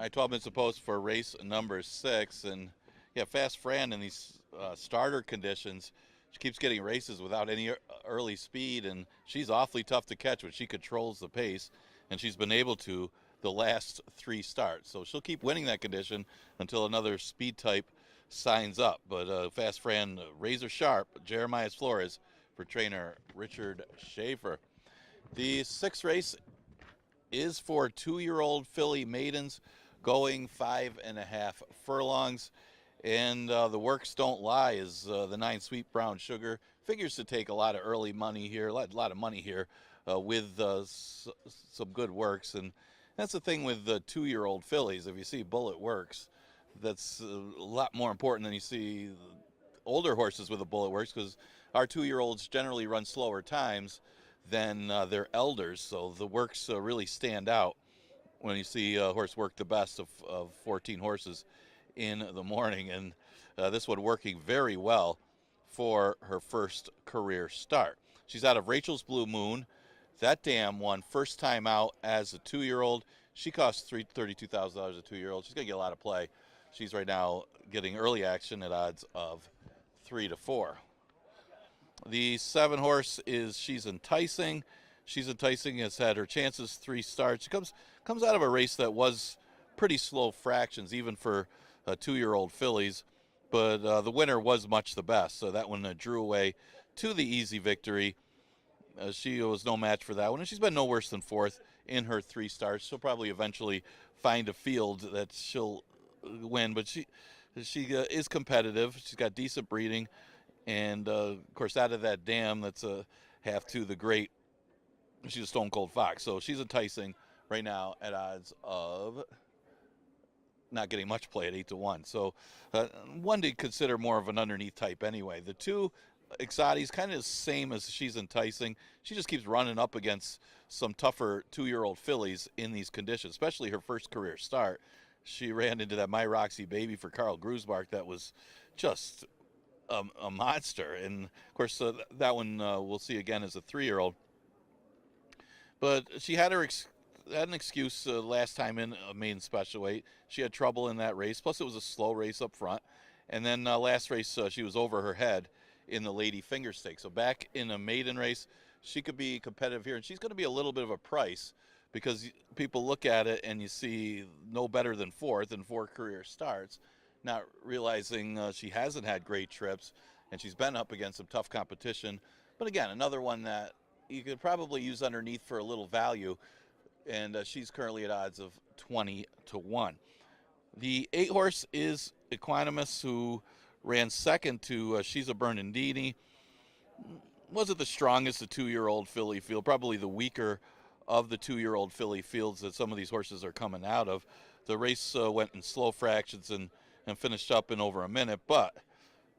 All right, 12 minutes of post for race number 6. And yeah, Fast Fran in these starter conditions, she keeps getting races without any early speed, and she's awfully tough to catch, but she controls the pace, and she's been able to the last 3 starts. So she'll keep winning that condition until another speed type signs up. But Fast Fran, razor sharp, Jeremiah Flores for trainer Richard Schaefer. The 6th race is for 2-year-old filly maidens going 5.5 furlongs. And the works don't lie is the 9 Sweet Brown Sugar. Figures to take a lot of early money here, a lot of money here with some good works. And that's the thing with the 2-year-old fillies. If you see Bullet Works, that's a lot more important than you see older horses with a Bullet Works, because our 2-year-olds generally run slower times than their elders. So the works really stand out when you see a horse work the best of 14 horses in the morning. And this one working very well for her first career start. She's out of Rachel's Blue Moon. That dam won first time out as a 2-year-old. She costs $32,000 a 2-year-old. She's going to get a lot of play. She's right now getting early action at odds of 3 to 4. The 7 horse is She's Enticing. She's Enticing has had her chances 3 starts. She comes out of a race that was pretty slow fractions, even for 2-year-old fillies. But the winner was much the best, so that one drew away to the easy victory. She was no match for that one, and she's been no worse than 4th in her 3 starts. She'll probably eventually find a field that she'll win, but she is competitive. She's got decent breeding, and of course, out of that dam, that's a half to the great. She's a Stone Cold Fox, so She's Enticing right now at odds of not getting much play at 8 to 1. So one to consider more of an underneath type anyway. The 2 Exoti's kind of the same as She's Enticing. She just keeps running up against some tougher 2-year-old fillies in these conditions, especially her first career start. She ran into that My Roxy Baby for Carl Grusbark that was just a monster. And of course, that one we'll see again as a 3-year-old. But she had an excuse last time in a maiden special weight. She had trouble in that race. Plus, it was a slow race up front. And then last race, she was over her head in the Lady Finger Stakes. So back in a maiden race, she could be competitive here. And she's going to be a little bit of a price because people look at it and you see no better than 4th in 4 career starts, not realizing she hasn't had great trips and she's been up against some tough competition. But again, another one that you could probably use underneath for a little value. And she's currently at odds of 20 to 1. The 8 horse is Equanimus, who ran second to She's a Bernardini. Wasn't the strongest the 2-year-old filly field, probably the weaker of the 2-year-old filly fields that some of these horses are coming out of. The race went in slow fractions and finished up in over a minute, but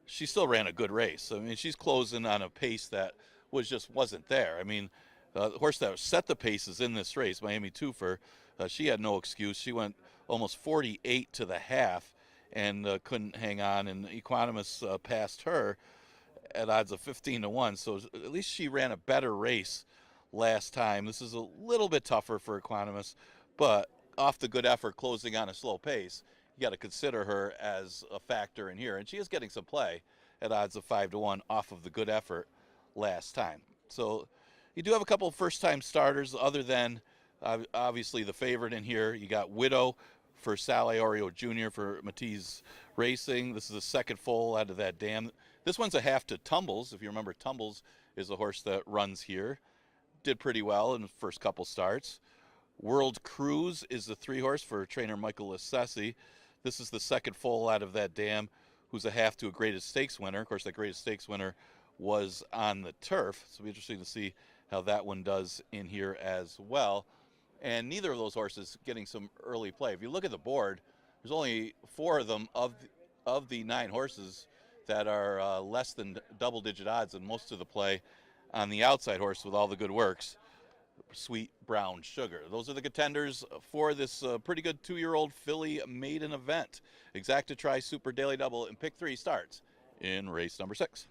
she still ran a good race. I mean, she's closing on a pace that wasn't there. I mean, the horse that set the paces in this race, Miami Twofer, she had no excuse. She went almost 48 to the half and couldn't hang on, and Equanimus passed her at odds of 15 to 1. So at least she ran a better race last time. This is a little bit tougher for Equanimus, but off the good effort closing on a slow pace, you got to consider her as a factor in here. And she is getting some play at odds of 5 to 1 off of the good effort last time. So you do have a couple of first-time starters other than obviously the favorite in here. You got Widow for Sal Iorio Jr. for Matisse Racing. This is the second foal out of that dam. This one's a half to Tumbles. If you remember, Tumbles is a horse that runs here. Did pretty well in the first couple starts. World Cruise is the 3 horse for trainer Michael Assessi. This is the second foal out of that dam, who's a half to a Greatest Stakes winner. Of course, that Greatest Stakes winner was on the turf, so it'll be interesting to see how that one does in here as well. And neither of those horses getting some early play. If you look at the board, there's only 4 of them of the 9 horses that are less than double-digit odds, and most of the play on the outside horse with all the good works, Sweet Brown Sugar. Those are the contenders for this pretty good 2-year-old filly maiden event. Exacta Tri Super Daily Double and Pick 3 starts in race number 6.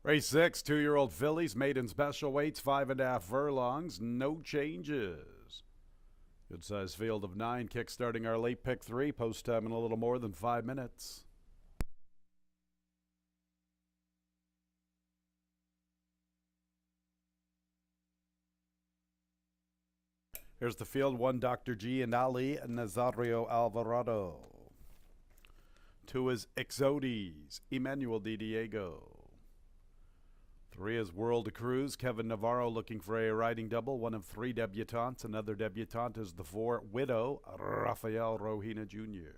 Race 6, 2-year-old fillies, maiden special weights, 5.5 furlongs, no changes. Good sized field of 9, kick-starting our late pick 3, post time in a little more than 5 minutes. Here's the field. 1, Dr. G and Ali Nazario Alvarado. 2 is Exodes, Emmanuel Di Diego. 3 is World Cruise, Kevin Navarro looking for a riding double, one of 3 debutantes. Another debutante is the 4, Widow, Rafael Rojina Jr.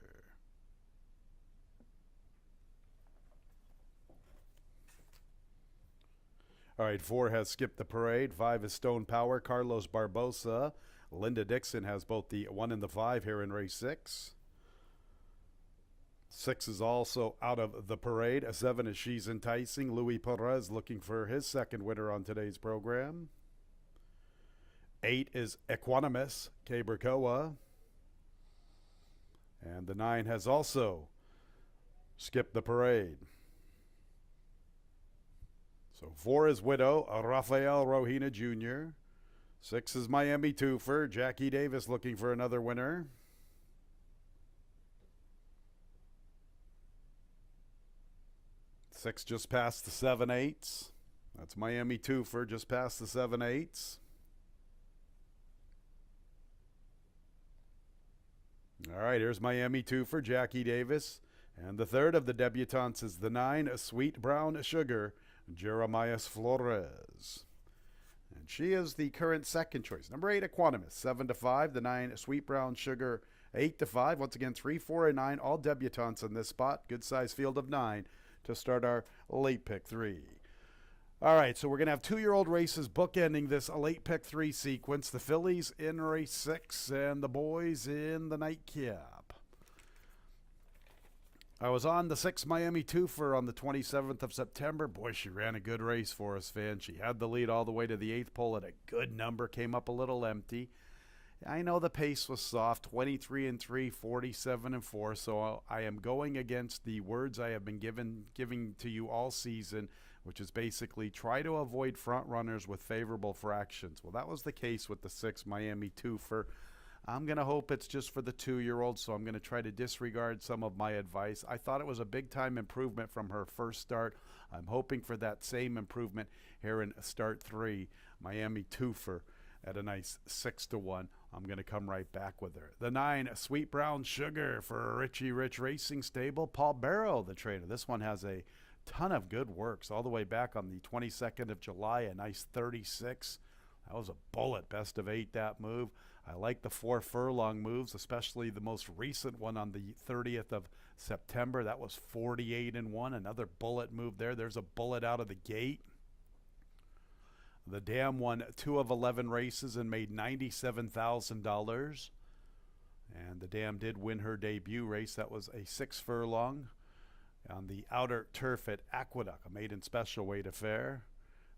All right, 4 has Skipped the Parade. 5 is Stone Power, Carlos Barbosa. Linda Dixon has both the 1 and the 5 here in race 6. 6 is also out of the parade. 7 is She's Enticing. Louis Perez looking for his second winner on today's program. 8 is Equanimous, Cabercoa. And the 9 has also Skipped the Parade. So 4 is Widow, Rafael Rojina Jr. 6 is Miami Twofer, Jackie Davis looking for another winner. 6 just past the 7/8. That's Miami Twofer just past the 7/8. All right, here's Miami Twofer, Jackie Davis. And the 3rd of the debutantes is the 9, Sweet Brown Sugar, Jeremias Flores. And she is the current second choice. Number 8, Equanimous, 7-5. The 9, Sweet Brown Sugar, 8-5. Once again, 3, 4, and 9, all debutantes in this spot. Good size field of 9 to start our late pick 3. All right, so we're going to have 2-year-old races bookending this late pick 3 sequence. The fillies in race 6 and the boys in the nightcap. I was on the 6 Miami Twofer on the 27th of September. Boy, she ran a good race for us, fans. She had the lead all the way to the 8th pole at a good number, came up a little empty. I know the pace was soft, 23-3, 47-4, so I am going against the words I have been giving to you all season, which is basically try to avoid front runners with favorable fractions. Well, that was the case with the 6 Miami Twofer. I'm going to hope it's just for the 2-year-old, so I'm going to try to disregard some of my advice. I thought it was a big-time improvement from her first start. I'm hoping for that same improvement here in start 3, Miami Twofer, at a nice 6-1. I'm going to come right back with her. The 9, Sweet Brown Sugar for Richie Rich Racing Stable. Paul Barrow, the trainer. This one has a ton of good works all the way back on the 22nd of July, a nice 36. That was a bullet, best of 8, that move. I like the 4 furlong moves, especially the most recent one on the 30th of September. That was 48-1, another bullet move there. There's a bullet out of the gate. The Dam won 2 of 11 races and made $97,000. And the Dam did win her debut race. That was a 6 furlong on the outer turf at Aqueduct, a maiden special weight affair.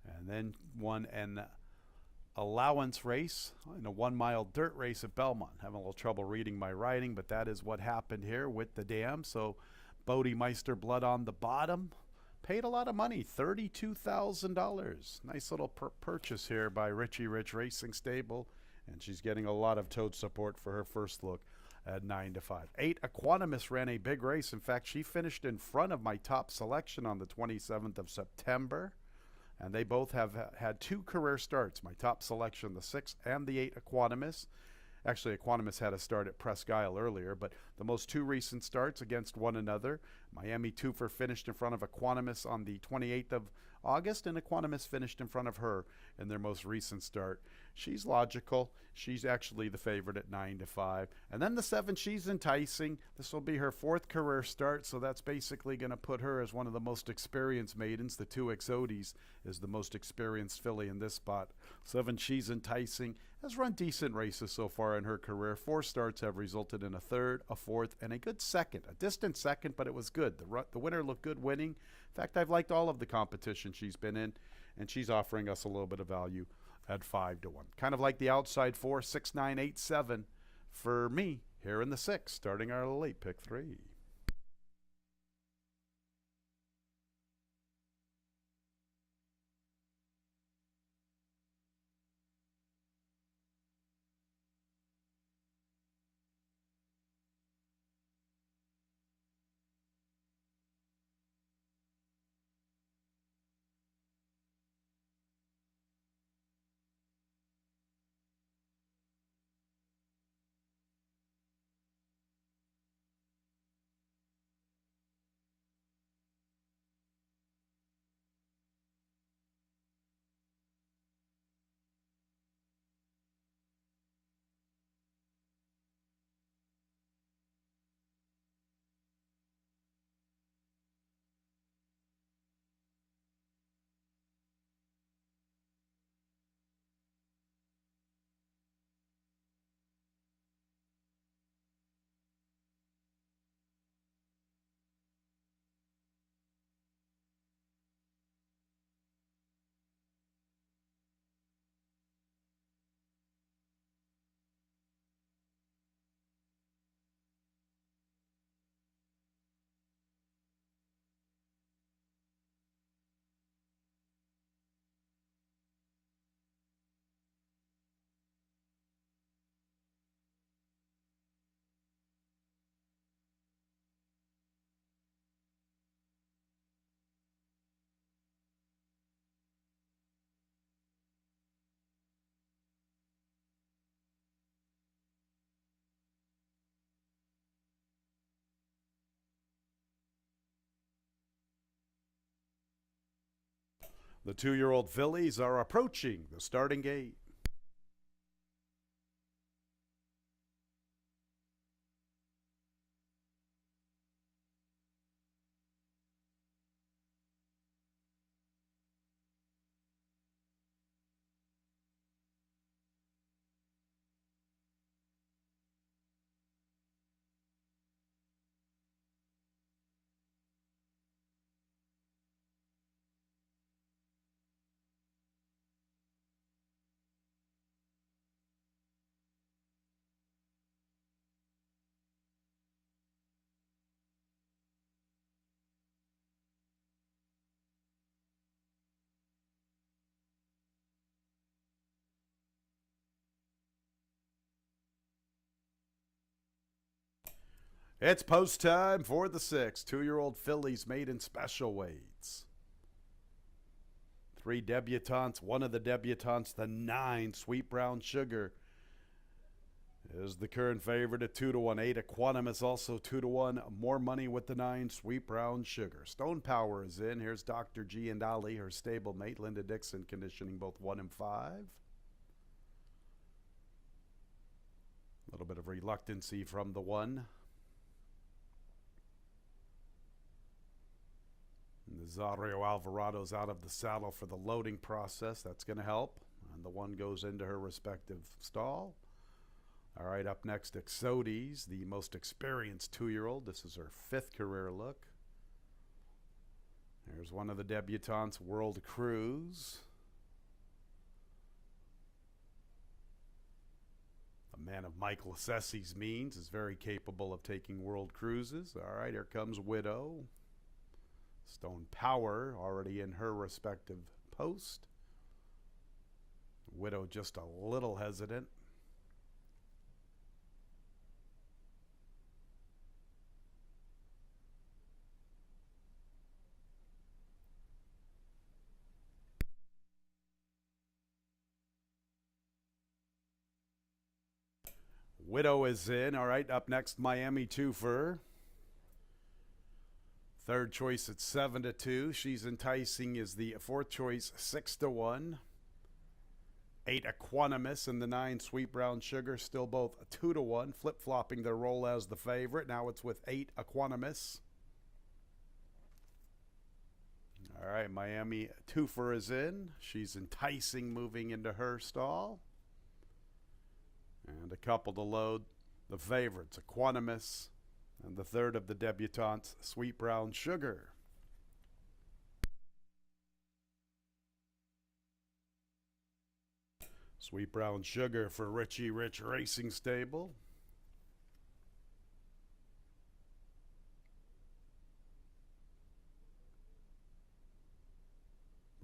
And then won an allowance race in a 1-mile dirt race at Belmont. Having a little trouble reading my writing, but that is what happened here with the Dam. So Bodie Meister blood on the bottom. Paid a lot of money, $32,000. Nice little purchase here by Richie Rich Racing Stable. And she's getting a lot of toad support for her first look at 9-5. 8, Equanimous ran a big race. In fact, she finished in front of my top selection on the 27th of September. And they both have had 2 career starts. My top selection, the 6 and the 8, Equanimous. Actually, Equanimous had a start at Presque Isle earlier, but the most 2 recent starts against one another. Miami Twofer finished in front of Equanimous on the 28th of August, and Equanimous finished in front of her in their most recent start. She's logical. She's actually the favorite at 9-5. And then the 7, She's Enticing. This will be her 4th career start, so that's basically going to put her as one of the most experienced maidens. The 2, Exodes, is the most experienced filly in this spot. 7, She's Enticing has run decent races so far in her career. 4 starts have resulted in a 3rd, a 4th, and a good 2nd. A distant 2nd, but it was good. The winner looked good winning. In fact, I've liked all of the competition she's been in, and she's offering us a little bit of value at 5-1. Kind of like the outside 4, 6, 9, 8, 7 for me here in the 6, starting our late pick 3. The 2-year-old fillies are approaching the starting gate. It's post time for the 6. 2-year-old fillies made in special weights. 3 debutantes. One of the debutantes, the 9, Sweet Brown Sugar, is the current favorite at 2-1. 8, Equanimous, also 2-1. More money with the 9, Sweet Brown Sugar. Stone Power is in. Here's Dr. G and Ali, her stablemate. Linda Dixon conditioning both 1 and 5. A little bit of reluctancy from the 1. Nazario Alvarado's out of the saddle for the loading process. That's going to help. And the 1 goes into her respective stall. All right, up next, Exodes, the most experienced 2-year-old. This is her 5th career look. There's one of the debutantes, World Cruise. A man of Mike Lasessie's means is very capable of taking world cruises. All right, here comes Widow. Stone Power already in her respective post. Widow just a little hesitant. Widow is in. All right, up next, Miami Twofer. 3rd choice at 7-2. She's enticing is the 4th choice, 6-1. 8, Equanimous, and the 9, Sweet Brown Sugar, still both 2-1, flip-flopping their role as the favorite. Now it's with 8, Equanimous. All right, Miami Twofer is in. She's enticing, moving into her stall. And a couple to load. The favorites, Equanimous, and the 3rd of the debutantes, Sweet Brown Sugar. Sweet Brown Sugar for Richie Rich Racing Stable.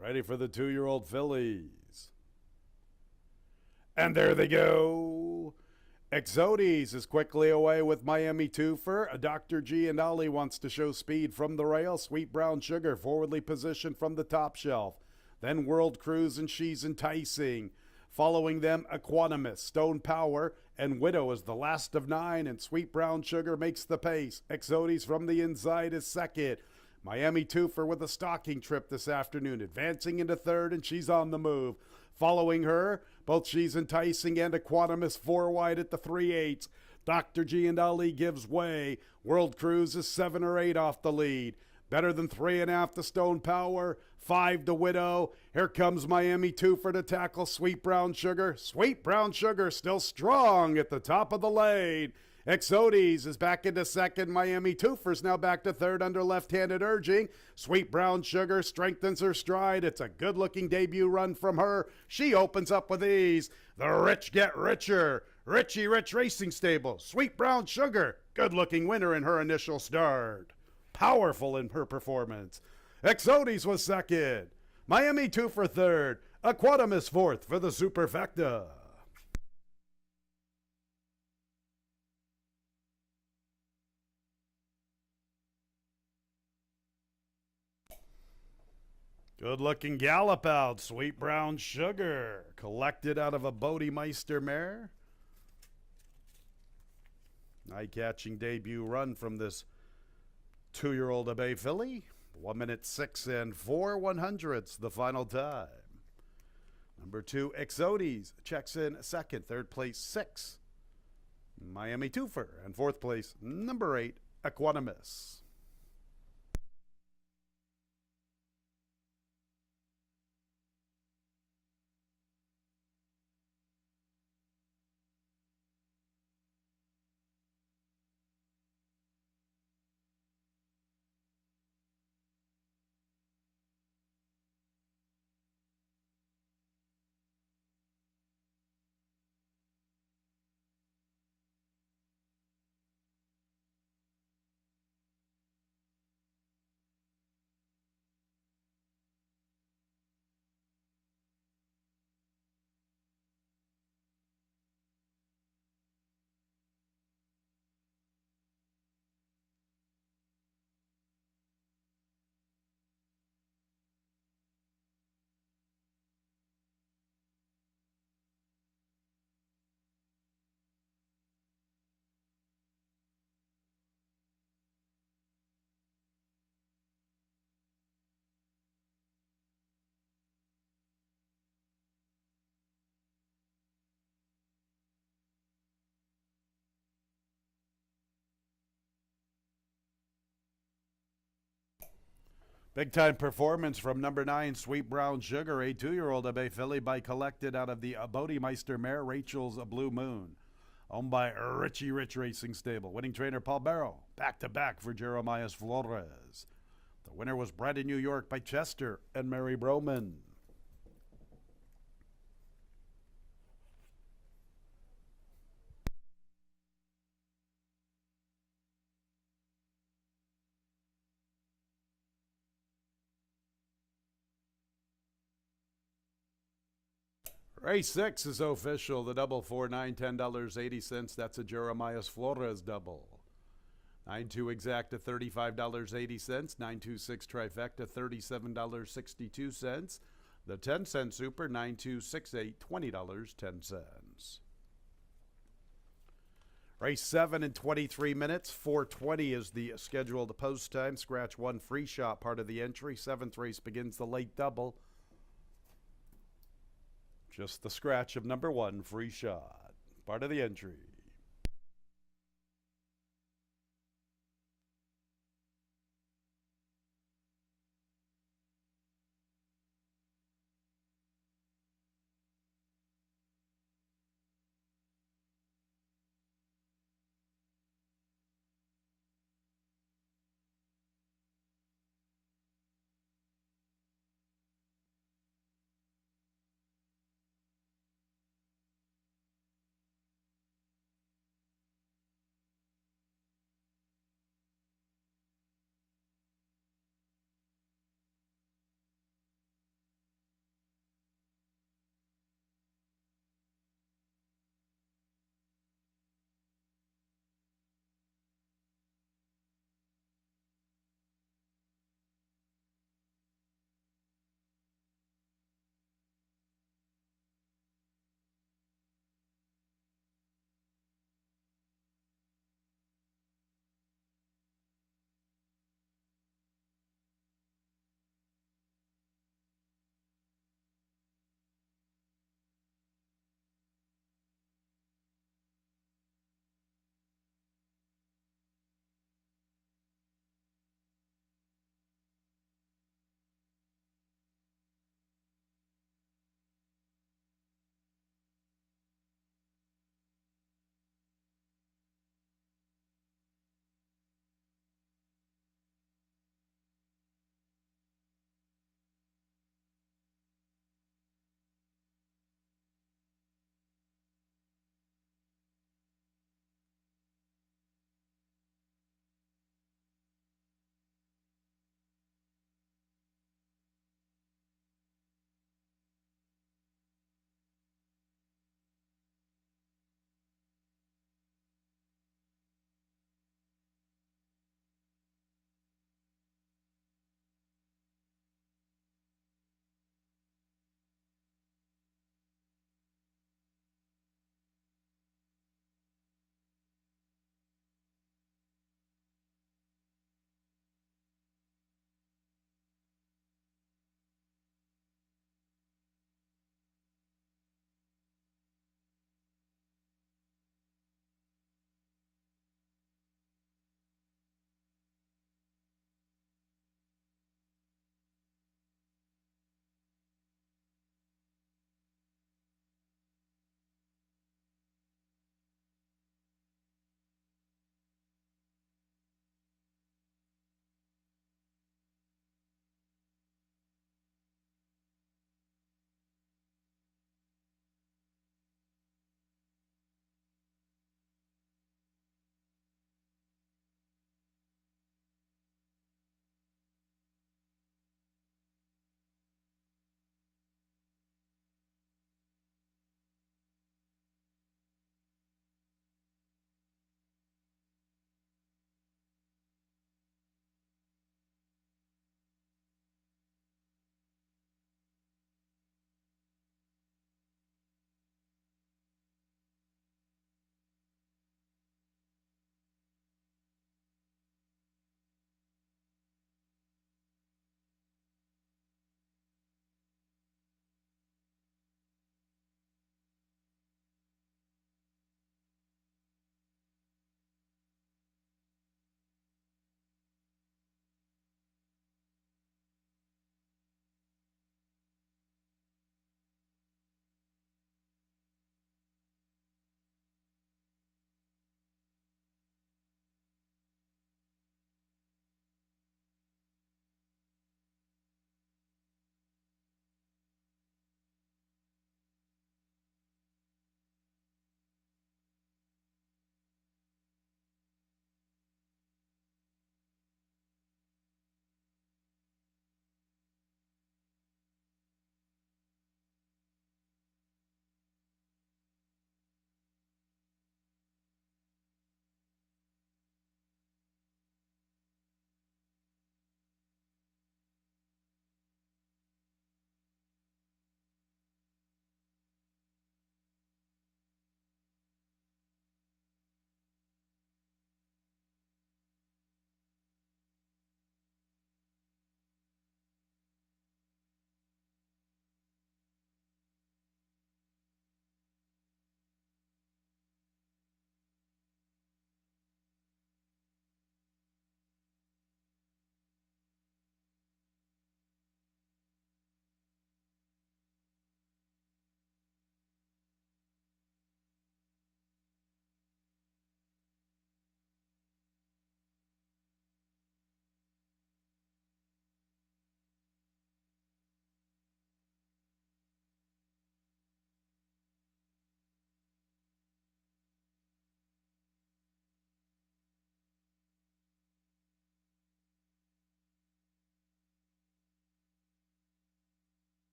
Ready for the 2-year-old fillies. And there they go. Exodes is quickly away with Miami Twofer. Dr. G and Ali wants to show speed from the rail. Sweet Brown Sugar forwardly positioned from the top shelf. Then World Cruise and She's Enticing. Following them, Equanimous, Stone Power, and Widow is the last of 9, and Sweet Brown Sugar makes the pace. Exodes from the inside is 2nd. Miami Twofer with a stalking trip this afternoon, advancing into 3rd, and she's on the move. Following her, both She's Enticing and Equanimous 4 wide at the 3/8. Dr. G and Ali gives way. World Cruise is 7 or 8 off the lead. Better than 3.5 to Stone Power, 5 to Widow. Here comes Miami Twofer to tackle Sweet Brown Sugar. Sweet Brown Sugar still strong at the top of the lane. Exodes is back into 2nd. Miami Twofer's now back to 3rd under left-handed urging. Sweet Brown Sugar strengthens her stride. It's a good-looking debut run from her. She opens up with ease. The rich get richer. Richie Rich Racing Stable. Sweet Brown Sugar, good-looking winner in her initial start. Powerful in her performance. Exodes was 2nd. Miami Twofer 3rd. Equanimous 4th for the Superfecta. Good-looking gallop out, Sweet Brown Sugar, collected out of a Bodemeister mare. Eye-catching debut run from this 2-year-old Bay filly. 1 minute 6 and 4/100ths, the final time. Number 2, Exodes checks in second. Third place, 6. Miami Twofer. And fourth place, number 8, Equanimous. Big time performance from number 9, Sweet Brown Sugar, a 2-year-old of a filly by collected out of the Bodemeister mare Rachel's Blue Moon, owned by Richie Rich Racing Stable. Winning trainer Paul Barrow, back-to-back for Jeremias Flores. The winner was bred in New York by Chester and Mary Broman. Race 6 is official. The double 4-9, $10.80. That's a Jeremias Flores double. 9-2 exacta, $35.80. 9-2-6 trifecta, $37.62. The 10-cent super, 9-2-6-8, $20.10. Race 7 in 23 minutes. 4:20 is the scheduled post time. Scratch 1 free shot, part of the entry. 7th race begins the late double. Just the scratch of number 1, free shot, part of the entry.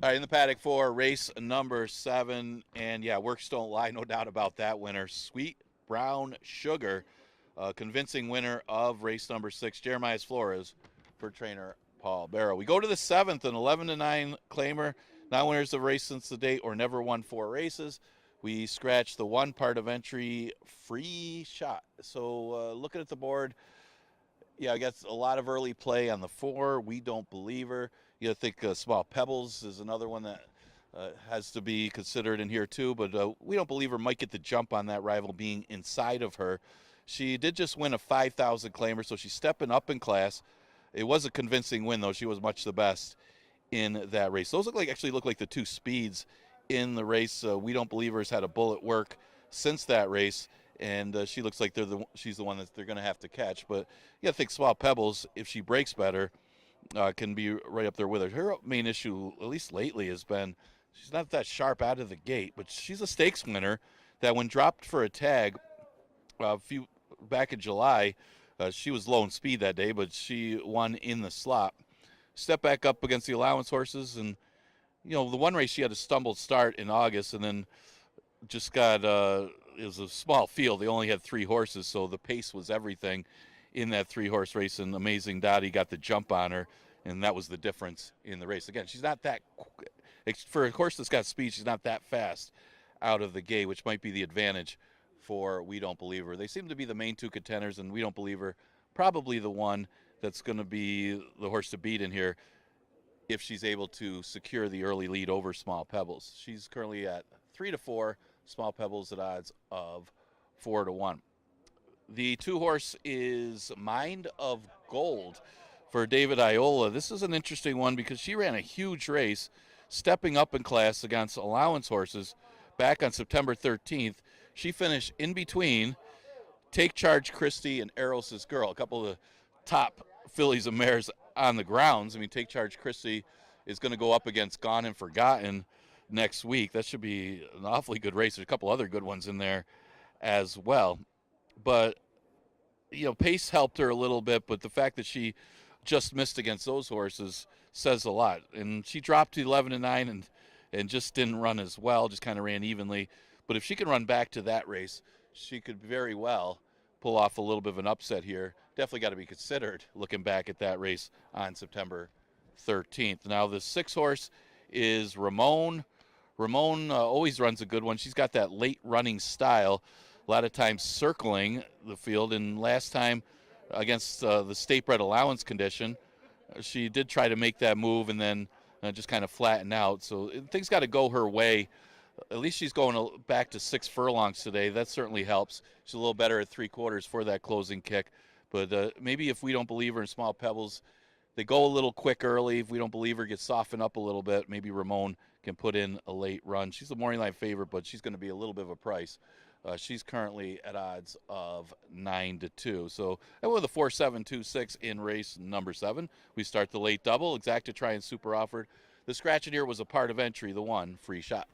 All right, in the paddock 4, race number 7, and yeah, works don't lie, no doubt about that winner. Sweet Brown Sugar, convincing winner of race number 6, Jeremiah Flores, for trainer Paul Barrow. We go to the 7th, an 11-9 claimer, not winners of race since the date or never won 4 races. We scratched the 1 part of entry, Free Shot. So looking at the board, yeah, I guess a lot of early play on the 4. We Don't Believe Her. You got to think Small Pebbles is another one that has to be considered in here too. But We Don't Believe Her might get the jump on that rival being inside of her. She did just win a 5,000 claimer, so she's stepping up in class. It was a convincing win, though. She was much the best in that race. Those actually look like the 2 speeds in the race. We Don't Believe Her's had a bullet work since that race, and she looks like she's the one that they're going to have to catch. But you got to think Small Pebbles, if she breaks better, can be right up there with her. Her main issue, at least lately, has been she's not that sharp out of the gate, but she's a stakes winner that when dropped for a tag back in July, she was low in speed that day, but she won in the slot. Step back up against the allowance horses, and the one race she had a stumbled start in August, and then just got it was a small field. They only had 3 horses, so the pace was everything in that 3-horse race. And Amazing Dottie got the jump on her, and that was the difference in the race. Again, she's not that for a horse that's got speed. She's not that fast out of the gate, which might be the advantage for We Don't Believe Her. They seem to be the main 2 contenders, and We Don't Believe Her probably the one that's going to be the horse to beat in here if she's able to secure the early lead over Small Pebbles. She's currently at 3-4. Small Pebbles at odds of 4-1. The 2-horse is Mind of Gold for David Iola. This is an interesting one because she ran a huge race, stepping up in class against allowance horses back on September 13th. She finished in between Take Charge Christie and Eros' Girl, a couple of the top fillies and mares on the grounds. I mean, Take Charge Christie is going to go up against Gone and Forgotten next week. That should be an awfully good race. There's a couple other good ones in there as well. But, pace helped her a little bit, but the fact that she just missed against those horses says a lot. And she dropped to 11-9 and just didn't run as well, just kind of ran evenly. But if she can run back to that race, she could very well pull off a little bit of an upset here. Definitely got to be considered looking back at that race on September 13th. Now, the 6-horse is Ramon. Ramon always runs a good one. She's got that late running style, a lot of times circling the field. And last time against the state-bred allowance condition, she did try to make that move and then just kind of flatten out. So things got to go her way. At least she's going back to 6 furlongs today. That certainly helps. She's a little better at 3/4 for that closing kick. But maybe if We Don't Believe Her in Small Pebbles, they go a little quick early. If We Don't Believe Her gets softened up a little bit, maybe Ramon can put in a late run. She's the morning line favorite, but she's going to be a little bit of a price. She's currently at odds of 9-2. So I went with a 4-7-2-6 in race number 7. We start the late double. Exacta Try and Super offered. The scratch in here was a part of entry, the 1 Free Shot.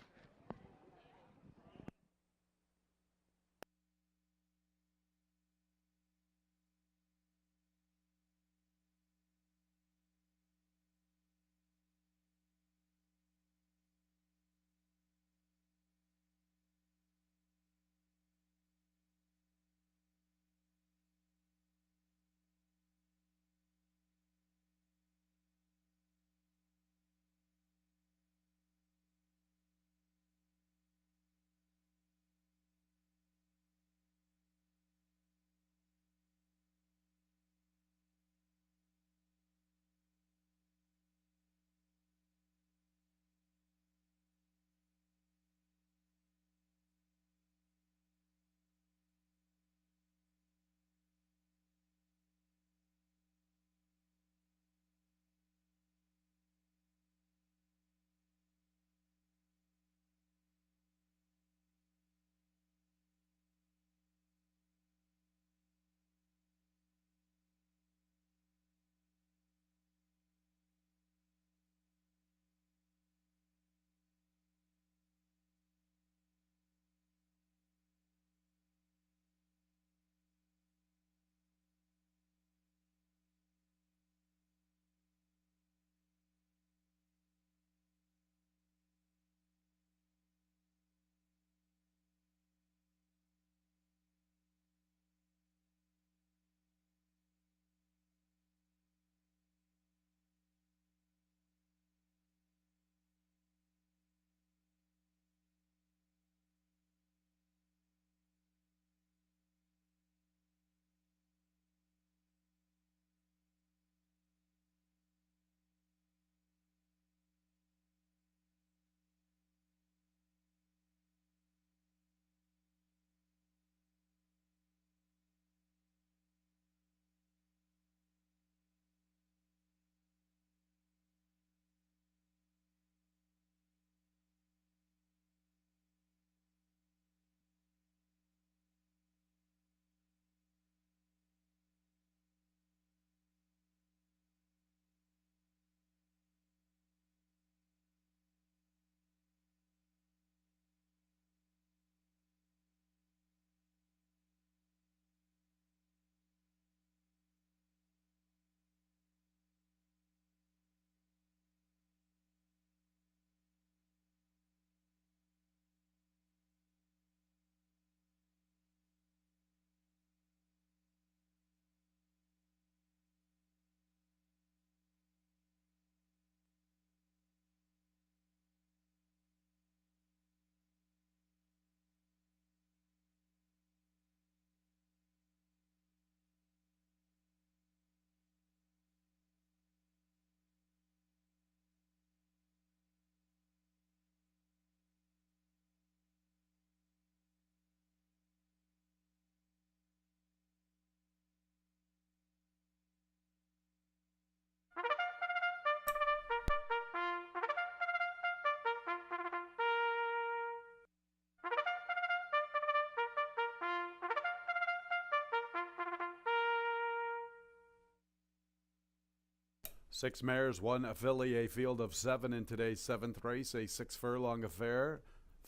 6 mares, 1 filly, a field of 7 in today's 7th race, a 6-furlong affair.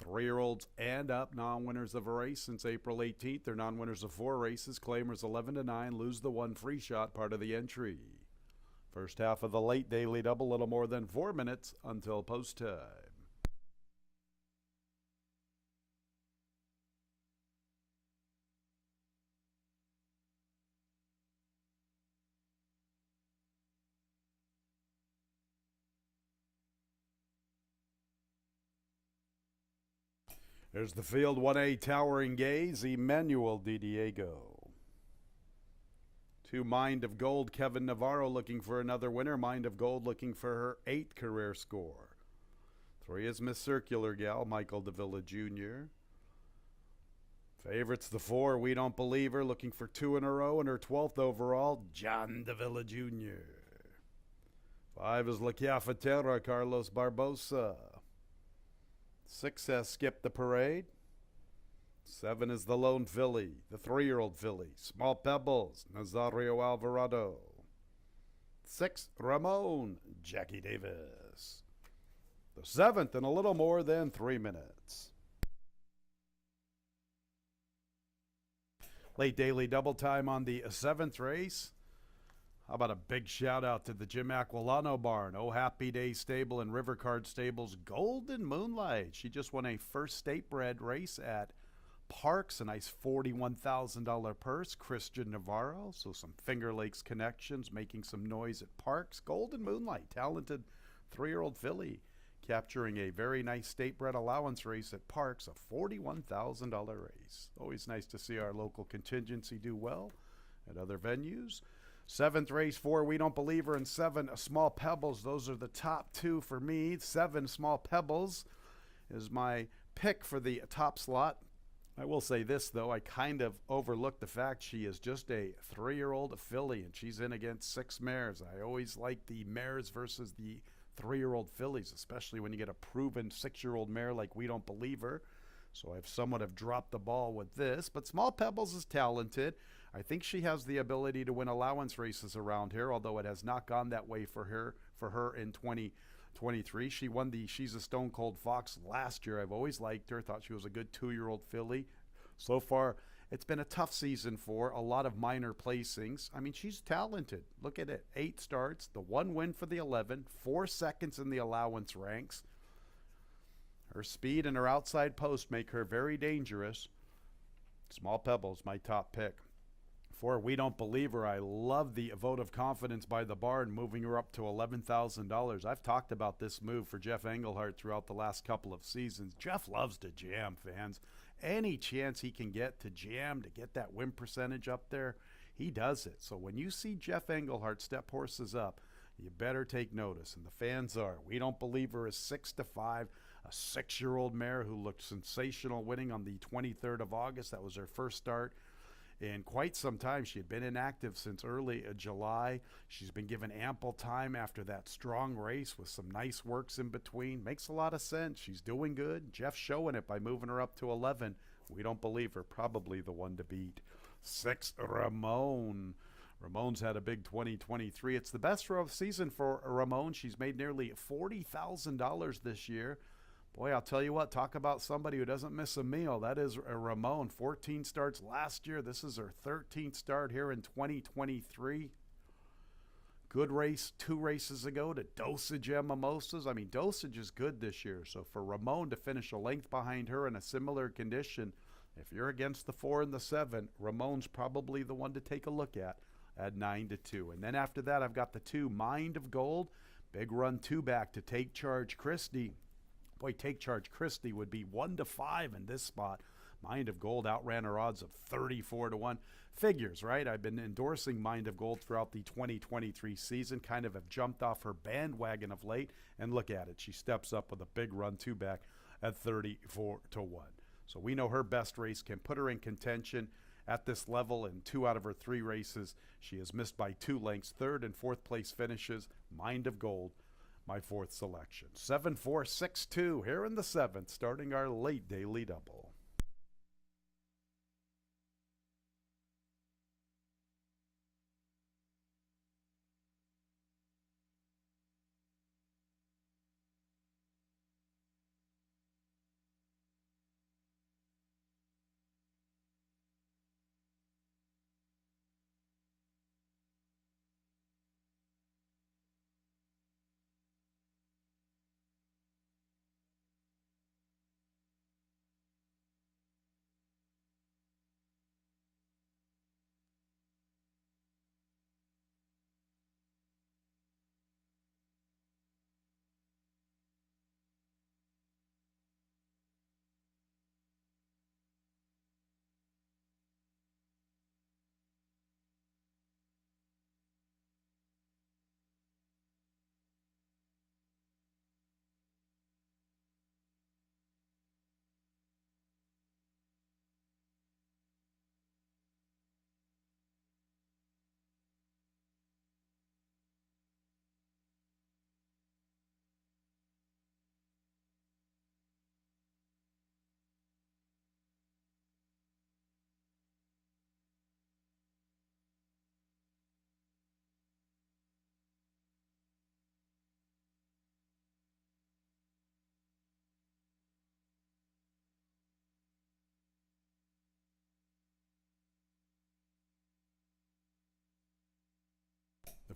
3-year-olds and up, non-winners of a race since April 18th. They're non-winners of 4 races. Claimers 11-9, lose the 1 free shot, part of the entry. First half of the late daily double, little more than 4 minutes until post time. There's the field, 1A, Towering Gaze, Emmanuel Di Diego. 2, Mind of Gold, Kevin Navarro looking for another winner. Mind of Gold looking for her 8th career score. 3 is Miss Circular Gal, Michael Davila Jr. Favorites, the 4, We Don't Believe Her, looking for 2 in a row, and her 12th overall, John Davila Jr. 5 is La Cafetera, Carlos Barbosa. 6 has Skip the Parade. 7 is the Lone Filly, the 3-year-old filly, Small Pebbles, Nazario Alvarado. 6, Ramon, Jackie Davis. The 7th in a little more than 3 minutes. Late daily double time on the 7th race. How about a big shout out to the Jim Aquilano barn, Oh Happy Day Stable and River Card Stables Golden Moonlight. She just won a first state bred race at Parks, a nice $41,000 purse. Christian Navarro, so some Finger Lakes connections, making some noise at Parks. Golden Moonlight, talented 3-year-old filly, capturing a very nice state bred allowance race at Parks, a $41,000 race. Always nice to see our local contingency do well at other venues. 7th race, 4, We Don't Believe Her, and 7, Small Pebbles. Those are the top 2 for me. 7, Small Pebbles is my pick for the top slot. I will say this, though. I kind of overlooked the fact she is just a 3-year-old filly, and she's in against 6 mares. I always like the mares versus the 3-year-old fillies, especially when you get a proven 6-year-old mare like We Don't Believe Her. So I've somewhat have dropped the ball with this. But Small Pebbles is talented. I think she has the ability to win allowance races around here, although it has not gone that way for her in 2023. She won the She's a Stone Cold Fox last year. I've always liked her, thought she was a good 2-year-old filly. So far, it's been a tough season for a lot of minor placings. I mean, she's talented. Look at it. 8 starts, the 1 win for the 11, 4 seconds in the allowance ranks. Her speed and her outside post make her very dangerous. Small Pebbles, my top pick. 4, We Don't Believe Her. I love the vote of confidence by the barn, moving her up to $11,000. I've talked about this move for Jeff Engelhart throughout the last couple of seasons. Jeff loves to jam, fans. Any chance he can get to jam, to get that win percentage up there, he does it. So when you see Jeff Engelhart step horses up, you better take notice. And the fans are. We Don't Believe Her is 6-5. A 6-year-old mare who looked sensational, winning on the 23rd of August. That was her first start in quite some time. She had been inactive since early July. She's been given ample time after that strong race with some nice works in between. Makes a lot of sense. She's doing good. Jeff's showing it by moving her up to 11. We Don't Believe Her, probably the one to beat. 6, Ramon. Ramon's had a big 2023. It's the best season for Ramon. She's made nearly $40,000 this year. Boy, I'll tell you what, talk about somebody who doesn't miss a meal. That is Ramon. 14 starts last year. This is her 13th start here in 2023. Good race 2 races ago to Dosage and Mimosas. I mean, Dosage is good this year. So for Ramon to finish a length behind her in a similar condition, if you're against the 4 and the 7, Ramon's probably the one to take a look at 9-2. And then after that, I've got the 2, Mind of Gold. Big run 2 back to Take Charge Christie. Boy, Take Charge Christie would be 1-5 in this spot. Mind of Gold outran her odds of 34-1. Figures, right? I've been endorsing Mind of Gold throughout the 2023 season. Kind of have jumped off her bandwagon of late. And look at it. She steps up with a big run 2 back at 34-1. So we know her best race can put her in contention at this level in 2 out of her 3 races. She has missed by 2 lengths. 3rd and 4th place finishes. Mind of Gold, my 4th selection. 7-4-6-2 here in the 7th, starting our late daily double.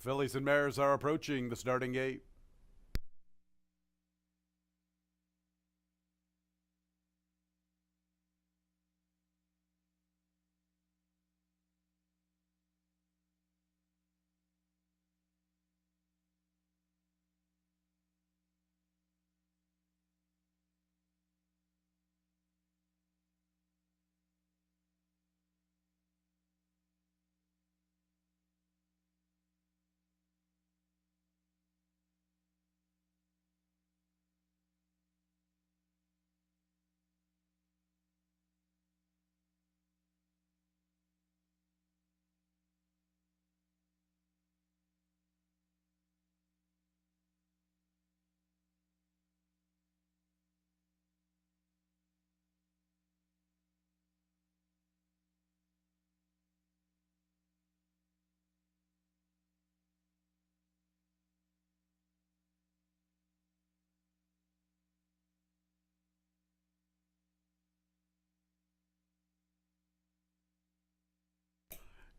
fillies and mares are approaching the starting gate.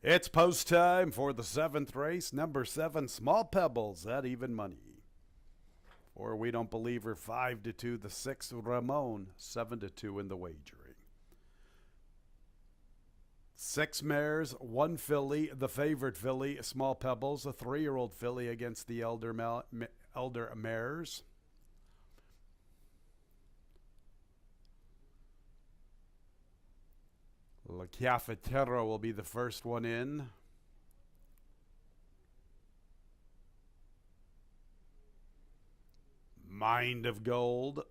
It's post time for the 7th race, number 7, Small Pebbles at even money. Or We Don't Believe Her, 5-2. The 6th, Ramon, 7-2 in the wagering. 6 mares, 1 filly, the favorite filly, Small Pebbles, a 3-year-old filly against the elder mares. La Cafetera will be the first one in. Mind of Gold,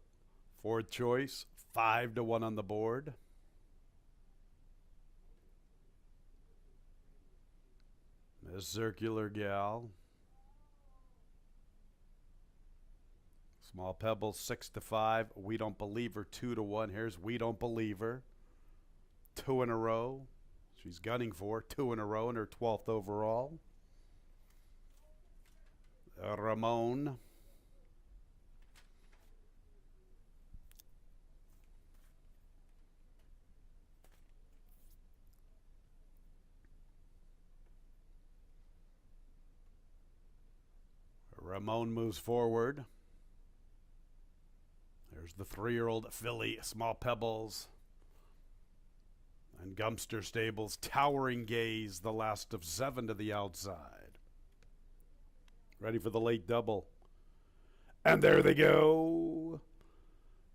4th choice, 5-1 on the board. Miss Circular Gal. Small Pebbles, 6-5. We Don't Believe Her, 2-1. Here's We Don't Believe Her. 2 in a row. She's gunning for 2 in a row in her 12th overall. Ramon. Ramon moves forward. There's the 3-year-old filly, Small Pebbles. And Gumster Stables, Towering Gaze, the last of 7 to the outside. Ready for the late double. And there they go.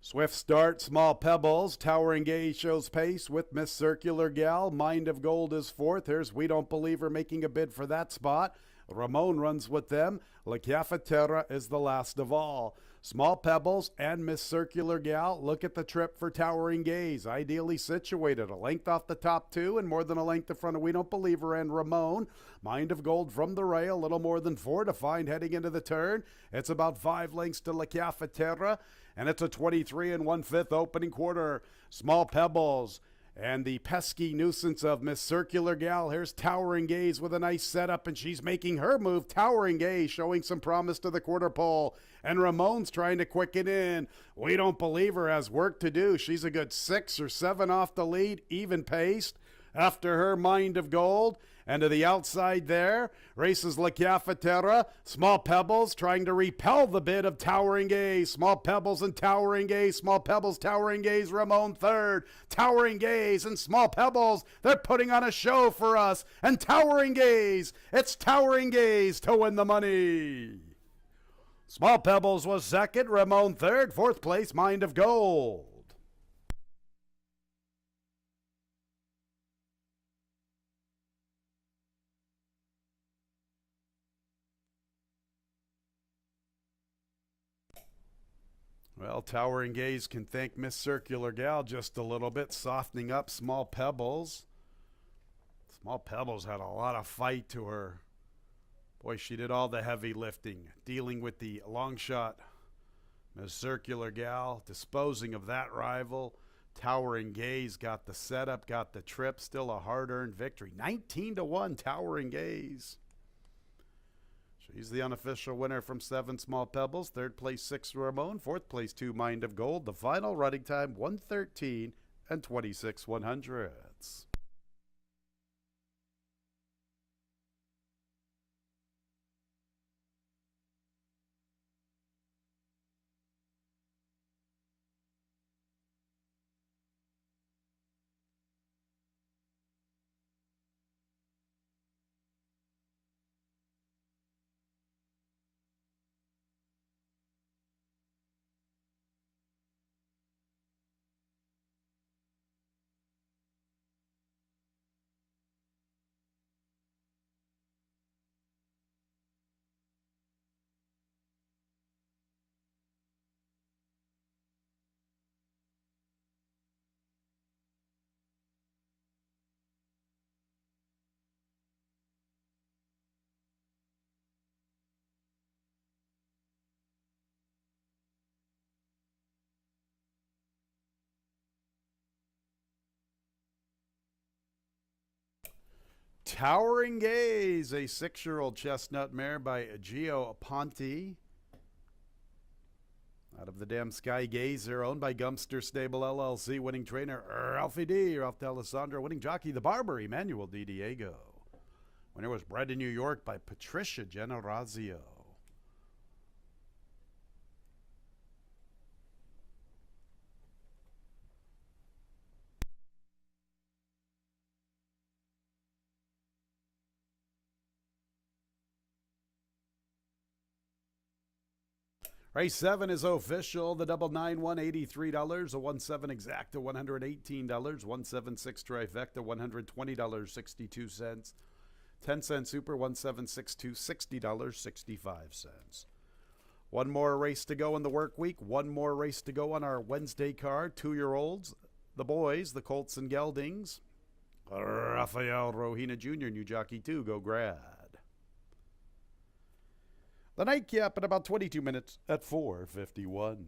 Swift start, Small Pebbles. Towering Gaze shows pace with Miss Circular Gal. Mind of Gold is 4th. Here's We Don't Believe Her making a bid for that spot. Ramon runs with them. La Cafetera is the last of all. Small Pebbles and Miss Circular Gal look at the trip for Towering Gaze. Ideally situated, a length off the top 2 and more than a length in front of We Don't Believe Her and Ramon. Mind of Gold from the rail, a little more than 4 to find heading into the turn. It's about 5 lengths to La Cafetera, and it's a 23 1/5 opening quarter. Small Pebbles and the pesky nuisance of Miss Circular Gal. Here's Towering Gaze with a nice setup, and she's making her move. Towering Gaze showing some promise to the quarter pole. And Ramon's trying to quicken in. We Don't Believe Her has work to do. She's a good 6 or 7 off the lead, even paced. After her, Mind of Gold. And to the outside there, races La Cafetera. Small Pebbles trying to repel the bid of Towering Gaze. Small Pebbles and Towering Gaze. Small Pebbles, Towering Gaze, Ramon 3rd. Towering Gaze and Small Pebbles. They're putting on a show for us. And Towering Gaze. It's Towering Gaze to win the money. Small Pebbles was 2nd. Ramon 3rd. 4th place, Mind of Gold. Well, Towering Gaze can thank Miss Circular Gal just a little bit, softening up Small Pebbles. Small Pebbles had a lot of fight to her. Boy, she did all the heavy lifting, dealing with the long shot. Miss Circular Gal disposing of that rival. Towering Gaze got the setup, got the trip, still a hard-earned victory. 19-1, Towering Gaze. She's the unofficial winner from 7 Small Pebbles. 3rd place, 6 Ramon. 4th place, 2 Mind of Gold. The final running time, 1:13 and 26 100ths. Towering Gaze, a 6-year-old chestnut mare by Gio Ponte. Out of the Damn Sky Gazer, owned by Gumster Stable LLC. Winning trainer, Ralphie D. Ralph D'Alessandro. Winning jockey, the Barber, Emmanuel Di Diego. Winner was bred in New York by Patricia Generazio. Race 7 is official. The double 9-1, $83. A 1-7 exacta, $118. 1-7-6 trifecta, $120.62. 10-cent super, 1-7-6-2, $60.65. One more race to go in the work week. One more race to go on our Wednesday card. 2-year-olds, the boys, the Colts and Geldings. Rafael Rohina Jr., new jockey 2, go grad. The nightcap in about 22 minutes at 4:51.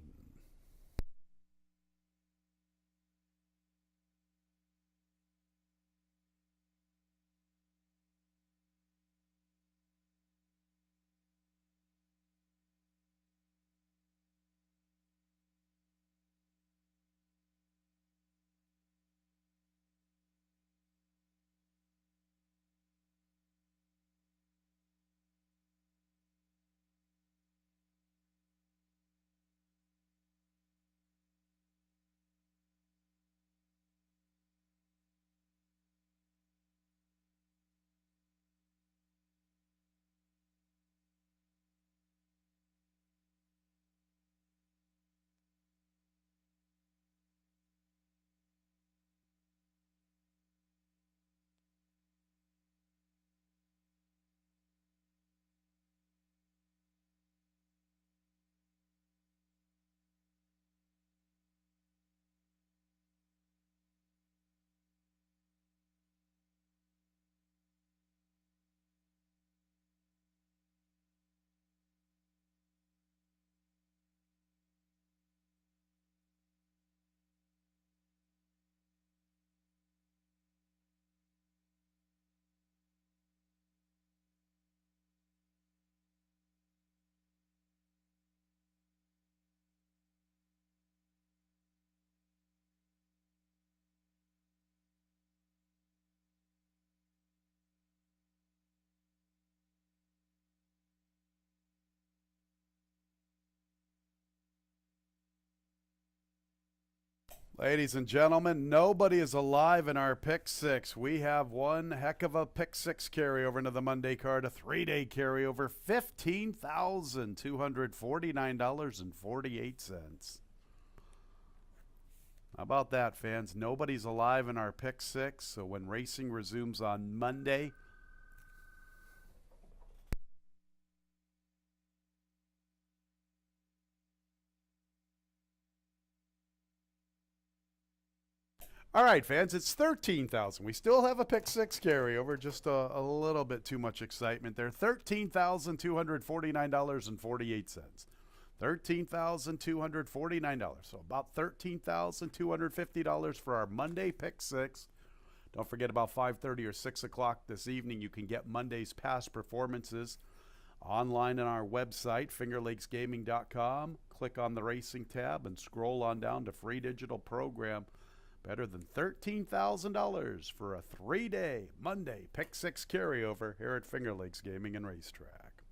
Ladies and gentlemen, nobody is alive in our pick six. We have one heck of a pick six carryover into the Monday card, a 3-day carryover, $15,249.48. How about that, fans? Nobody's alive in our pick six, so when racing resumes on Monday, all right, fans, it's 13,000. We still have a pick six carryover, just a little bit too much excitement there. $13,249.48. $13,249. So about $13,250 for our Monday pick six. Don't forget about 5:30 or 6 o'clock this evening, you can get Monday's past performances online on our website, fingerlakesgaming.com. Click on the racing tab and scroll on down to free digital program. Better than $13,000 for a 3-day Monday pick six carryover here at Finger Lakes Gaming and Racetrack.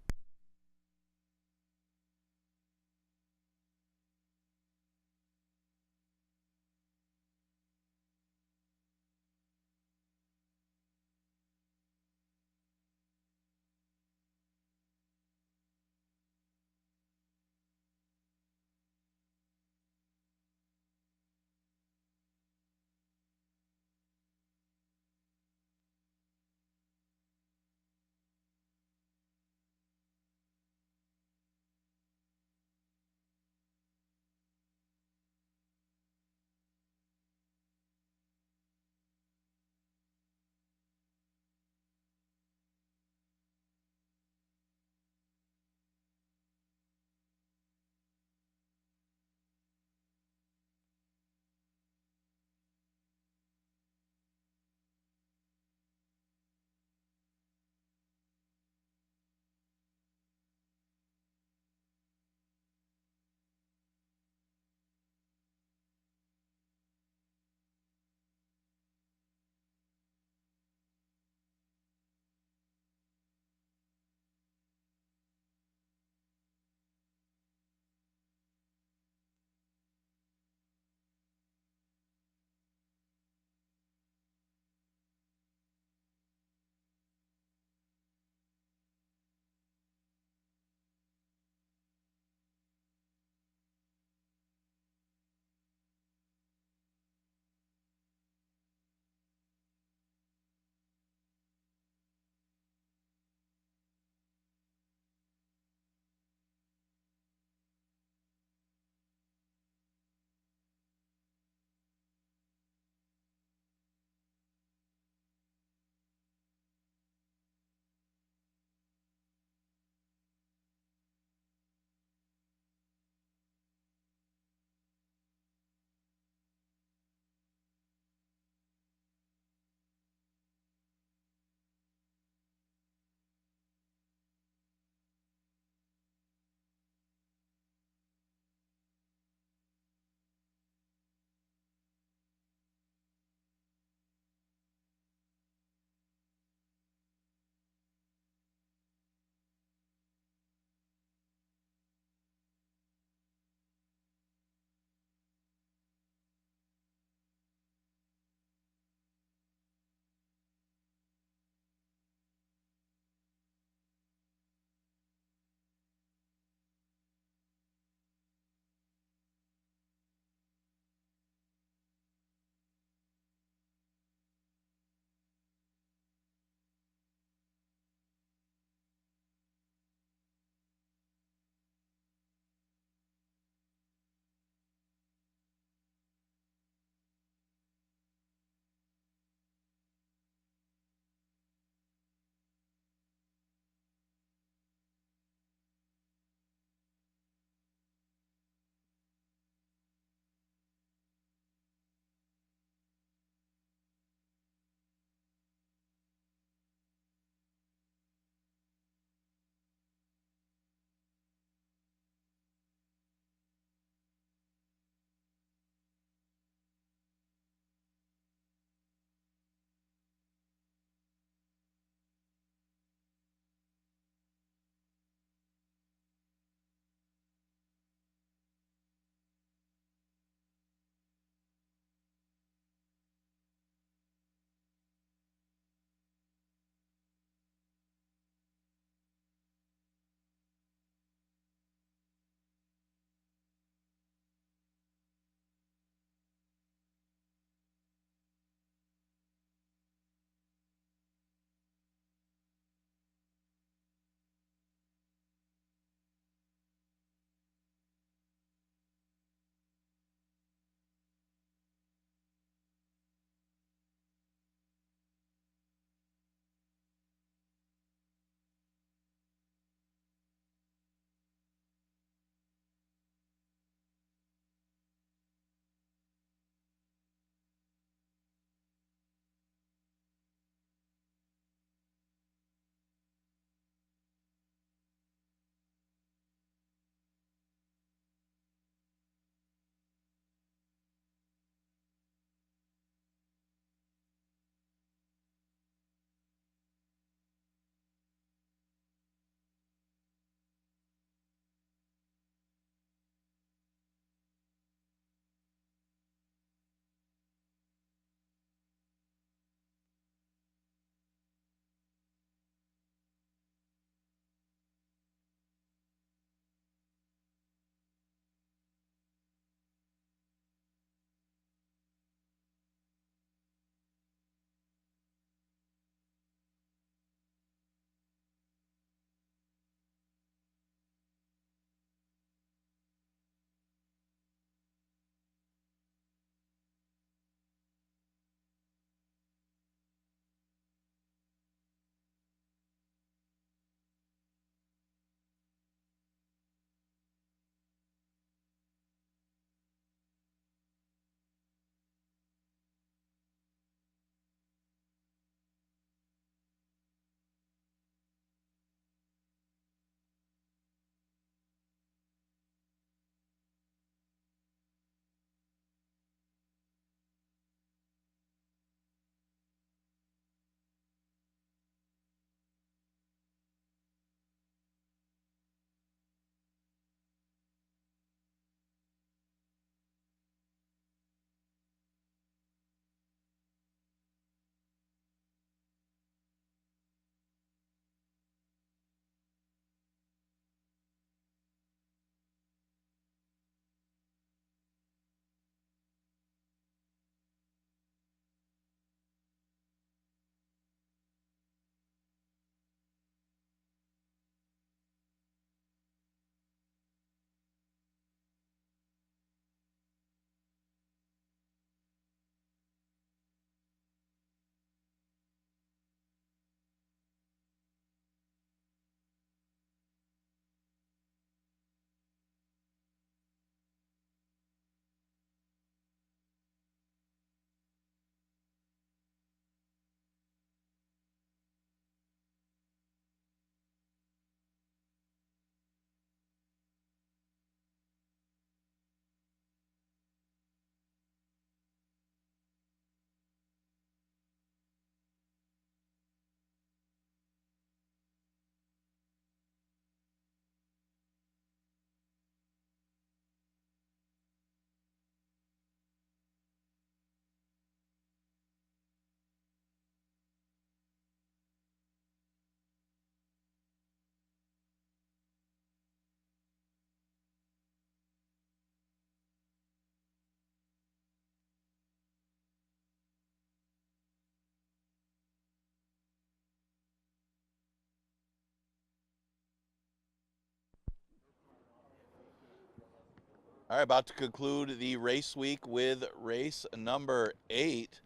All right, about to conclude the race week with race number 8.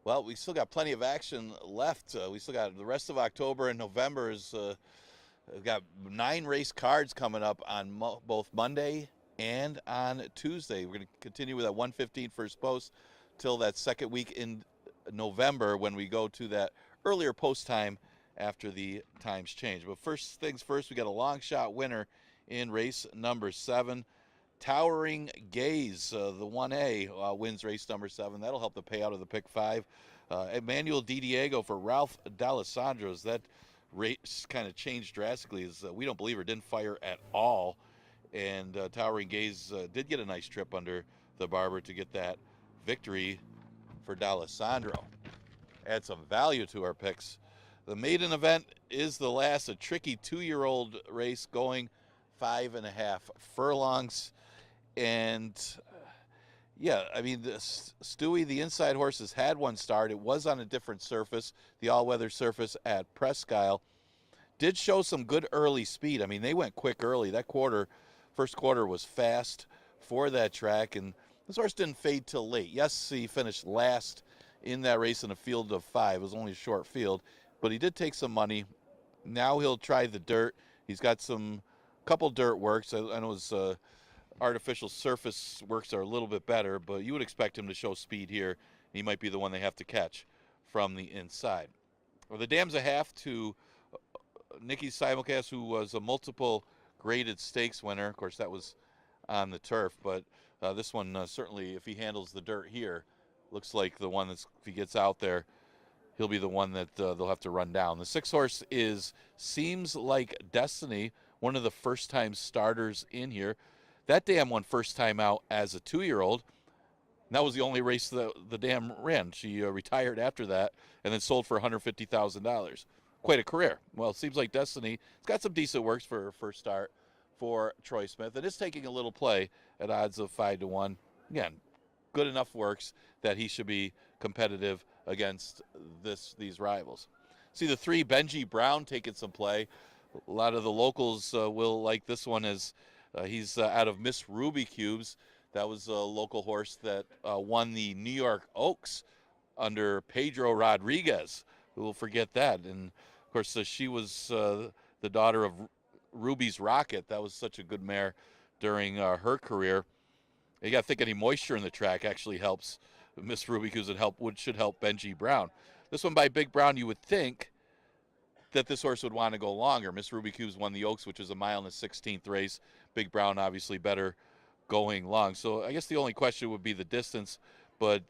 Well, we still got plenty of action left. We still got the rest of October and November. We've got 9 race cards coming up on both Monday and on Tuesday. We're going to continue with that 1:15 first post till that second week in November when we go to that earlier post time after the times change. But first things first, we got a long shot winner in race number 7. Towering Gaze, the 1A, wins race number 7. That'll help the payout of the pick 5. Emmanuel Di Diego for Ralph D'Alessandro's. That race kind of changed drastically as we don't believe her didn't fire at all. And Towering Gaze did get a nice trip under the barber to get that victory for D'Alessandro. Add some value to our picks. The maiden event is the last, a tricky 2-year-old race going 5.5 furlongs. And yeah, I mean, Stewie, the inside horse, has had one start. It was on a different surface, the all-weather surface at Presque Isle. Did show some good early speed. I mean, they went quick early. That first quarter was fast for that track, and this horse didn't fade till late. Yes, he finished last in that race in a field of 5. It was only a short field, but he did take some money. Now he'll try the dirt. He's got some couple dirt works. I know his artificial surface works are a little bit better, but you would expect him to show speed here. He might be the one they have to catch from the inside. Well, the dam's a half to Nikki Simulcast, who was a multiple graded stakes winner. Of course, that was on the turf, but this one certainly, if he handles the dirt here, looks like the one that's, if he gets out there, he'll be the one that they'll have to run down. The 6 horse is Seems Like Destiny, one of the first-time starters in here. That dam won first time out as a 2-year-old. That was the only race that the dam ran. She retired after that and then sold for $150,000. Quite a career. Well, it Seems Like Destiny. It's got some decent works for her first start for Troy Smith. It is taking a little play at odds of 5-1. Again, good enough works that he should be competitive against these rivals. See the 3, Benji Brown, taking some play. A lot of the locals will like this one as he's out of Miss Ruby Cubes. That was a local horse that won the New York Oaks under Pedro Rodriguez. Who will forget that? And, of course, she was the daughter of Ruby's Rocket. That was such a good mare during her career. You got to think any moisture in the track actually helps Miss Ruby Cubes and should help Benji Brown. This one by Big Brown, you would think that this horse would want to go longer. Miss Ruby Cubes won the Oaks, which is a mile in the 16th race. Big Brown obviously better going long. So I guess the only question would be the distance, but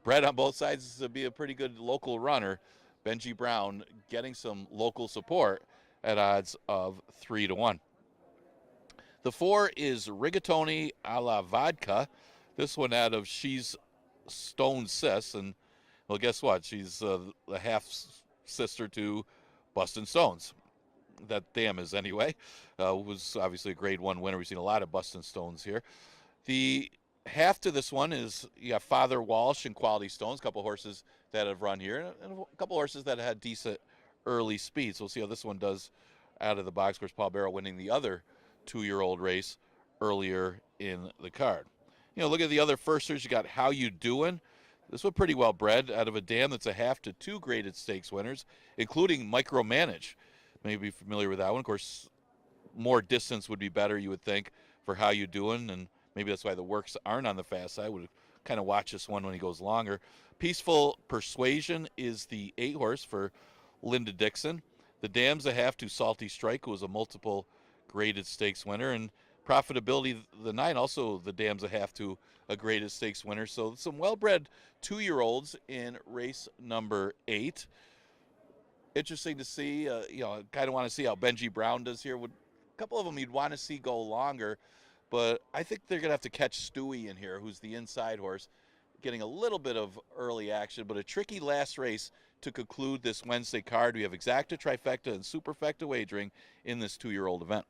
bred on both sides to be a pretty good local runner. Benji Brown getting some local support at odds of 3-1. The 4 is Rigatoni a la Vodka. This one out of She's Stone Sis, and well, guess what? She's the half sister to Bustin' Stones. That dam is anyway. Was obviously a grade 1 winner. We've seen a lot of Bustin' Stones here. The half to this one is you got Father Walsh and Quality Stones, a couple horses that have run here, and a couple horses that had decent early speed. So we'll see how this one does out of the box. Of course, Paul Barrow winning the other 2-year-old race earlier in the card. You know, look at the other firsters. You got How You Doin'. This one pretty well bred out of a dam that's a half to 2 graded stakes winners, including Micromanage. Maybe familiar with that one. Of course, more distance would be better, you would think, for How You Doin', and maybe that's why the works aren't on the fast side. Would kind of watch this one when he goes longer. Peaceful Persuasion is the 8 horse for Linda Dixon. The dam's a half to Salty Strike, who was a multiple graded stakes winner, and Profitability, the 9, also the dam's a half to a graded stakes winner. So some well-bred 2-year-olds in race number 8. Interesting to see. You know, kind of want to see how Benji Brown does here. A couple of them you'd want to see go longer, but I think they're going to have to catch Stewie in here, who's the inside horse, getting a little bit of early action, but a tricky last race to conclude this Wednesday card. We have exacta, trifecta, and superfecta wagering in this 2-year-old event.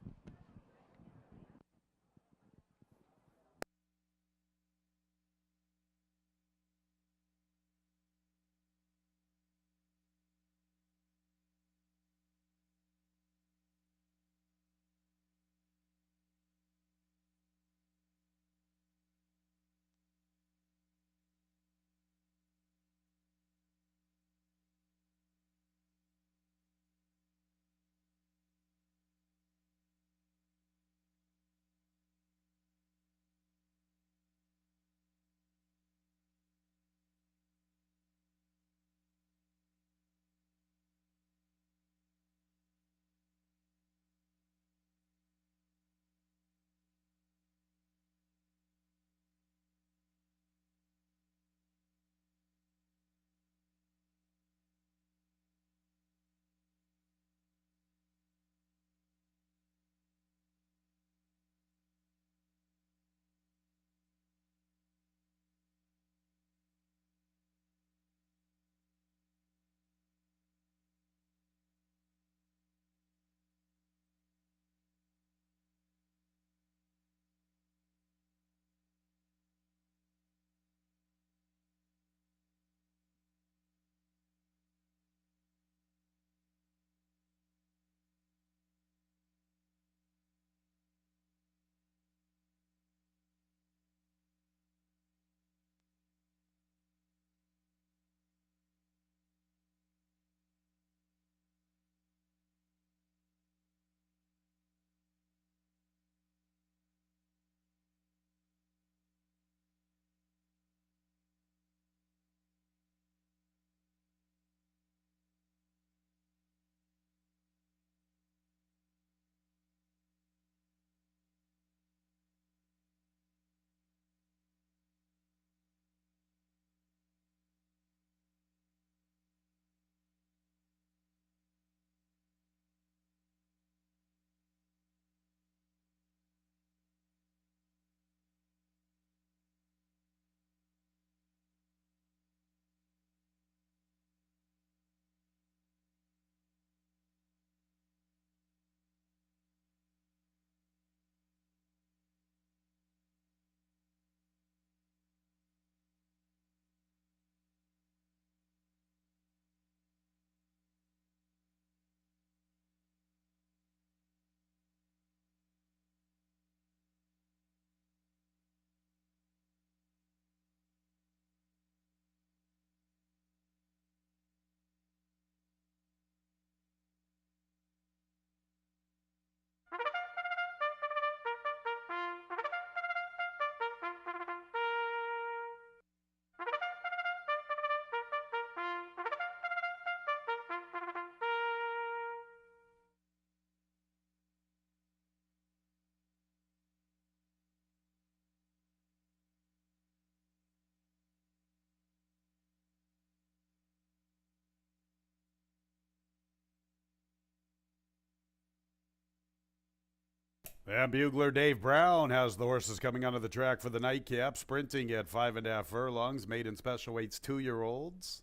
And bugler Dave Brown has the horses coming onto the track for the nightcap, sprinting at 5.5 furlongs, maiden special weights 2-year-olds.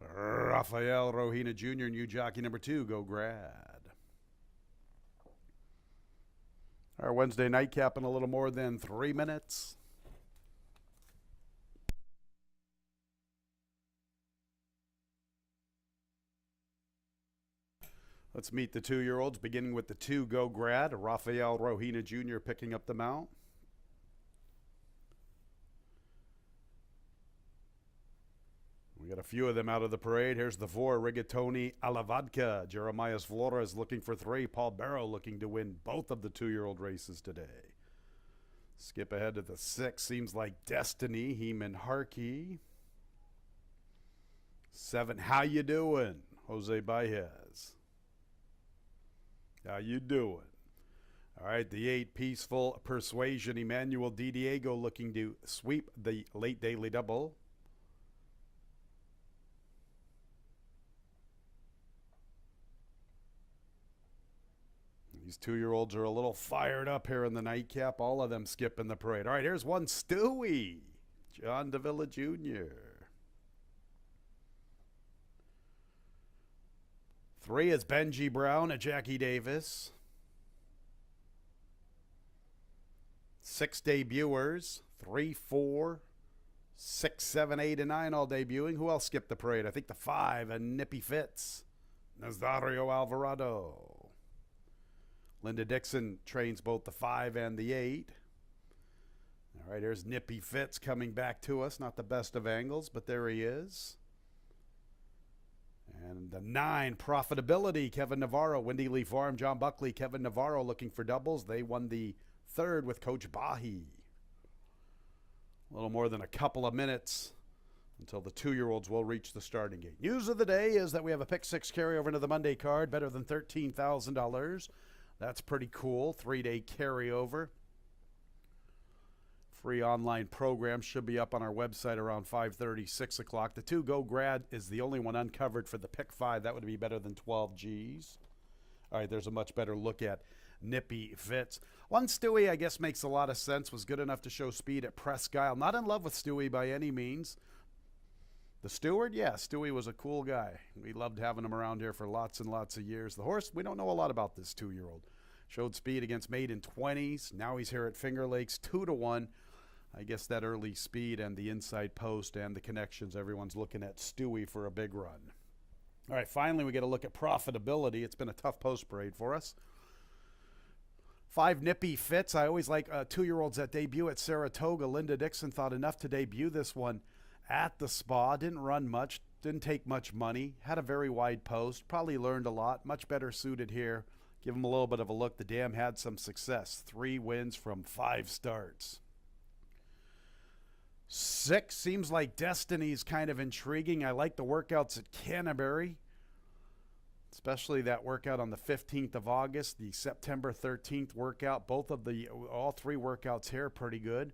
Rafael Rohina Jr., new jockey number 2, Go Grad. Our Wednesday nightcap in a little more than 3 minutes. Let's meet the 2-year-olds, beginning with the 2 Go Grad. Rafael Rohina Jr. picking up the mount. We got a few of them out of the parade. Here's the 4, Rigatoni Alavadka. Jeremiah Flores looking for 3. Paul Barrow looking to win both of the 2-year-old races today. Skip ahead to the 6, Seems Like Destiny, Heeman Harkey. 7, How You Doing, Jose Baez. How you doing? All right, the 8, Peaceful Persuasion, Emmanuel Di Diego looking to sweep the late daily double. These 2-year-olds are a little fired up here in the nightcap. All of them skipping the parade. All right, here's one, Stewie, John Davila Jr. 3 is Benji Brown at Jackie Davis. 6 debuters. 3, 4, 6, 7, 8, and 9 all debuting. Who else skipped the parade? I think the 5, and Nippy Fitz. Nazario Alvarado. Linda Dixon trains both the 5 and the 8. All right, here's Nippy Fitz coming back to us. Not the best of angles, but there he is. And the 9, Profitability, Kevin Navarro, Windy Lee Farm, John Buckley, Kevin Navarro looking for doubles. They won the 3rd with Coach Bahi. A little more than a couple of minutes until the 2-year-olds will reach the starting gate. News of the day is that we have a pick 6 carryover into the Monday card, better than $13,000. That's pretty cool. 3-day carryover. Free online program should be up on our website around 5:30, 6 o'clock. The 2 Go Grad is the only one uncovered for the pick 5. That would be better than 12 Gs. All right, there's a much better look at Nippy Fitz. One Stewie, I guess, makes a lot of sense. Was good enough to show speed at Presque Isle. Not in love with Stewie by any means. The steward, yeah, Stewie was a cool guy. We loved having him around here for lots and lots of years. The horse, we don't know a lot about this 2-year-old. Showed speed against maiden 20s. Now he's here at Finger Lakes, 2-1. I guess that early speed and the inside post and the connections, everyone's looking at Stewie for a big run. All right, finally we get a look at Profitability. It's been a tough post parade for us. 5 Nippy Fitz. I always like 2-year-olds that debut at Saratoga. Linda Dixon thought enough to debut this one at the Spa. Didn't run much, didn't take much money, had a very wide post, probably learned a lot, much better suited here. Give him a little bit of a look. The dam had some success. 3 wins from 5 starts. 6, Seems Like Destiny's kind of intriguing. I like the workouts at Canterbury, especially that workout on the 15th of August, the September 13th workout. All 3 workouts here are pretty good.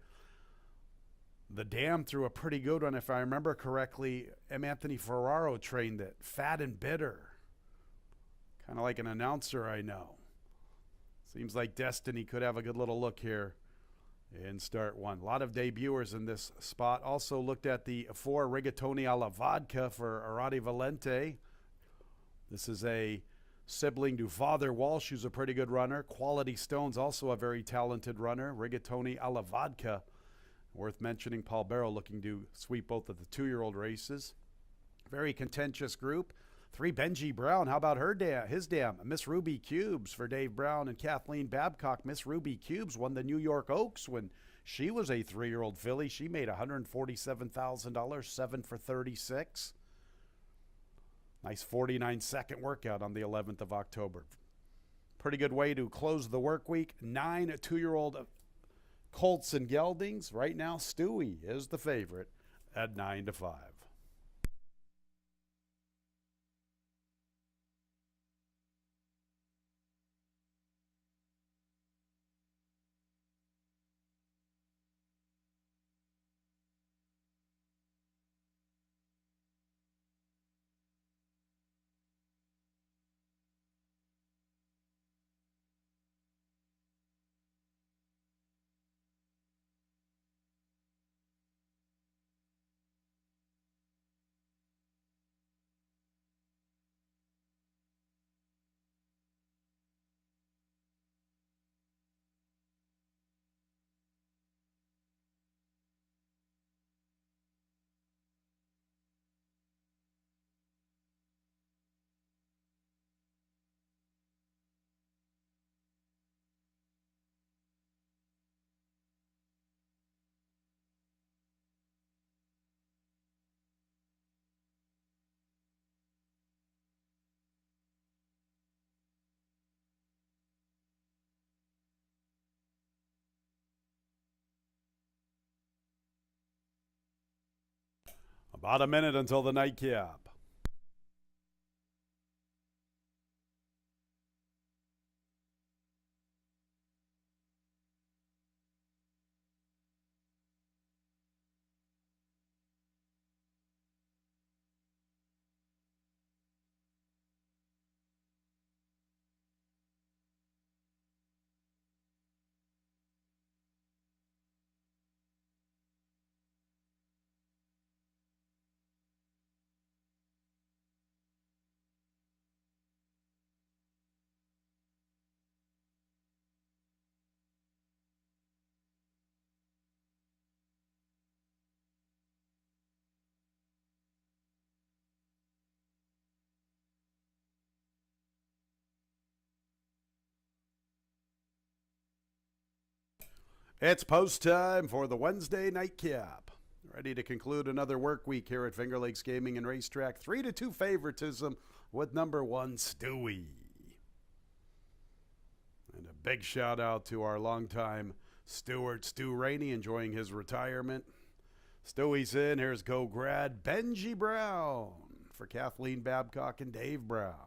The dam threw a pretty good one, if I remember correctly. M. Anthony Ferraro trained it. Fat and Bitter. Kind of like an announcer I know. Seems Like Destiny could have a good little look here in start 1. A lot of debuters in this spot. Also looked at the 4 Rigatoni alla Vodka for Arati Valente. This is a sibling to Father Walsh, who's a pretty good runner. Quality Stone's also a very talented runner. Rigatoni alla Vodka. Worth mentioning, Paul Barrow looking to sweep both of the 2-year-old races. Very contentious group. 3 Benji Brown. How about his dam? Miss Ruby Cubes for Dave Brown and Kathleen Babcock. Miss Ruby Cubes won the New York Oaks when she was a 3-year-old filly. She made $147,000, 7 for 36. Nice 49-second workout on the 11th of October. Pretty good way to close the work week. 9 2-year-old Colts and Geldings. Right now, Stewie is the favorite at 9-5. About a minute until the nightcap. It's post time for the Wednesday nightcap. Ready to conclude another work week here at Finger Lakes Gaming and Racetrack. 3-2 favoritism with number 1, Stewie. And a big shout out to our longtime steward, Stu Rainey, enjoying his retirement. Stewie's in. Here's Go Grad, Benji Brown for Kathleen Babcock and Dave Brown.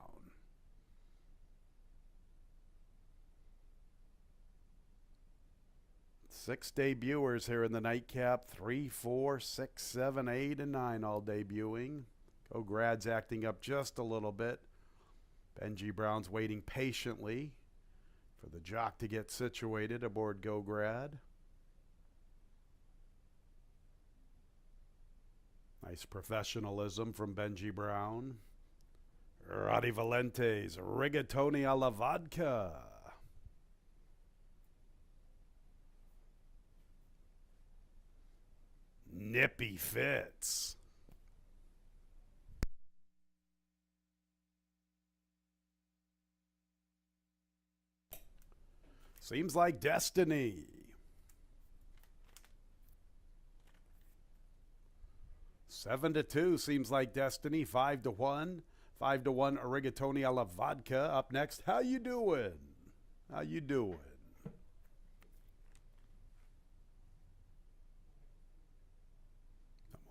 6 debuters here in the nightcap. 3, 4, 6, 7, 8, and 9 all debuting. Go Grad's acting up just a little bit. Benji Brown's waiting patiently for the jock to get situated aboard Go Grad. Nice professionalism from Benji Brown. Roddy Valentes, Rigatoni a la Vodka. Nippy Fitz. Seems like destiny. Seven to 2 seems like destiny. 5-1. 5-1 Rigatoni a la Vodka. Up next, how you doing? How you doing?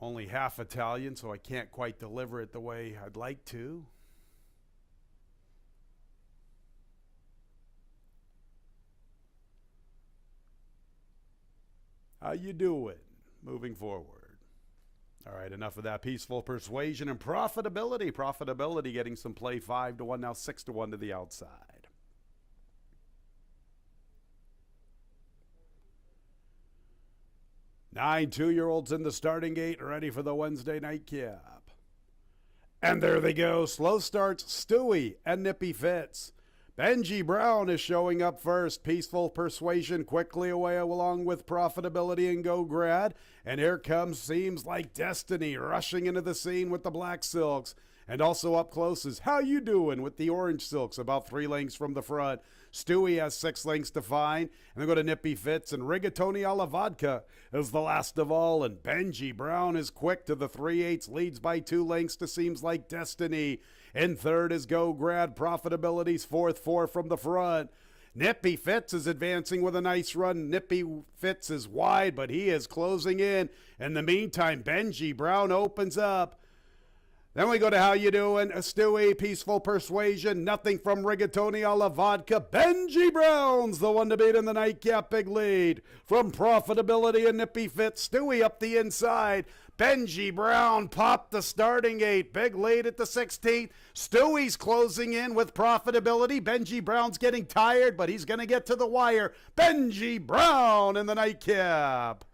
Only half Italian, so I can't quite deliver it the way I'd like to. How you doing? Moving forward. All right, enough of that. Peaceful Persuasion and Profitability. Profitability getting some play. 5-1, now 6-1 to the outside. 9 2-year-olds in the starting gate, ready for the Wednesday nightcap. And there they go. Slow starts Stewie and Nippy Fitz. Benji Brown is showing up first. Peaceful Persuasion quickly away along with Profitability and Go Grad. And here comes Seems Like Destiny rushing into the scene with the Black Silks. And also up close is How You Doing with the Orange Silks, about 3 lengths from the front. Stewie has 6 lengths to find. And then go to Nippy Fitz, and Rigatoni a la Vodka is the last of all. And Benji Brown is quick to the 3/8, leads by 2 lengths to Seems Like Destiny. In third is Go Grad. Profitability's 4th, 4 from the front. Nippy Fitz is advancing with a nice run. Nippy Fitz is wide, but he is closing in. In the meantime, Benji Brown opens up. Then we go to How You Doing, Stewie, Peaceful Persuasion, nothing from Rigatoni a la Vodka. Benji Brown's the one to beat in the nightcap, big lead. From Profitability and Nippy Fitz, Stewie up the inside. Benji Brown popped the starting gate, big lead at the 16th. Stewie's closing in with Profitability. Benji Brown's getting tired, but he's going to get to the wire. Benji Brown in the nightcap.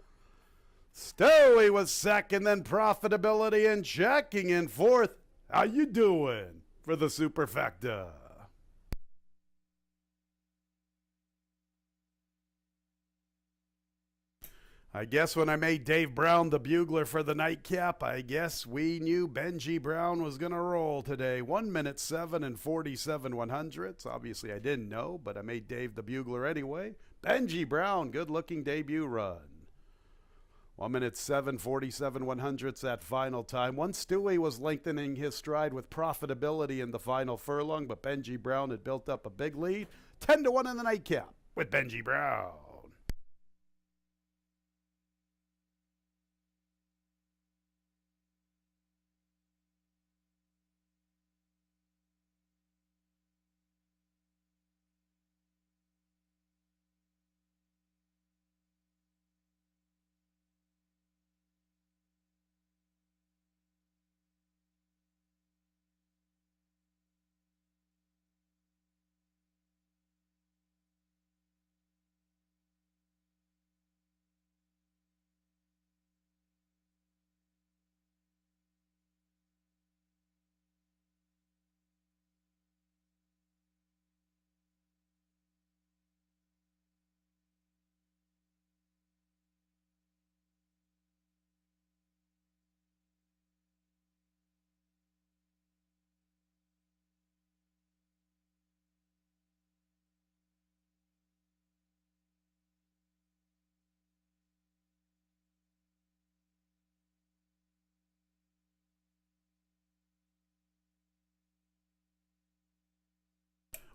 Stewie was second, then Profitability, and checking in 4th. How you doing for the Superfecta? I guess when I made Dave Brown the bugler for the nightcap, I guess we knew Benji Brown was going to roll today. 1 minute 7 and 47 100ths. Obviously I didn't know, but I made Dave the bugler anyway. Benji Brown, good looking debut run. 1 minute 7, 47 100ths that final time. Once Stewie was lengthening his stride with Profitability in the final furlong, but Benji Brown had built up a big lead. 10-1 in the nightcap with Benji Brown.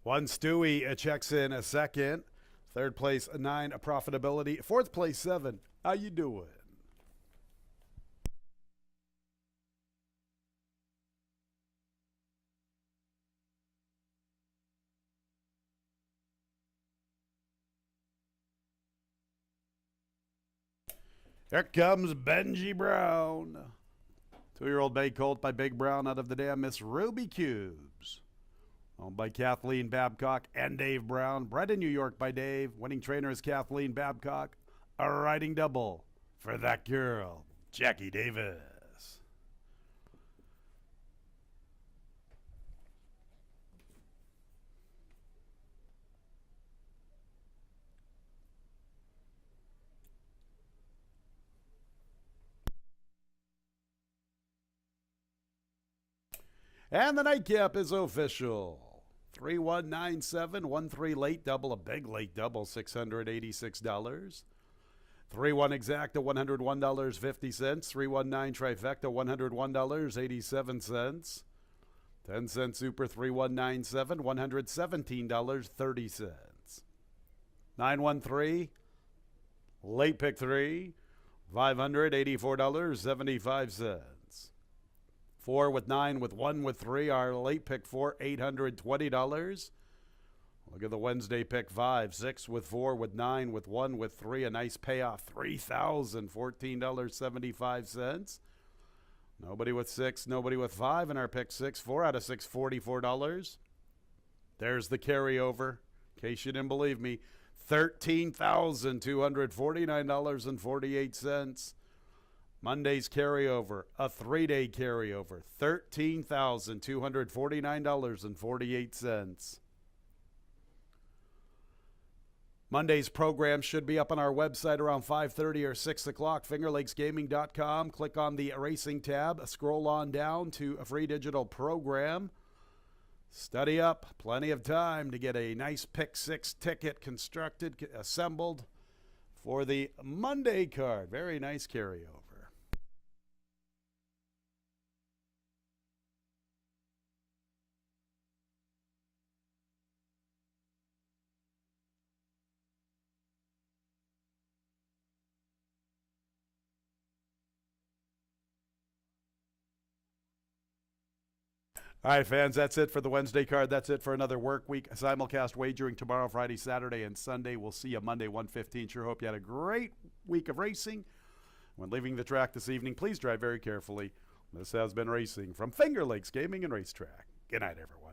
One Stewie checks in a second. Third place, 9 profitability. Fourth place, 7. How you doing? Here comes Benji Brown. 2-year-old bay colt by Big Brown out of the dam Miss Ruby Cubes. Owned by Kathleen Babcock and Dave Brown. Bred in New York by Dave. Winning trainer is Kathleen Babcock. A riding double for that girl, Jackie Davis. And the nightcap is official. 3197, 13 late double, a big late double, $686. 31 exacta, $101.50. 319 trifecta, $101.87. 10-cent super, 3197, $117.30. 913, late pick 3, $584.75. 4 with 9 with 1 with 3. Our late pick 4, $820. Look at the Wednesday pick 5. 6 with 4 with 9 with 1 with 3. A nice payoff, $3,014.75. Nobody with 6, nobody with 5 in our pick 6. 4 out of 6, $44. There's the carryover. In case you didn't believe me, $13,249.48. Monday's carryover, a 3-day carryover, $13,249.48. Monday's program should be up on our website around 5:30 or 6 o'clock, fingerlakesgaming.com. Click on the racing tab, scroll on down to a free digital program. Study up, plenty of time to get a nice pick 6 ticket constructed, assembled for the Monday card. Very nice carryover. All right, fans, that's it for the Wednesday card. That's it for another work week. Simulcast wagering tomorrow, Friday, Saturday, and Sunday. We'll see you Monday, 1:15. Sure hope you had a great week of racing. When leaving the track this evening, please drive very carefully. This has been racing from Finger Lakes Gaming and Racetrack. Good night, everyone.